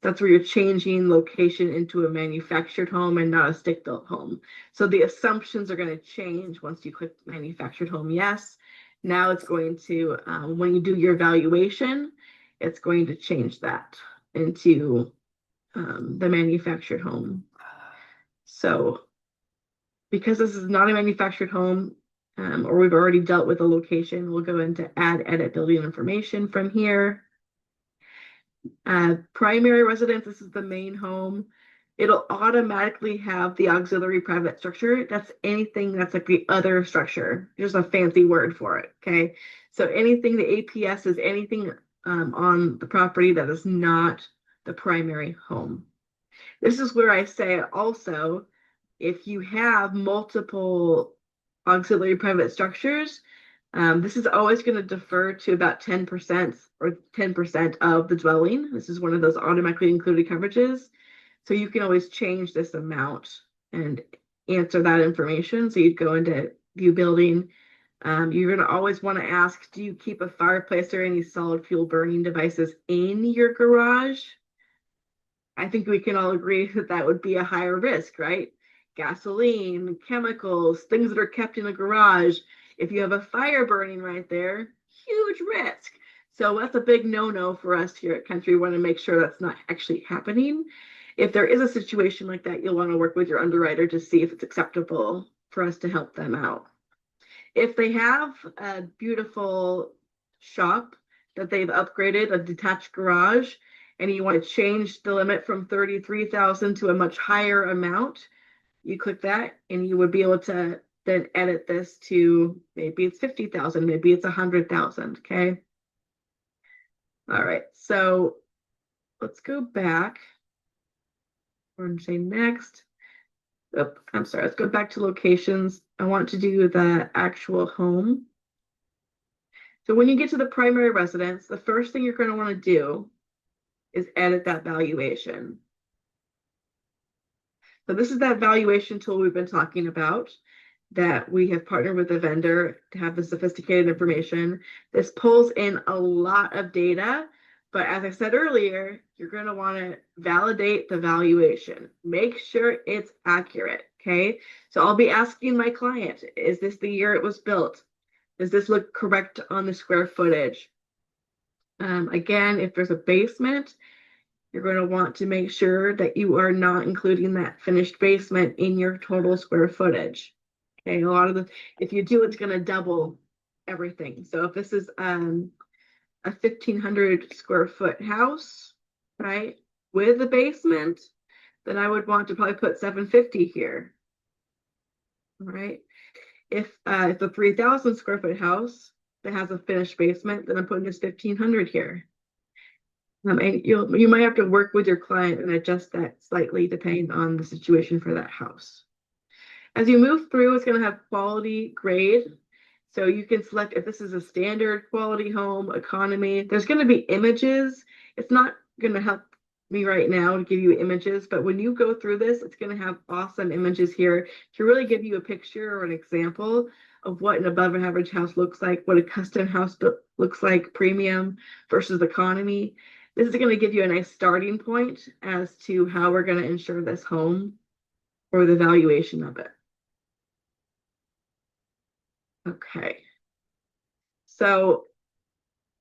That's where you're changing location into a manufactured home and not a stick-built home. So the assumptions are going to change once you click manufactured home. Yes. Now it's going to, when you do your evaluation, it's going to change that into the manufactured home. So because this is not a manufactured home, or we've already dealt with a location, we'll go into add edit building information from here. Primary residence, this is the main home. It'll automatically have the auxiliary private structure. That's anything that's like the other structure. There's a fancy word for it. Okay. So anything, the APS is anything on the property that is not the primary home. This is where I say also, if you have multiple auxiliary private structures, this is always going to defer to about 10% or 10% of the dwelling. This is one of those automatically included coverages. So you can always change this amount and answer that information. So you'd go into view building. You're going to always want to ask, do you keep a fireplace or any solid fuel burning devices in your garage? I think we can all agree that that would be a higher risk, right? Gasoline, chemicals, things that are kept in a garage. If you have a fire burning right there, huge risk. So that's a big no-no for us here at Country. We want to make sure that's not actually happening. If there is a situation like that, you'll want to work with your underwriter to see if it's acceptable for us to help them out. If they have a beautiful shop that they've upgraded, a detached garage, and you want to change the limit from 33,000 to a much higher amount, you click that and you would be able to then edit this to maybe it's 50,000, maybe it's 100,000. Okay. All right. So let's go back. We're going to say next. Oh, I'm sorry. Let's go back to locations. I want to do the actual home. So when you get to the primary residence, the first thing you're going to want to do is edit that valuation. So this is that valuation tool we've been talking about, that we have partnered with a vendor to have the sophisticated information. This pulls in a lot of data, but as I said earlier, you're going to want to validate the valuation. Make sure it's accurate, okay? So I'll be asking my client, is this the year it was built? Does this look correct on the square footage? Again, if there's a basement, you're going to want to make sure that you are not including that finished basement in your total square footage. Okay, a lot of the, if you do, it's going to double everything. So if this is a 1,500 square foot house, right, with a basement, then I would want to probably put 750 here. All right. If it's a 3,000 square foot house that has a finished basement, then I'm putting this 1,500 here. And you might have to work with your client and adjust that slightly depending on the situation for that house. As you move through, it's going to have quality grade. So you can select if this is a standard quality home, economy. There's going to be images. It's not going to help me right now to give you images, but when you go through this, it's going to have awesome images here to really give you a picture or an example of what an above average house looks like, what a custom house looks like, premium versus economy. This is going to give you a nice starting point as to how we're going to insure this home or the valuation of it. Okay. So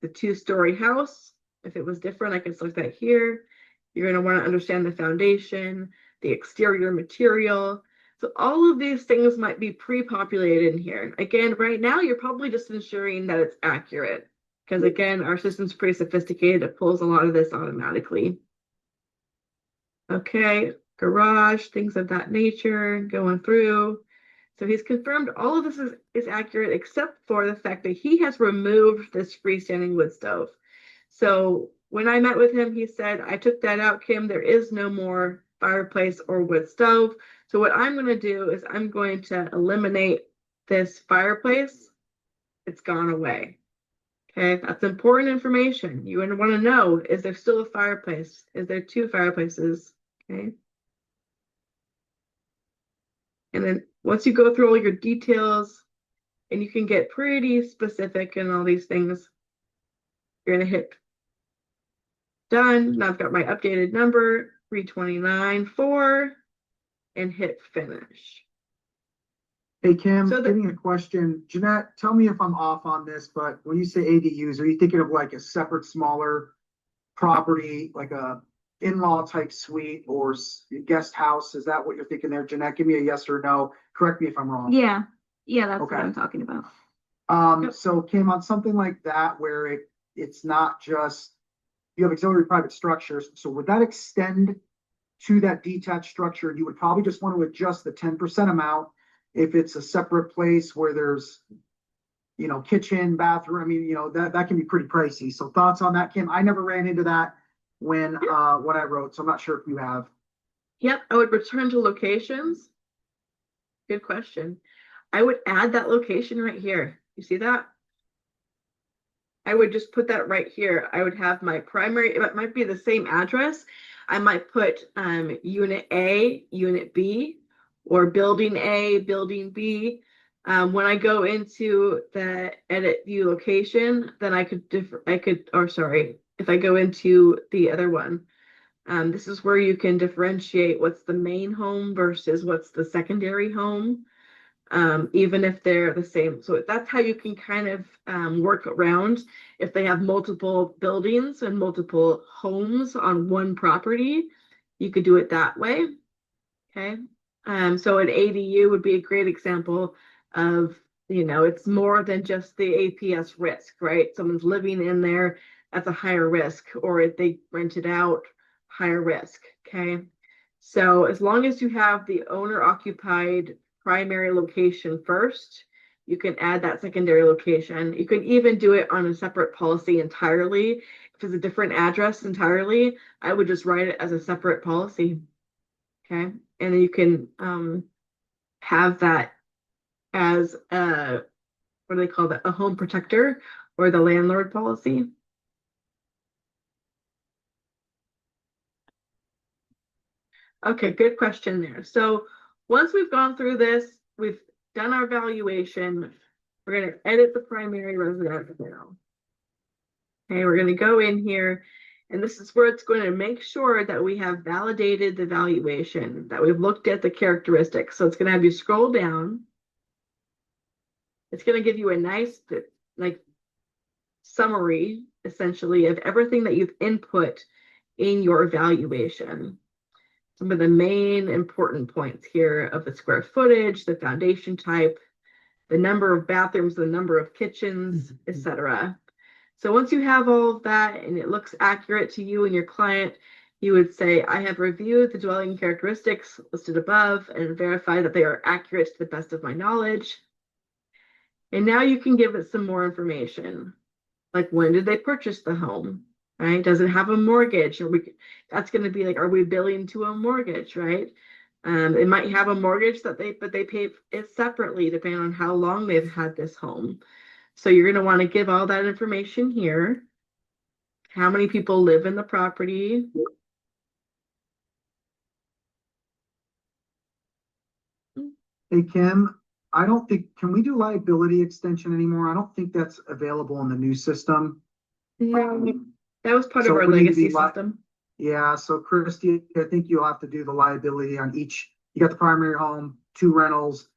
the 2-story house, if it was different, I can select that here. You're going to want to understand the foundation, the exterior material. So all of these things might be pre-populated in here. Again, right now, you're probably just ensuring that it's accurate. Because again, our system's pretty sophisticated. It pulls a lot of this automatically. Okay, garage, things of that nature, going through. So he's confirmed all of this is accurate except for the fact that he has removed this freestanding wood stove. So when I met with him, he said, I took that out, Kim. There is no more fireplace or wood stove. So what I'm going to do is I'm going to eliminate this fireplace. It's gone away. Okay, that's important information. You want to know, is there still a fireplace? Is there 2 fireplaces? Okay. And then once you go through all your details and you can get pretty specific in all these things, you're going to hit done. Now I've got my updated number, 329.4, and hit finish. Hey, Kim, So getting a question. Jeanette, tell me if I'm off on this, but when you say ADUs, are you thinking of like a separate, smaller property, like a in-law type suite or guest house? Is that what you're thinking there, Jeanette? Give me a yes or no. Correct me if I'm wrong. Yeah, that's Okay. what I'm talking about. So Kim, on something like that where it's not just you have auxiliary private structures, so would that extend to that detached structure? You would probably just want to adjust the 10% amount if it's a separate place where there's, kitchen, bathroom. I mean, that can be pretty pricey. So thoughts on that, Kim? I never ran into that when I wrote, so I'm not sure if you have. Yep, I would return to locations. Good question. I would add that location right here. You see that? I would just put that right here. I would have my primary, it might be the same address. I might put unit A, unit B, or building A, building B. When I go into the edit view location, then if I go into the other one, this is where you can differentiate what's the main home versus what's the secondary home, even if they're the same. So that's how you can kind of work around if they have multiple buildings and multiple homes on one property. You could do it that way. Okay. So an ADU would be a great example of, it's more than just the APS risk, right? Someone's living in there, that's a higher risk, or if they rent it out, higher risk. Okay. So as long as you have the owner occupied primary location first, you can add that secondary location. You can even do it on a separate policy entirely. If it's a different address entirely, I would just write it as a separate policy. Okay. And then you can have that as what do they call that? A home protector or the landlord policy. Okay, good question there. So once we've gone through this, we've done our valuation. We're going to edit the primary residence now. Okay, we're going to go in here, and this is where it's going to make sure that we have validated the valuation, that we've looked at the characteristics. So it's going to have you scroll down. It's going to give you a nice summary, essentially, of everything that you've input in your valuation. Some of the main important points here of the square footage, the foundation type, the number of bathrooms, the number of kitchens, etc. So once you have all of that and it looks accurate to you and your client, you would say, I have reviewed the dwelling characteristics listed above and verified that they are accurate to the best of my knowledge. And now you can give it some more information, like when did they purchase the home? right? Does it have a mortgage? That's going to be like, are we billing to a mortgage, right? It might have a mortgage but they pay it separately depending on how long they've had this home. So you're going to want to give all that information here. How many people live in the property? Hey, Kim, I don't think, can we do liability extension anymore? I don't think that's available in the new system. Yeah, that was part So of our we need to be legacy system. Yeah, so Christy, I think you'll have to do the liability on each. You got the primary home, 2 rentals.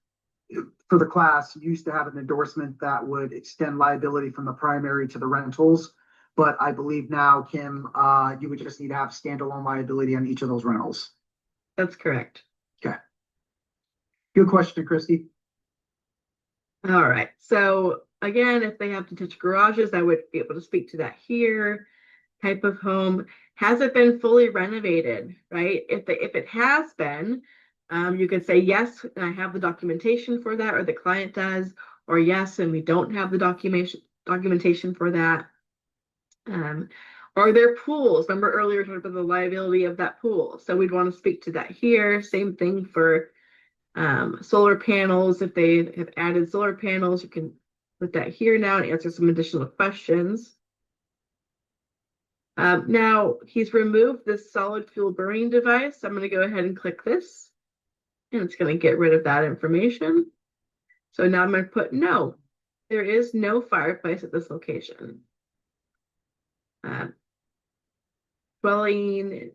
For the class, you used to have an endorsement that would extend liability from the primary to the rentals. But I believe now, Kim, you would just need to have standalone liability on each of those rentals. That's correct. Okay. Good question, Christy. All right. So again, if they have detached garages, I would be able to speak to that here. Type of home. Has it been fully renovated, right? If it has been, you could say yes, and I have the documentation for that, or the client does, or yes, and we don't have the documentation for that. Are there pools? Remember earlier we talked about the liability of that pool. So we'd want to speak to that here. Same thing for solar panels. If they have added solar panels, you can put that here now and answer some additional questions. Now he's removed this solid fuel burning device. I'm going to go ahead and click this, and it's going to get rid of that information. So now I'm going to put no. There is no fireplace at this location. Dwelling,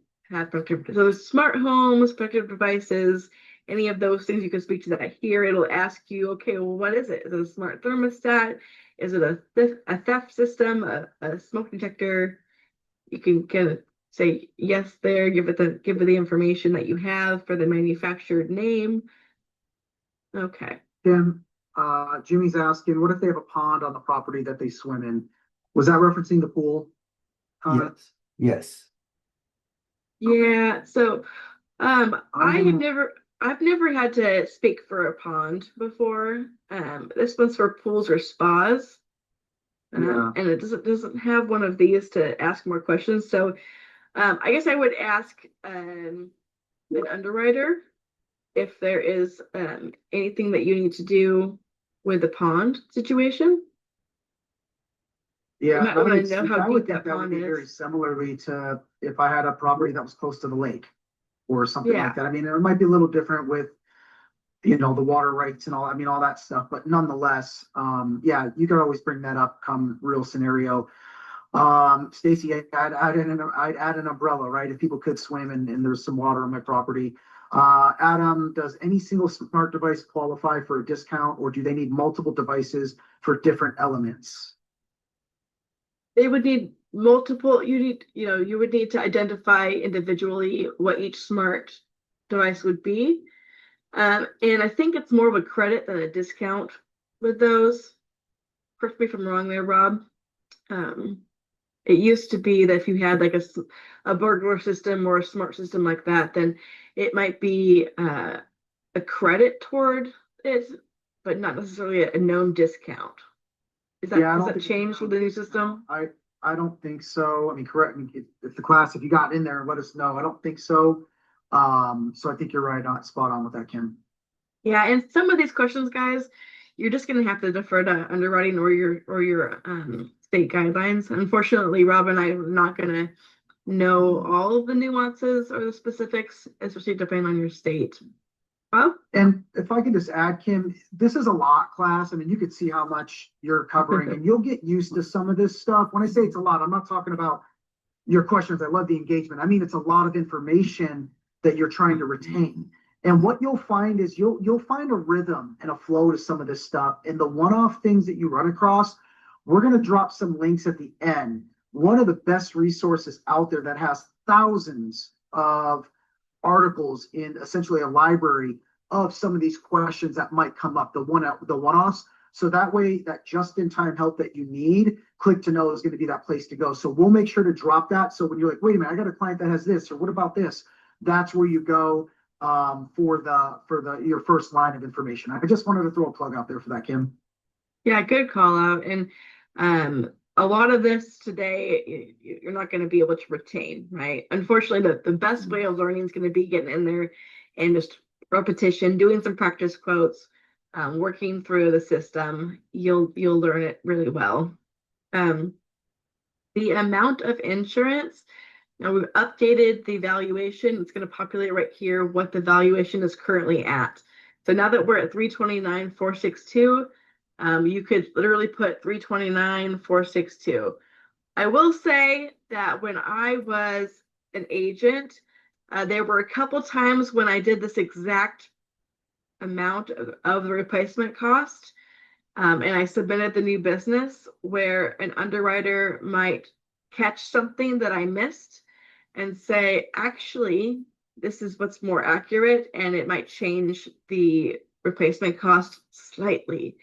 so smart homes, protective devices, any of those things, you can speak to that here. It'll ask you, okay, well, what is it? Is it a smart thermostat? Is it a theft system, a smoke detector? You can kind of say yes there, give it the information that you have for the manufactured name. Okay. Kim, Jimmy's asking, what if they have a pond on the property that they swim in? Was that referencing the pool? Yes, yes. Yeah, so I've never had to speak for a pond before. This one's for pools or spas. Yeah. And it doesn't have one of these to ask more questions. So I guess I would ask an underwriter if there is anything that you need to do with the pond situation. Yeah, I want to know how deep that that would pond be very is. similarly to if I had a property that was close to the lake or something Yeah. like that. I mean, it might be a little different with, the water rights and all, I mean, all that stuff, but nonetheless, yeah, you could always bring that up come real scenario. Stacy, I'd add an umbrella, right? If people could swim and there's some water on my property. Adam, does any single smart device qualify for a discount, or do they need multiple devices for different elements? They would need multiple, you would need to identify individually what each smart device would be. And I think it's more of a credit than a discount with those. Correct me if I'm wrong there, Rob. It used to be that if you had like a burglar system or a smart system like that, then it might be a credit toward it, but not necessarily a known discount. Has that changed with the new system? I don't think so. I mean, correct me if the class, if you got in there and let us know. I don't think so. So I think you're right on, spot on with that, Kim. Yeah, and some of these questions, guys, you're just going to have to defer to underwriting or your state guidelines. Unfortunately, Rob and I are not going to know all of the nuances or the specifics, especially depending on your state. Rob? And if I could just add, Kim, this is a lot class. I mean, you could see how much you're covering and you'll get used to some of this stuff. When I say it's a lot, I'm not talking about your questions. I love the engagement. I mean, it's a lot of information that you're trying to retain. And what you'll find is you'll find a rhythm and a flow to some of this stuff. And the one-off things that you run across, we're going to drop some links at the end. One of the best resources out there that has thousands of articles in essentially a library of some of these questions that might come up, the one-offs. So that way, that just-in-time help that you need, Click to Know is going to be that place to go. So we'll make sure to drop that. So when you're like, wait a minute, I got a client that has this, or what about this? That's where you go for your first line of information. I just wanted to throw a plug out there for that, Kim. Yeah, good call out. And a lot of this today, you're not going to be able to retain, right? Unfortunately, the best way of learning is going to be getting in there and just repetition, doing some practice quotes, working through the system. You'll learn it really well. The amount of insurance, now we've updated the valuation. It's going to populate right here what the valuation is currently at. So now that we're at 329,462, you could literally put 329,462. I will say that when I was an agent, there were a couple times when I did this exact amount of the replacement cost, and I submitted the new business where an underwriter might catch something that I missed and say, actually, this is what's more accurate, and it might change the replacement cost slightly.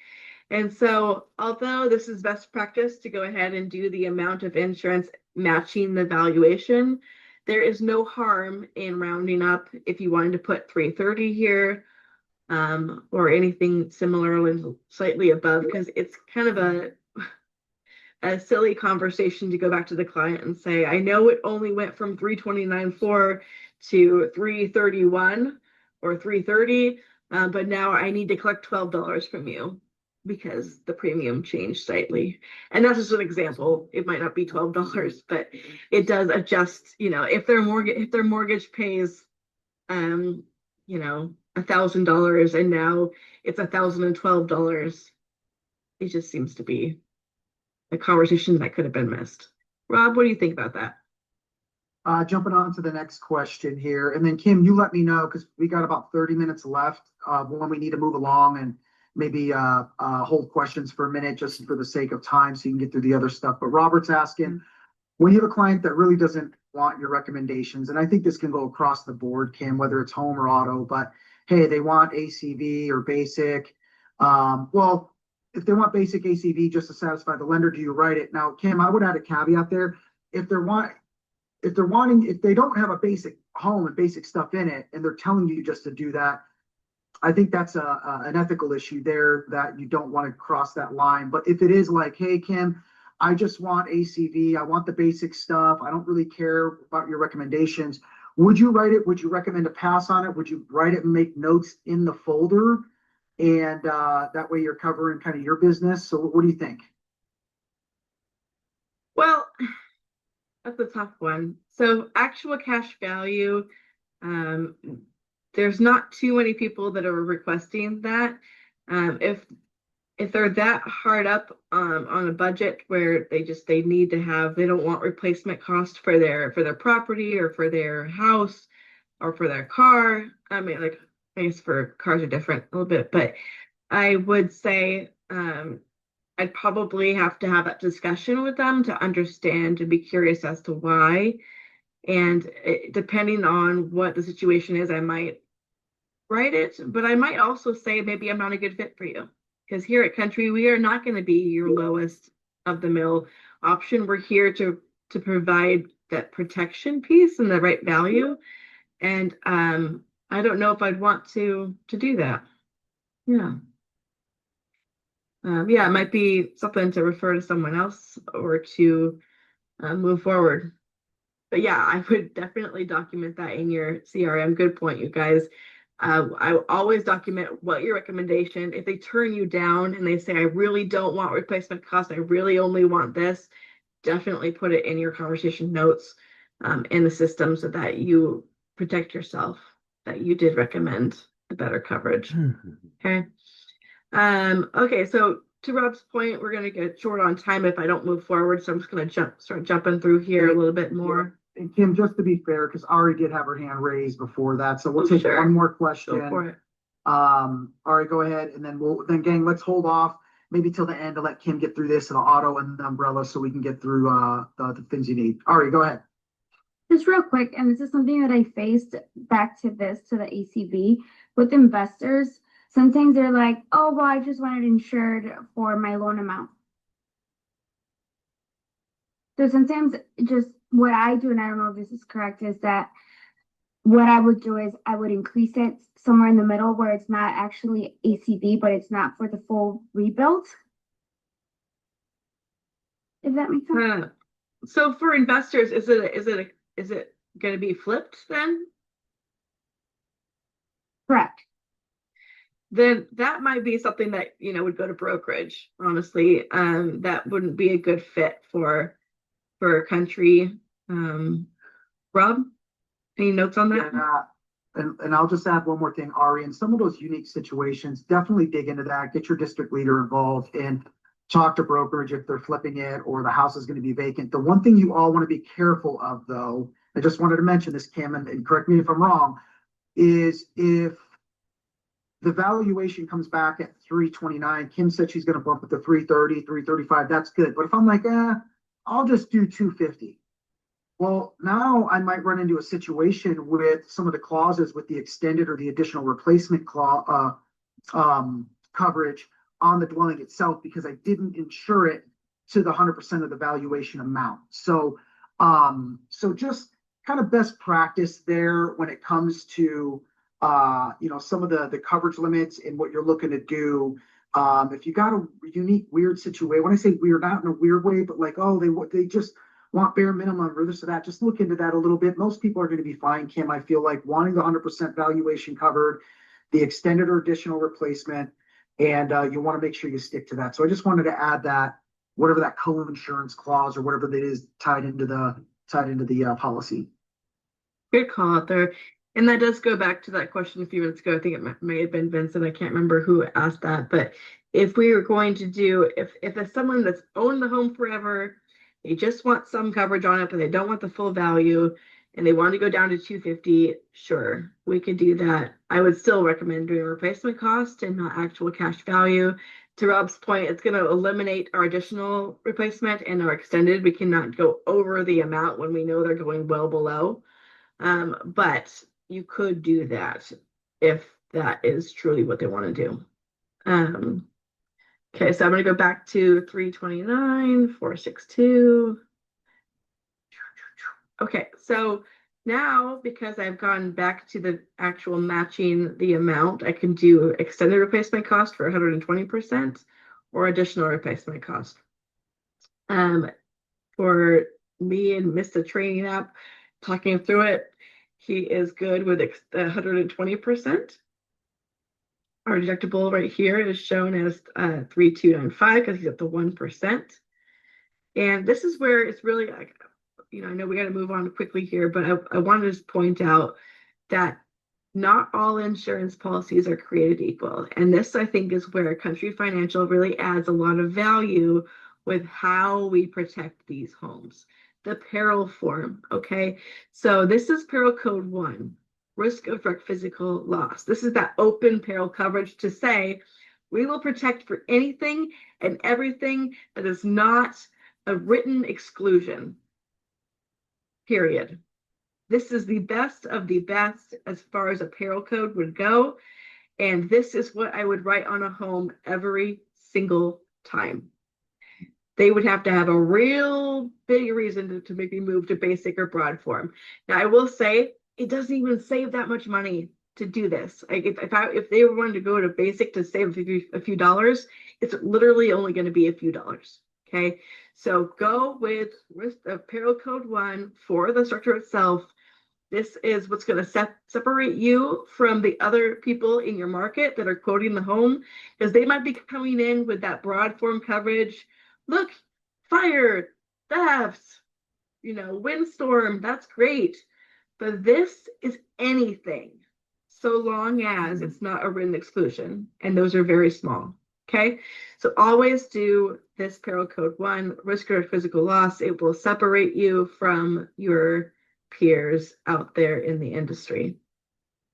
And so, although this is best practice to go ahead and do the amount of insurance matching the valuation, there is no harm in rounding up if you wanted to put 330 here, or anything similar and slightly above, because it's kind of a silly conversation to go back to the client and say, I know it only went from 329.4 to 331 or 330, but now I need to collect $12 from you because the premium changed slightly. And that's just an example. It might not be $12, but it does adjust, if their mortgage pays $1,000 and now it's $1,012, it just seems to be a conversation that could have been missed. Rob, what do you think about that? Jumping on to the next question here, and then Kim, you let me know because we got about 30 minutes left when we need to move along, and maybe hold questions for a minute just for the sake of time so you can get through the other stuff. But Robert's asking, when you have a client that really doesn't want your recommendations, and I think this can go across the board, Kim, whether it's home or auto, but hey, they want ACV or basic. Well, if they want basic ACV just to satisfy the lender, do you write it? Now, Kim, I would add a caveat there. If they don't have a basic home and basic stuff in it, and they're telling you just to do that, I think that's an ethical issue there that you don't want to cross that line. But if it is like, hey, Kim, I just want ACV, I want the basic stuff, I don't really care about your recommendations, would you write it? Would you recommend a pass on it? Would you write it and make notes in the folder? And that way you're covering kind of your business. So what do you think? Well, that's a tough one. So actual cash value, there's not too many people that are requesting that. If they're that hard up on a budget where they need to have, they don't want replacement cost for their property or for their house or for their car. I mean, like, I guess for cars are different a little bit, but I would say I'd probably have to have that discussion with them to understand, to be curious as to why. And depending on what the situation is, I might write it, but I might also say maybe I'm not a good fit for you. Because here at Country, we are not going to be your lowest of the mill option. We're here to provide that protection piece and the right value. And I don't know if I'd want to do that. Yeah. It might be something to refer to someone else or to move forward. But yeah, I would definitely document that in your CRM. Good point, you guys. I always document what your recommendation. If they turn you down and they say, I really don't want replacement cost, I really only want this, definitely put it in your conversation notes in the system so that you protect yourself, that you did recommend the better coverage. Okay. Okay, so to Rob's point, we're going to get short on time if I don't move forward. So I'm just going to start jumping through here a little bit more. And Kim, just to be fair, because Ari did have her hand raised before that, so we'll take one more question. Go for it. Ari, go ahead, and then gang, let's hold off maybe till the end to let Kim get through this and the auto and the umbrella so we can get through the things you need. Ari, go ahead. Just real quick, and this is something that I faced back to the ACV with investors. Sometimes they're like, oh, well, I just wanted insured for my loan amount. So sometimes just what I do, and I don't know if this is correct, is that what I would do is I would increase it somewhere in the middle where it's not actually ACV, but it's not for the full rebuild. if that makes sense. So for investors, is it going to be flipped then? Correct. Then that might be something that, you know, would go to brokerage, honestly. That wouldn't be a good fit for a country. Rob, any notes on that? And I'll just add one more thing, Ari, in some of those unique situations, definitely dig into that, get your district leader involved and talk to brokerage if they're flipping it or the house is going to be vacant. The one thing you all want to be careful of, though, I just wanted to mention this, Kim, and correct me if I'm wrong, is if the valuation comes back at 329, Kim said she's going to bump it to 330, 335, that's good. But if I'm like, I'll just do 250. Well, now I might run into a situation with some of the clauses with the extended or the additional replacement coverage on the dwelling itself because I didn't insure it to the 100% of the valuation amount. So just kind of best practice there when it comes to some of the coverage limits and what you're looking to do. If you got a unique, weird situation, when I say weird, not in a weird way, but like, they just want bare minimum or this or that, just look into that a little bit. Most people are going to be fine, Kim. I feel like wanting the 100% valuation covered, the extended or additional replacement, and you want to make sure you stick to that. So I just wanted to add that, whatever that co-insurance clause or whatever that is tied into the policy. Good call out there. And that does go back to that question a few minutes ago. I think it may have been Vincent. I can't remember who asked that. But if we were going to do, if it's someone that's owned the home forever, they just want some coverage on it, but they don't want the full value, and they want to go down to 250, sure, we could do that. I would still recommend doing a replacement cost and not actual cash value. To Rob's point, it's going to eliminate our additional replacement and our extended. We cannot go over the amount when we know they're going well below. But you could do that if that is truly what they want to do. Okay, so I'm going to go back to 329, 462. Okay, so now because I've gone back to the actual matching the amount, I can do extended replacement cost for 120% or additional replacement cost. For me and Mr. Training App, talking through it, he is good with 120%. Our deductible right here is shown as 3295 because he's at the 1%. And this is where it's really like, I know we got to move on quickly here, but I want to just point out that not all insurance policies are created equal. And this, I think, is where Country Financial really adds a lot of value with how we protect these homes. The peril form, okay? So this is peril code 1. Risk of direct physical loss. This is that open peril coverage to say we will protect for anything and everything that is not a written exclusion. Period. This is the best of the best as far as a peril code would go. And this is what I would write on a home every single time. They would have to have a real big reason to make me move to basic or broad form. Now, I will say, it doesn't even save that much money to do this. Like if they wanted to go to basic to save a few dollars, it's literally only going to be a few dollars. Okay, so go with risk of peril code 1 for the structure itself. This is what's going to separate you from the other people in your market that are quoting the home, because they might be coming in with that broad form coverage. Look, fire, thefts, windstorm, that's great. But this is anything, so long as it's not a written exclusion, and those are very small, okay? So always do this peril code 1, risk of physical loss. It will separate you from your peers out there in the industry,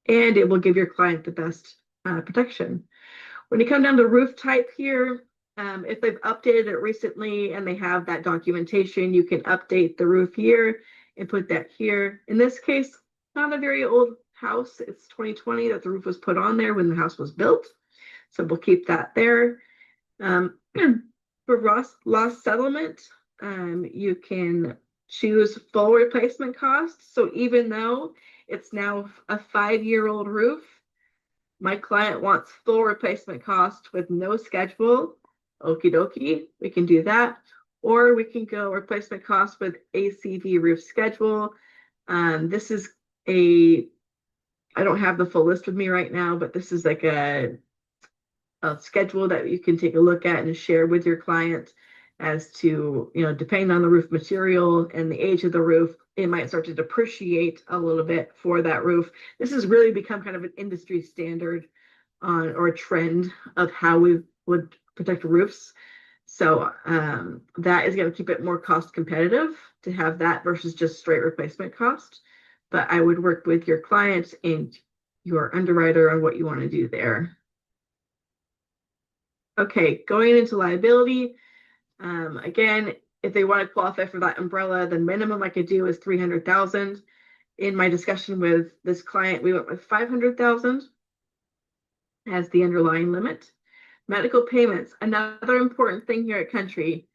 and it will give your client the best protection. When you come down to roof type here, if they've updated it recently and they have that documentation, you can update the roof here and put that here. In this case, not a very old house. It's 2020 that the roof was put on there when the house was built. So we'll keep that there. For loss settlement, you can choose full replacement cost. So even though it's now a 5-year-old roof, my client wants full replacement cost with no schedule. Okie dokie, we can do that. or we can go replacement cost with ACV roof schedule. This is I don't have the full list with me right now, but this is like a schedule that you can take a look at and share with your client as to, depending on the roof material and the age of the roof, it might start to depreciate a little bit for that roof. This has really become kind of an industry standard or a trend of how we would protect roofs. So that is going to keep it more cost competitive to have that versus just straight replacement cost. But I would work with your client and your underwriter on what you want to do there. Okay, going into liability. Again, if they want to qualify for that umbrella, the minimum I could do is 300,000. In my discussion with this client, we went with 500,000 as the underlying limit. Medical payments, another important thing here at Country.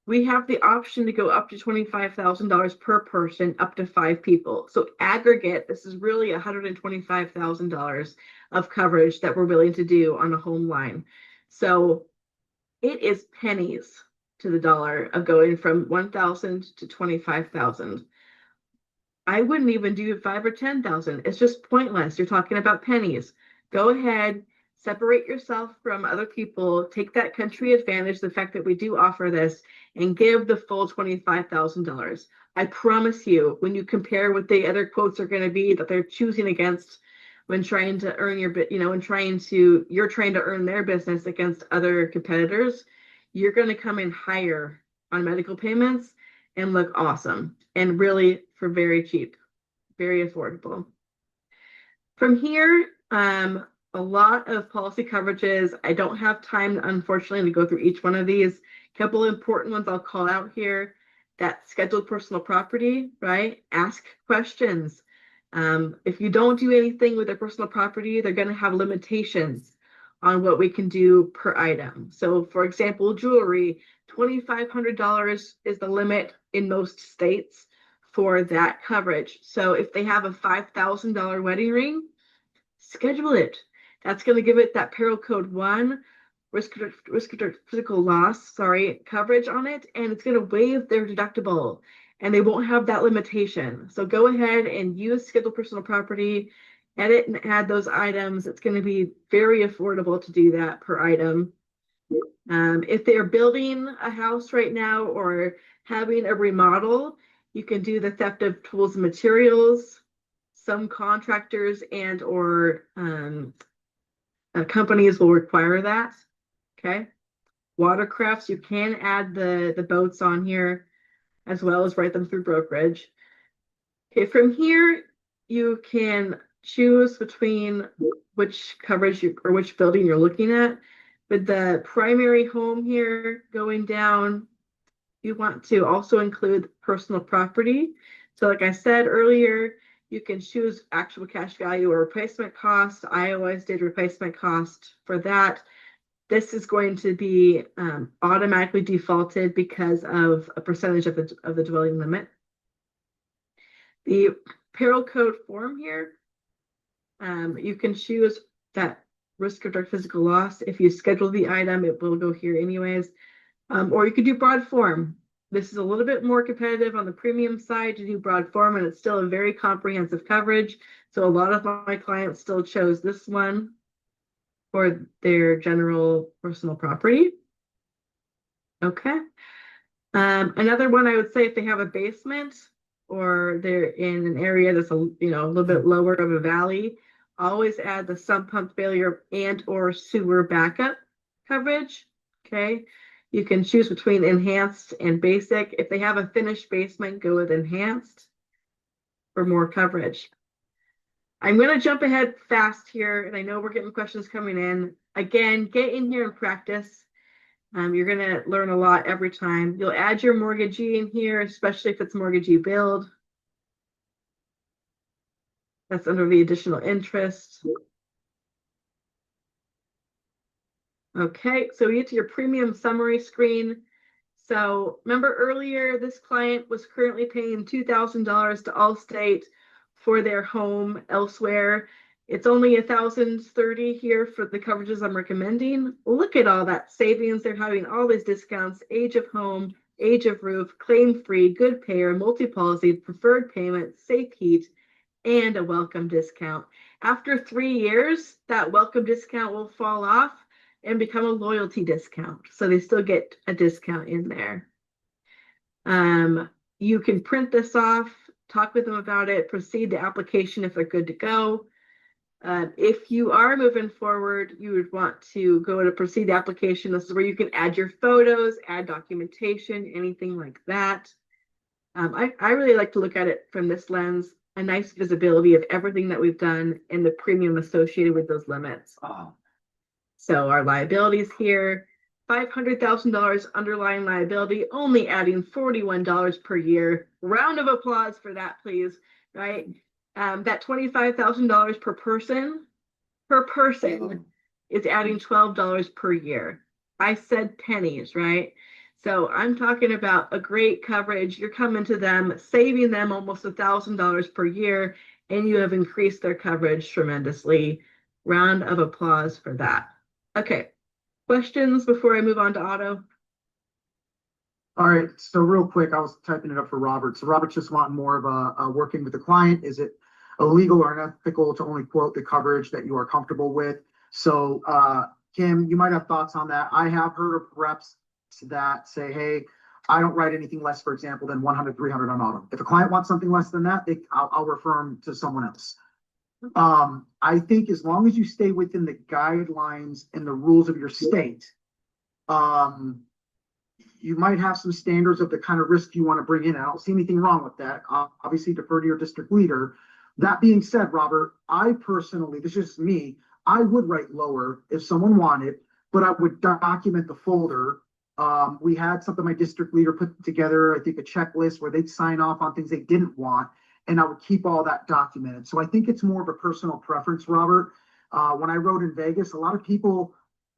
We have the option to go up to $25,000 per person, up to 5 people. So aggregate, this is really $125,000 of coverage that we're willing to do on a home line. So it is pennies to the dollar of going from 1,000 to 25,000. I wouldn't even do 5 or 10,000. It's just pointless. You're talking about pennies. Go ahead, separate yourself from other people, take that Country advantage, the fact that we do offer this, and give the full $25,000. I promise you, when you compare what the other quotes are going to be that they're choosing against when trying to earn your bit, you're trying to earn their business against other competitors, you're going to come in higher on medical payments and look awesome, and really for very cheap, very affordable. From here, a lot of policy coverages. I don't have time, unfortunately, to go through each one of these. A couple important ones I'll call out here. That scheduled personal property, right? Ask questions. If you don't do anything with their personal property, they're going to have limitations on what we can do per item. So, for example, jewelry, $2,500 is the limit in most states for that coverage. So if they have a $5,000 wedding ring, schedule it. That's going to give it that peril code 1 risk of physical loss, coverage on it, and it's going to waive their deductible, and they won't have that limitation. So go ahead and use scheduled personal property, edit and add those items. It's going to be very affordable to do that per item. If they're building a house right now or having a remodel, you can do the theft of tools and materials. Some contractors and or companies will require that. Okay. Watercrafts, you can add the boats on here as well as write them through brokerage. Okay, from here, you can choose between which coverage or which building you're looking at. With the primary home here going down, you want to also include personal property. So like I said earlier, you can choose actual cash value or replacement cost. I always did replacement cost for that. This is going to be automatically defaulted because of a percentage of the dwelling limit. The peril code form here, you can choose that risk of direct physical loss. If you schedule the item, it will go here anyways. Or you could do broad form. This is a little bit more competitive on the premium side to do broad form, and it's still a very comprehensive coverage. So a lot of my clients still chose this one for their general personal property. Okay. Another one I would say, if they have a basement or they're in an area that's a little bit lower of a valley, always add the sump pump failure and or sewer backup coverage. Okay. You can choose between enhanced and basic. If they have a finished basement, go with enhanced for more coverage. I'm going to jump ahead fast here, and I know we're getting questions coming in. Again, get in here and practice. You're going to learn a lot every time. You'll add your mortgagee in here, especially if it's mortgagee billed. That's under the additional interest. Okay, so we get to your premium summary screen. So remember earlier, this client was currently paying $2,000 to Allstate for their home elsewhere. It's only $1,030 here for the coverages I'm recommending. Look at all that savings. They're having all these discounts, age of home, age of roof, claim-free, good payer, multi-policy, preferred payment, safe heat, and a welcome discount. After 3 years, that welcome discount will fall off and become a loyalty discount. So they still get a discount in there. You can print this off, talk with them about it, proceed to application if they're good to go. If you are moving forward, you would want to go to proceed application. This is where you can add your photos, add documentation, anything like that. I really like to look at it from this lens, a nice visibility of everything that we've done and the premium associated with those limits. So our liabilities here, $500,000 underlying liability, only adding $41 per year. Round of applause for that, please. Right? That $25,000 per person is adding $12 per year. I said pennies, right? So I'm talking about a great coverage. You're coming to them, saving them almost $1,000 per year, and you have increased their coverage tremendously. Round of applause for that. Okay. Questions before I move on to auto? All right, so real quick, I was typing it up for Robert. So Robert's just wanting more of a working with the client. Is it illegal or unethical to only quote the coverage that you are comfortable with? So Kim, you might have thoughts on that. I have heard of reps that say, hey, I don't write anything less, for example, than 100, 300 on auto. If a client wants something less than that, I'll refer them to someone else. I think as long as you stay within the guidelines and the rules of your state, you might have some standards of the kind of risk you want to bring in. I don't see anything wrong with that. Obviously, defer to your district leader. That being said, Robert, I personally, this is just me, I would write lower if someone wanted, but I would document the folder. We had something my district leader put together, I think a checklist where they'd sign off on things they didn't want, and I would keep all that documented. So I think it's more of a personal preference, Robert. When I rode in Vegas, a lot of people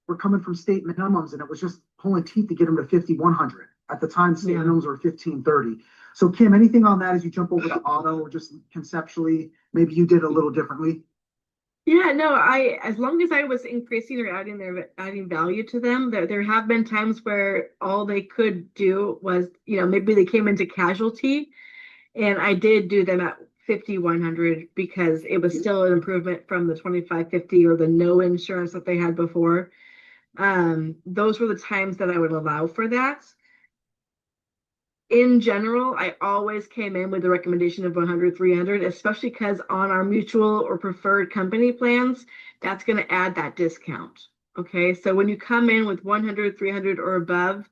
were coming from state minimums, and it was just pulling teeth to get them to 5,100. At the time, state minimums were 1,530. So Kim, anything on that as you jump over to auto, or just conceptually, maybe you did a little differently? Yeah, no, as long as I was increasing or adding value to them, there have been times where all they could do was, maybe they came into casualty, and I did do them at 5,100 because it was still an improvement from the 2,550 or the no insurance that they had before. Those were the times that I would allow for that. In general, I always came in with the recommendation of 100, 300, especially because on our mutual or preferred company plans, that's going to add that discount. Okay, so when you come in with 100, 300 or above,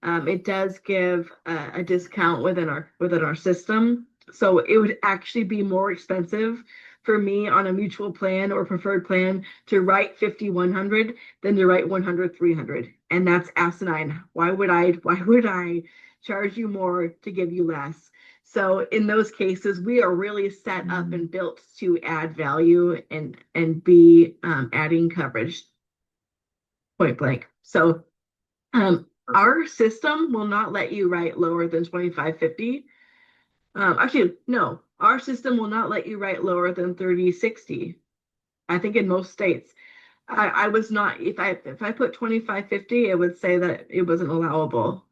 it does give a discount within our system. So it would actually be more expensive for me on a mutual plan or preferred plan to write 5,100 than to write 100, 300. And that's asinine. Why would I charge you more to give you less? So in those cases, we are really set up and built to add value and be adding coverage point blank. So our system will not let you write lower than 2,550. Actually, no, our system will not let you write lower than 3060. I think in most states. I was not, if I put 2,550, it would say that it wasn't allowable.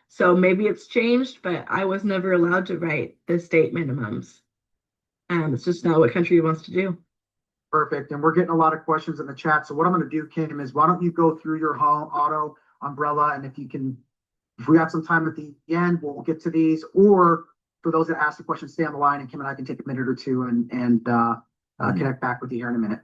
So maybe it's changed, but I was never allowed to write the state minimums. It's just not what country wants to do. Perfect. And we're getting a lot of questions in the chat. So what I'm going to do, Kim, is why don't you go through your home auto umbrella, and if we got some time at the end, we'll get to these. Or for those that ask the question, stay on the line, and Kim and I can take a minute or two and connect back with you here in a minute.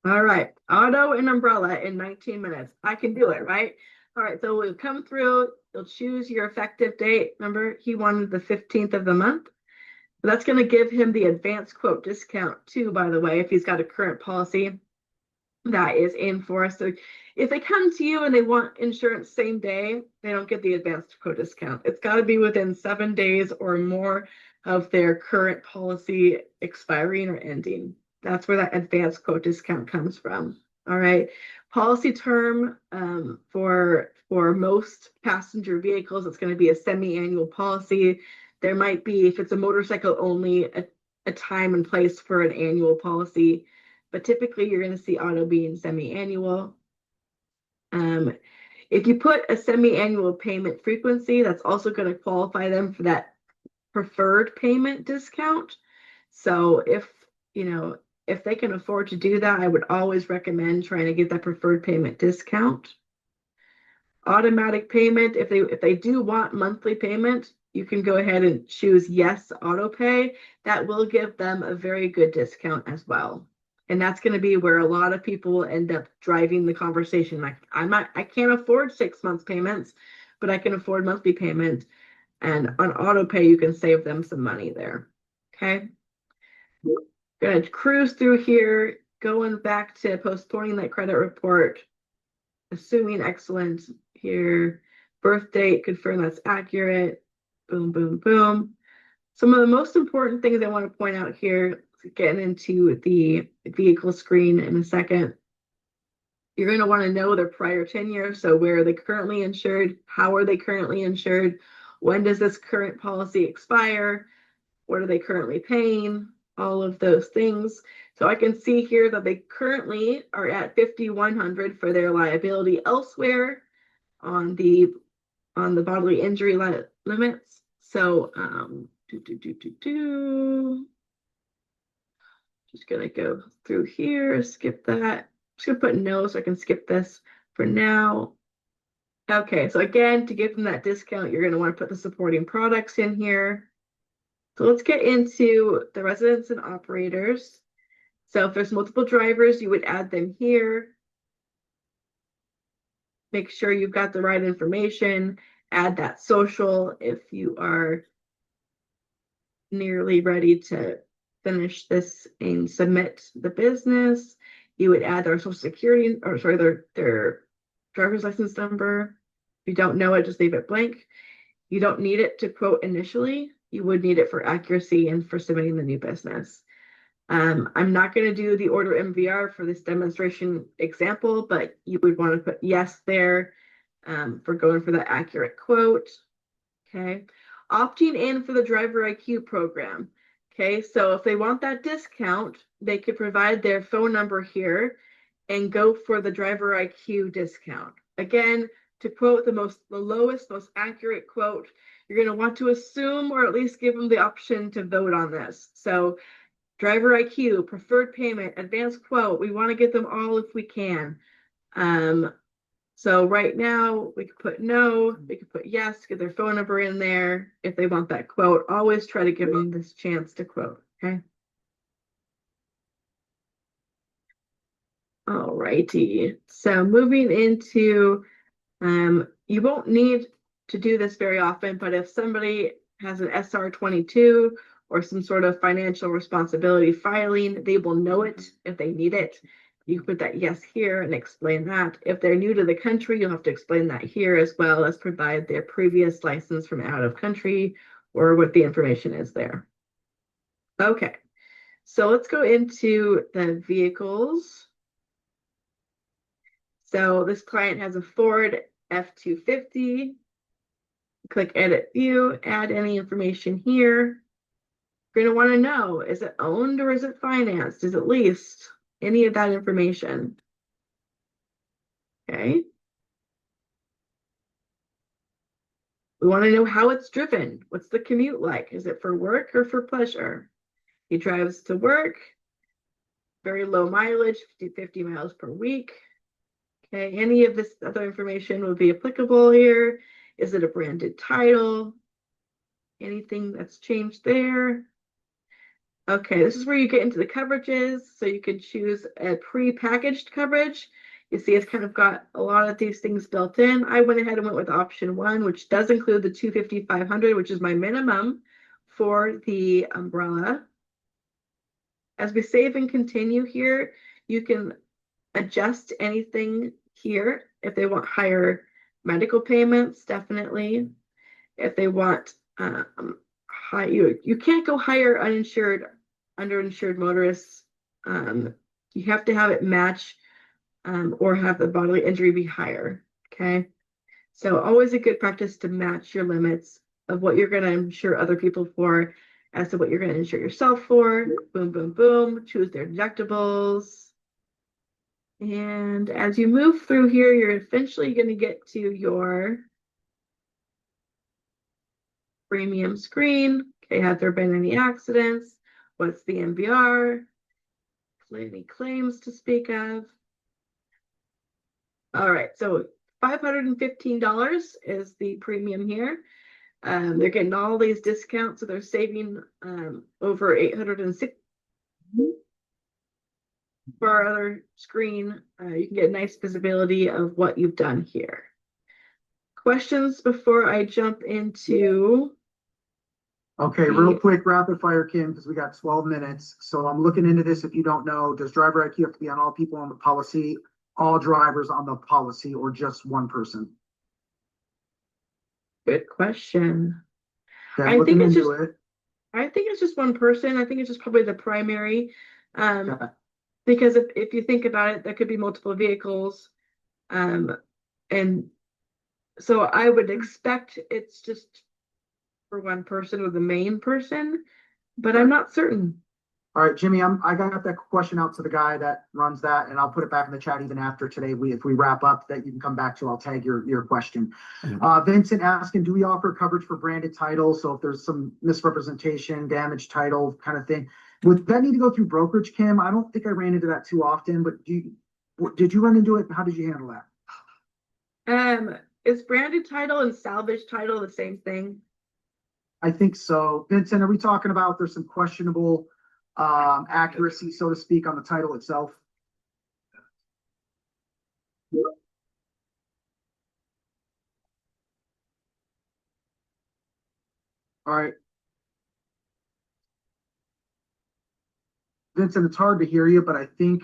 All right, auto and umbrella in 19 minutes. I can do it, right? All right, so we'll come through. You'll choose your effective date. Remember, he wanted the 15th of the month. That's going to give him the advance quote discount too, by the way, if he's got a current policy that is in force. So if they come to you and they want insurance same day, they don't get the advanced quote discount. It's got to be within 7 days or more of their current policy expiring or ending. That's where that advanced quote discount comes from. All right. Policy term for most passenger vehicles, it's going to be a semi-annual policy. There might be, if it's a motorcycle only, a time and place for an annual policy. But typically, you're going to see auto being semi-annual. If you put a semi-annual payment frequency, that's also going to qualify them for that preferred payment discount. So if, you know, if they can afford to do that, I would always recommend trying to get that preferred payment discount. Automatic payment, if they do want monthly payment, you can go ahead and choose yes auto pay. That will give them a very good discount as well. And that's going to be where a lot of people will end up driving the conversation. Like I can't afford 6 months payments, but I can afford monthly payment. And on auto pay, you can save them some money there. Okay. Gonna cruise through here, going back to postponing that credit report, assuming excellence here, birth date, confirm that's accurate. Boom, boom, boom. Some of the most important things I want to point out here, getting into the vehicle screen in a second. You're going to want to know their prior tenure. So where are they currently insured? How are they currently insured? When does this current policy expire? What are they currently paying? All of those things. So I can see here that they currently are at 5,100 for their liability elsewhere on the bodily injury limits. So just gonna go through here, skip that. Just gonna put no so I can skip this for now. Okay, so again, to give them that discount, you're gonna want to put the supporting products in here. So let's get into the residents and operators. So if there's multiple drivers, you would add them here. Make sure you've got the right information. Add that social if you are nearly ready to finish this and submit the business. You would add their social security, or sorry, their driver's license number. If you don't know it, just leave it blank. You don't need it to quote initially. You would need it for accuracy and for submitting the new business. I'm not going to do the order MVR for this demonstration example, but you would want to put yes there for going for the accurate quote. Okay. Opting in for the Driver IQ program. Okay. So if they want that discount, they could provide their phone number here and go for the Driver IQ discount. Again, to quote the lowest, most accurate quote, you're going to want to assume or at least give them the option to vote on this. So Driver IQ, preferred payment, advanced quote, we want to get them all if we can. So right now we could put no, we could put yes, get their phone number in there if they want that quote. Always try to give them this chance to quote, okay? All righty, so moving into, you won't need to do this very often, but if somebody has an SR22 or some sort of financial responsibility filing, they will know it if they need it. You can put that yes here and explain that. If they're new to the country, you'll have to explain that here, as well as provide their previous license from out of country or what the information is there. Okay, so let's go into the vehicles. So this client has a Ford F-250. Click edit view, add any information here. You're going to want to know, is it owned or is it financed? Is it leased? Any of that information. Okay. We want to know how it's driven. What's the commute like? Is it for work or for pleasure? He drives to work. Very low mileage, 50 miles per week. Okay, any of this other information would be applicable here. Is it a branded title? Anything that's changed there? Okay, this is where you get into the coverages. So you can choose a pre-packaged coverage. You see it's kind of got a lot of these things built in. I went ahead and went with option 1, which does include the 250-500, which is my minimum for the umbrella. As we save and continue here, you can adjust anything here. If they want higher medical payments, definitely. If they want high, you can't go higher underinsured motorists. You have to have it match or have the bodily injury be higher. Okay, so always a good practice to match your limits of what you're going to insure other people for as to what you're going to insure yourself for. Boom, boom, boom. Choose their deductibles. And as you move through here, you're eventually going to get to your premium screen. Okay, have there been any accidents? What's the MVR? Any claims to speak of? All right, so $515 is the premium here. They're getting all these discounts, so they're saving over $806. For our other screen, you can get nice visibility of what you've done here. Questions before I jump into? Okay, real quick, rapid fire, Kim, because we got 12 minutes. So I'm looking into this. If you don't know, does driver IQ have to be on all people on the policy, all drivers on the policy, or just one person? Good question. Okay, I I'm looking think it's into just- it. I think it's just one person. I think it's just probably the primary. Okay. Because if you think about it, there could be multiple vehicles. And so I would expect it's just for one person or the main person, but I'm not certain. All right, Jimmy, I got that question out to the guy that runs that, and I'll put it back in the chat even after today. If we wrap up, that you can come back to, I'll tag your question. Vincent asking, do we offer coverage for branded title? So if there's some misrepresentation, damaged title kind of thing, would that need to go through brokerage, Kim? I don't think I ran into that too often, but did you run into it? How did you handle that? Is branded title and salvage title the same thing? I think so. Vincent, are we talking about there's some questionable accuracy, so to speak, on the title itself? All right. Vincent, it's hard to hear you, but I think.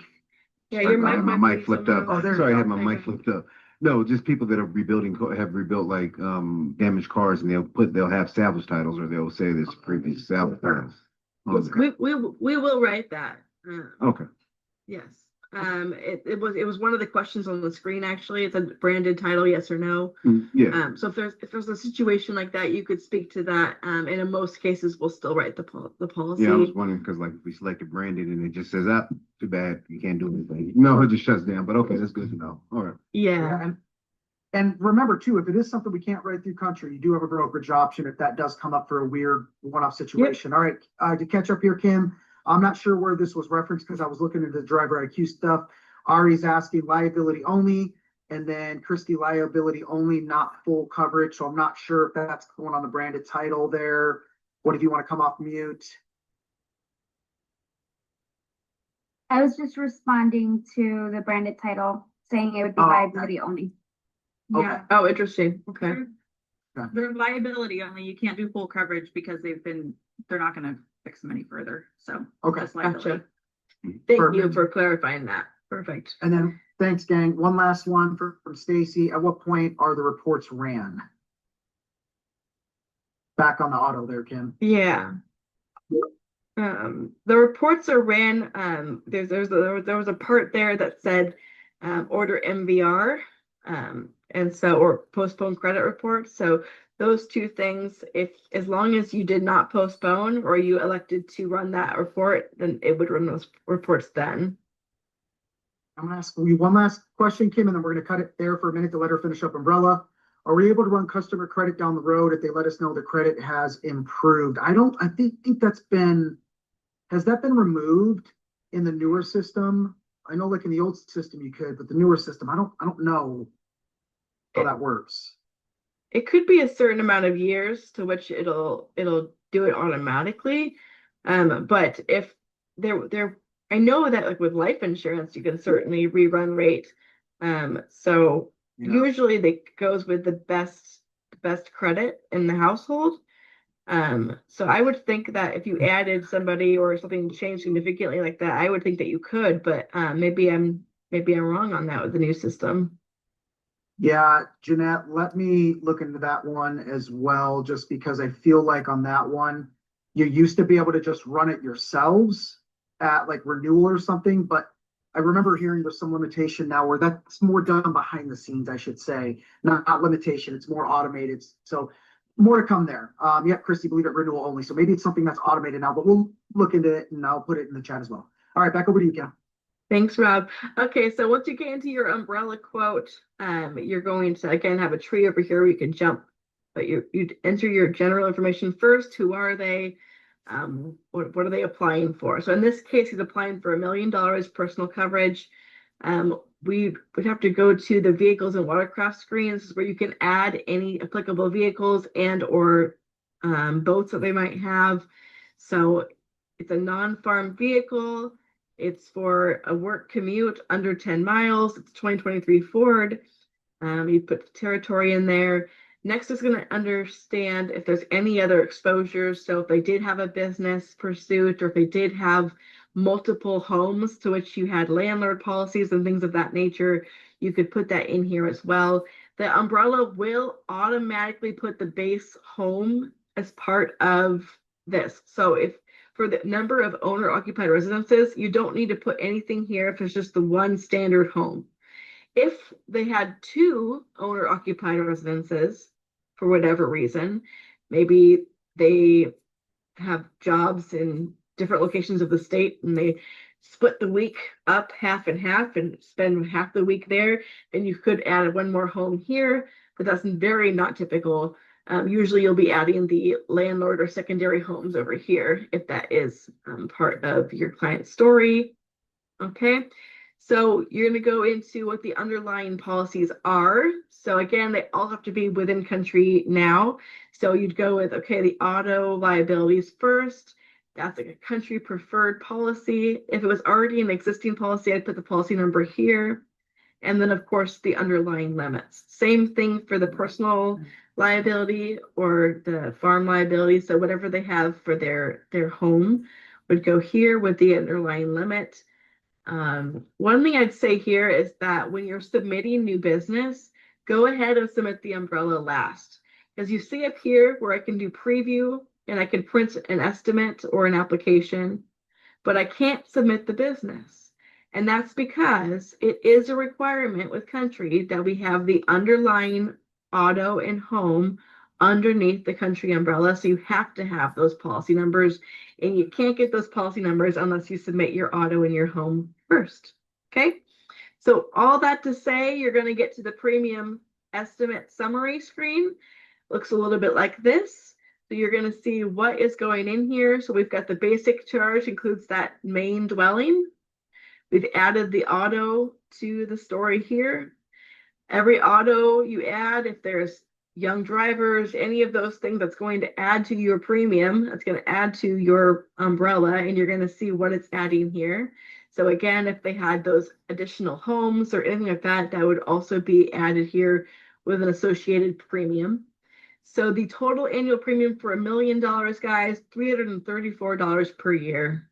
Yeah, your Sorry, mic my might mic be flipped up. somehow- Oh, there you Sorry, I go. had my There mic you go. flipped up. No, just people that have rebuilt like damaged cars, and they'll have salvage titles, or they'll say there's previous salvage titles. We will write that. Okay. Yes. It was one of the questions on the screen, actually. It's a branded title, yes or no. Yeah. So if there's a situation like that, you could speak to that. And in most cases, we'll still write the policy. Yeah, I was wondering because like if we selected branded and it just says too bad, you can't do anything. No, it just shuts down. But okay, that's good to know. All right. Yeah. And remember too, if it is something we can't write through country, you do have a brokerage option if that does come up for a weird one-off situation. All right, to catch up here, Kim, I'm not sure where this was referenced because I was looking into the driver IQ stuff. Ari's asking liability only, and then Christy liability only, not full coverage. So I'm not sure if that's going on the branded title there. What if you want to come off mute? I was just responding to the branded title, saying it would be Oh, liability only. Okay. Yeah, Oh, interesting. Okay. they're liability only. You can't do full coverage because they're not gonna fix them any further. So Okay. just liability. Gotcha. Thank you Perfect. for clarifying that. Perfect. And then thanks, gang. One last one from Stacy. At what point are the reports ran? Back on the auto there, Kim. Yeah. The reports are ran. There was a part there that said order MVR, and so or postpone credit report. So those two things, as long as you did not postpone or you elected to run that report, then it would run those reports then. I'm gonna ask you one last question, Kim, and then we're gonna cut it there for a minute to let her finish up Umbrella. Are we able to run customer credit down the road if they let us know the credit has improved? I think has that been removed in the newer system? I know like in the old system you could, but the newer system, I don't know how that works. It could be a certain amount of years to which it'll do it automatically. But if I know that like with life insurance, you can certainly rerun rate. So Yeah. usually they goes with the best credit in the household. So I would think that if you added somebody or something changed significantly like that, I would think that you could, but maybe I'm wrong on that with the new system. Yeah, Jeanette, let me look into that one as well, just because I feel like on that one, you used to be able to just run it yourselves at like renewal or something, but I remember hearing there's some limitation now where that's more done behind the scenes, I should say, not limitation, it's more automated. So more to come there. Yep, Christy, believe it, renewal only. So maybe it's something that's automated now, but we'll look into it and I'll put it in the chat as well. All right, back over to you, Ken. Thanks, Rob. Okay, so once you get into your umbrella quote, you're going to again have a tree over here where you can jump, but you enter your general information first. Who are they? What are they applying for? So in this case, he's applying for $1 million personal coverage. We would have to go to the vehicles and watercraft screens where you can add any applicable vehicles and or boats that they might have. So it's a non-farm vehicle. It's for a work commute under 10 miles. It's 2023 Ford. You put the territory in there. Next is going to understand if there's any other exposures. So if they did have a business pursuit or if they did have multiple homes to which you had landlord policies and things of that nature, you could put that in here as well. The umbrella will automatically put the base home as part of this. So if for the number of owner occupied residences, you don't need to put anything here if it's just the one standard home. If they had 2 owner occupied residences for whatever reason, maybe they have jobs in different locations of the state and they split the week up half and half and spend half the week there, and you could add one more home here, but that's very not typical. Usually you'll be adding the landlord or secondary homes over here if that is part of your client's story. Okay, so you're going to go into what the underlying policies are. So again, they all have to be within country now. So you'd go with, okay, the auto liabilities first. That's like a country preferred policy. If it was already an existing policy, I'd put the policy number here. And then of course the underlying limits. Same thing for the personal liability or the farm liability. So whatever they have for their home would go here with the underlying limit. One thing I'd say here is that when you're submitting new business, go ahead and submit the umbrella last. As you see up here where I can do preview and I can print an estimate or an application, but I can't submit the business. And that's because it is a requirement with country that we have the underlying auto and home underneath the country umbrella. So you have to have those policy numbers, and you can't get those policy numbers unless you submit your auto and your home first. Okay. So all that to say, you're going to get to the premium estimate summary screen. Looks a little bit like this. So you're going to see what is going in here. So we've got the basic charge includes that main dwelling. We've added the auto to the story here. Every auto you add, if there's young drivers, any of those things, that's going to add to your premium. That's going to add to your umbrella, and you're going to see what it's adding here. So again, if they had those additional homes or anything like that, that would also be added here with an associated premium. So the total annual premium for $1 million, guys, $334 per year.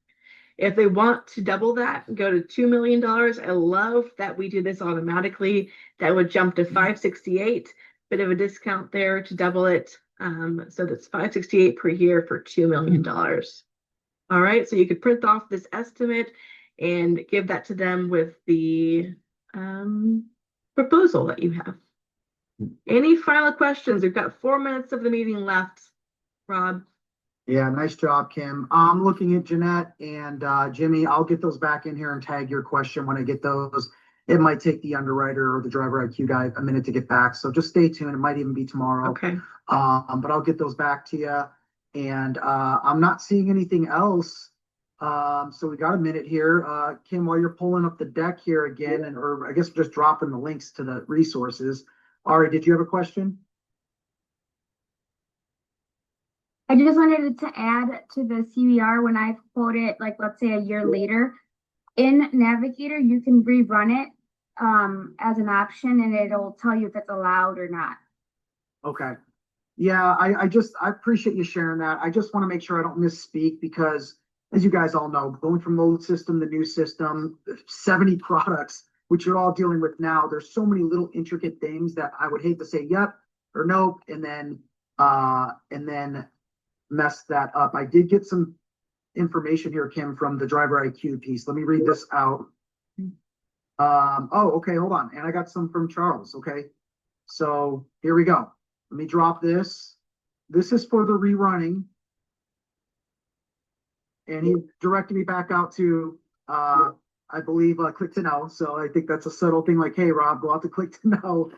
If they want to double that, go to $2 million. I love that we do this automatically. That would jump to $568. Bit of a discount there to double it. So that's $568 per year for $2 million. All right, so you could print off this estimate and give that to them with the proposal that you have. Any final questions? We've got 4 minutes of the meeting left. Rob. Yeah, nice job, Kim. I'm looking at Jeanette and Jimmy. I'll get those back in here and tag your question when I get those. It might take the underwriter or the driver IQ guy a minute to get back. So just stay tuned. It might even be tomorrow. Okay. But I'll get those back to you. And I'm not seeing anything else. So we got a minute here. Kim, while you're pulling up the deck here again, or I guess just dropping the links to the resources. Ari, did you have a question? I just wanted to add to the CVR when I quote it, like let's say a year later, in Navigator, you can rerun it as an option and it'll tell you if it's allowed or not. Okay. Yeah, I appreciate you sharing that. I just want to make sure I don't misspeak because as you guys all know, going from old system to new system, 70 products, which you're all dealing with now, there's so many little intricate things that I would hate to say yep or nope and then mess that up. I did get some information here, Kim, from the driver IQ piece. Let me read this out. Oh, okay, hold on. And I got some from Charles. Okay. So here we go. Let me drop this. This is for the rerunning. And he directed me back out to I believe, click to know. So I think that's a subtle thing like, hey, Rob, go out to click to know.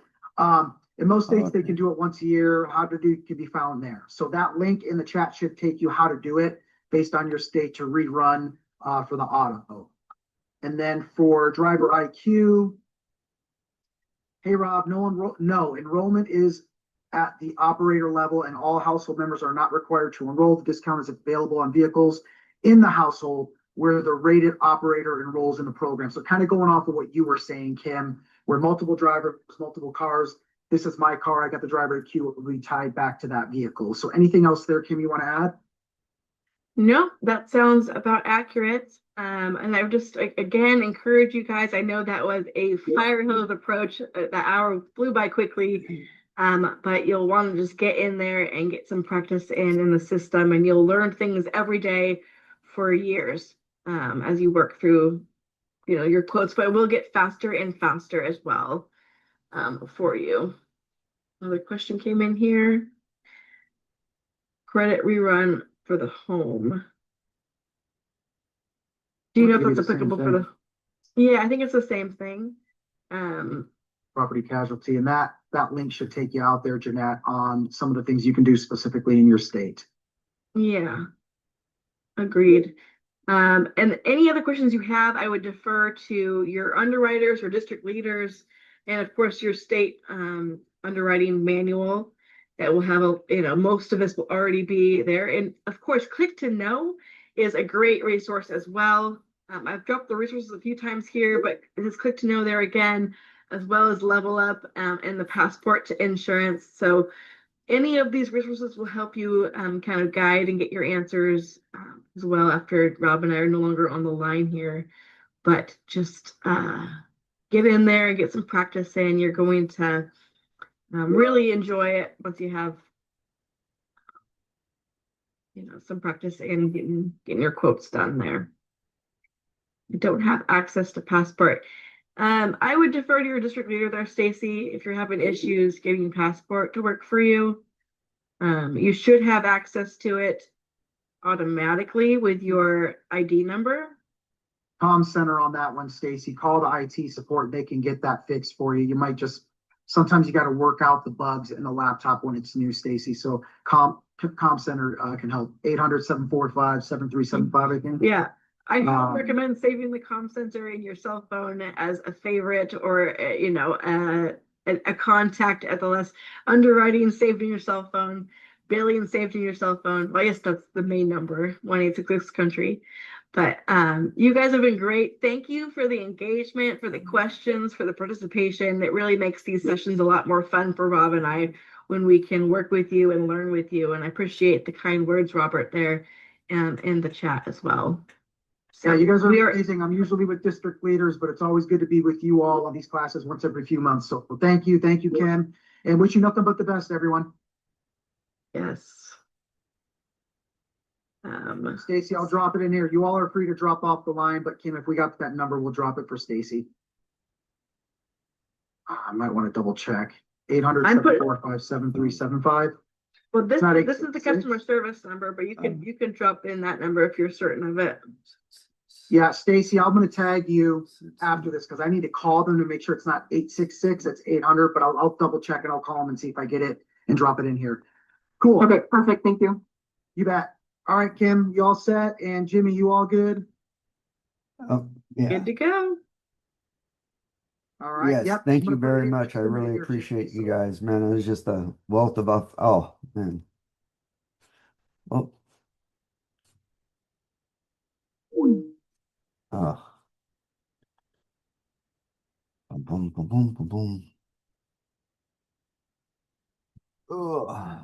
In most states, they can do it once a year. How to do can be found there. So that link in the chat should take you how to do it based on your state to rerun for the auto. And then for driver IQ, hey, Rob, no, enrollment is at the operator level and all household members are not required to enroll. The discount is available on vehicles in the household where the rated operator enrolls in the program. So kind of going off of what you were saying, Kim, where multiple drivers, multiple cars, this is my car, I got the driver IQ, it will be tied back to that vehicle. So anything else there, Kim, you want to add? No, that sounds about accurate. And I would just again encourage you guys. I know that was a fire hose approach. The hour flew by quickly. But you'll want to just get in there and get some practice in the system, and you'll learn things every day for years as you work through, your quotes. But it will get faster and faster as well for you. Another question came in here. Credit rerun for the home. Do you know if that's applicable for the? Yeah, I think it's the same thing. Property casualty, and that link should take you out there, Jeanette, on some of the things you can do specifically in your state. Yeah, agreed. And any other questions you have, I would defer to your underwriters or district leaders, and of course your state underwriting manual that will have most of this will already be there. And of course, Click to Know is a great resource as well. I've dropped the resources a few times here, but just Click to Know there again, as well as Level Up and the Passport to Insurance. So any of these resources will help you kind of guide and get your answers as well after Rob and I are no longer on the line here. But just get in there and get some practice in. You're going to really enjoy it once you have some practice in getting your quotes done there. You don't have access to Passport. I would defer to your district leader there, Stacy, if you're having issues getting Passport to work for you. You should have access to it automatically with your ID number. Comm center on that one, Stacy. Call the IT support. They can get that fixed for you. You might sometimes you got to work out the bugs in the laptop when it's new, Stacy. So comm center can help. 800-745-7375, I think. Yeah. I recommend saving the comm center in your cell phone as a favorite or, a contact at the list. Underwriting saved in your cell phone, billing saved in your cell phone. Well, I guess that's the main number, 1-866 country. But you guys have been great. Thank you for the engagement, for the questions, for the participation. It really makes these sessions a lot more fun for Rob and I when we can work with you and learn with you. And I appreciate the kind words, Robert, there in the chat as well. So yeah, you guys are amazing. I'm usually with district leaders, but it's always good to be with you all on these classes once every few months. So thank you, Kim, and wish you nothing but the best, everyone. Yes. Stacy, I'll drop it in here. You all are free to drop off the line, but Kim, if we got that number, we'll drop it for Stacy. I might want to double check. 800-745-7375. Well, this is the customer service number, but you can drop in that number if you're certain of it. Yeah, Stacy, I'm going to tag you after this because I need to call them to make sure it's not 866, it's 800, but I'll double check and I'll call them and see if I get it and drop it in here. Cool. Okay, perfect. Thank you. You bet. All right, Kim, you all set? And Jimmy, you all good? Oh, yeah. Good to go. All right. Yes, Yep. thank you very much. I really appreciate you guys, man. It was just a wealth of oh man. Well, oh. Boom, boom, boom, boom, boom, boom. Ugh.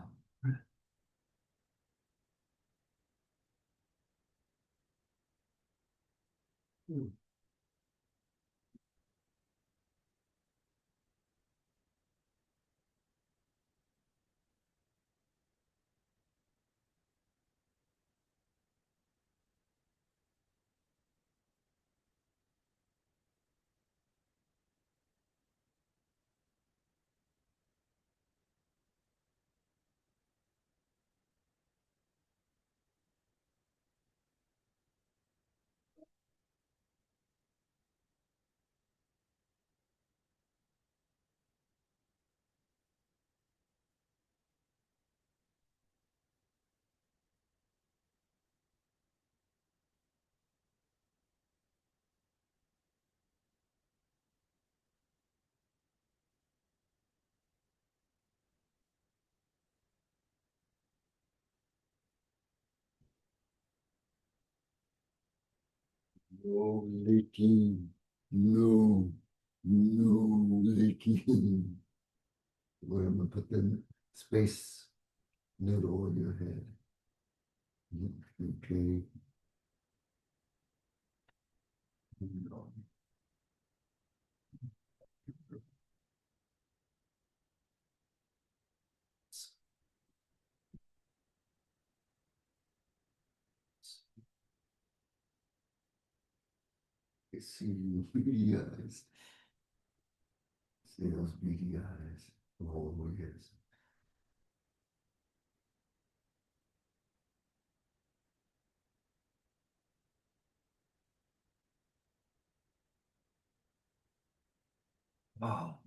No leaking. No, no leaking. Well, I'm gonna put the space noodle on your head. Okay. I see you, beady eyes. See those beady eyes. Oh, yes. Oh.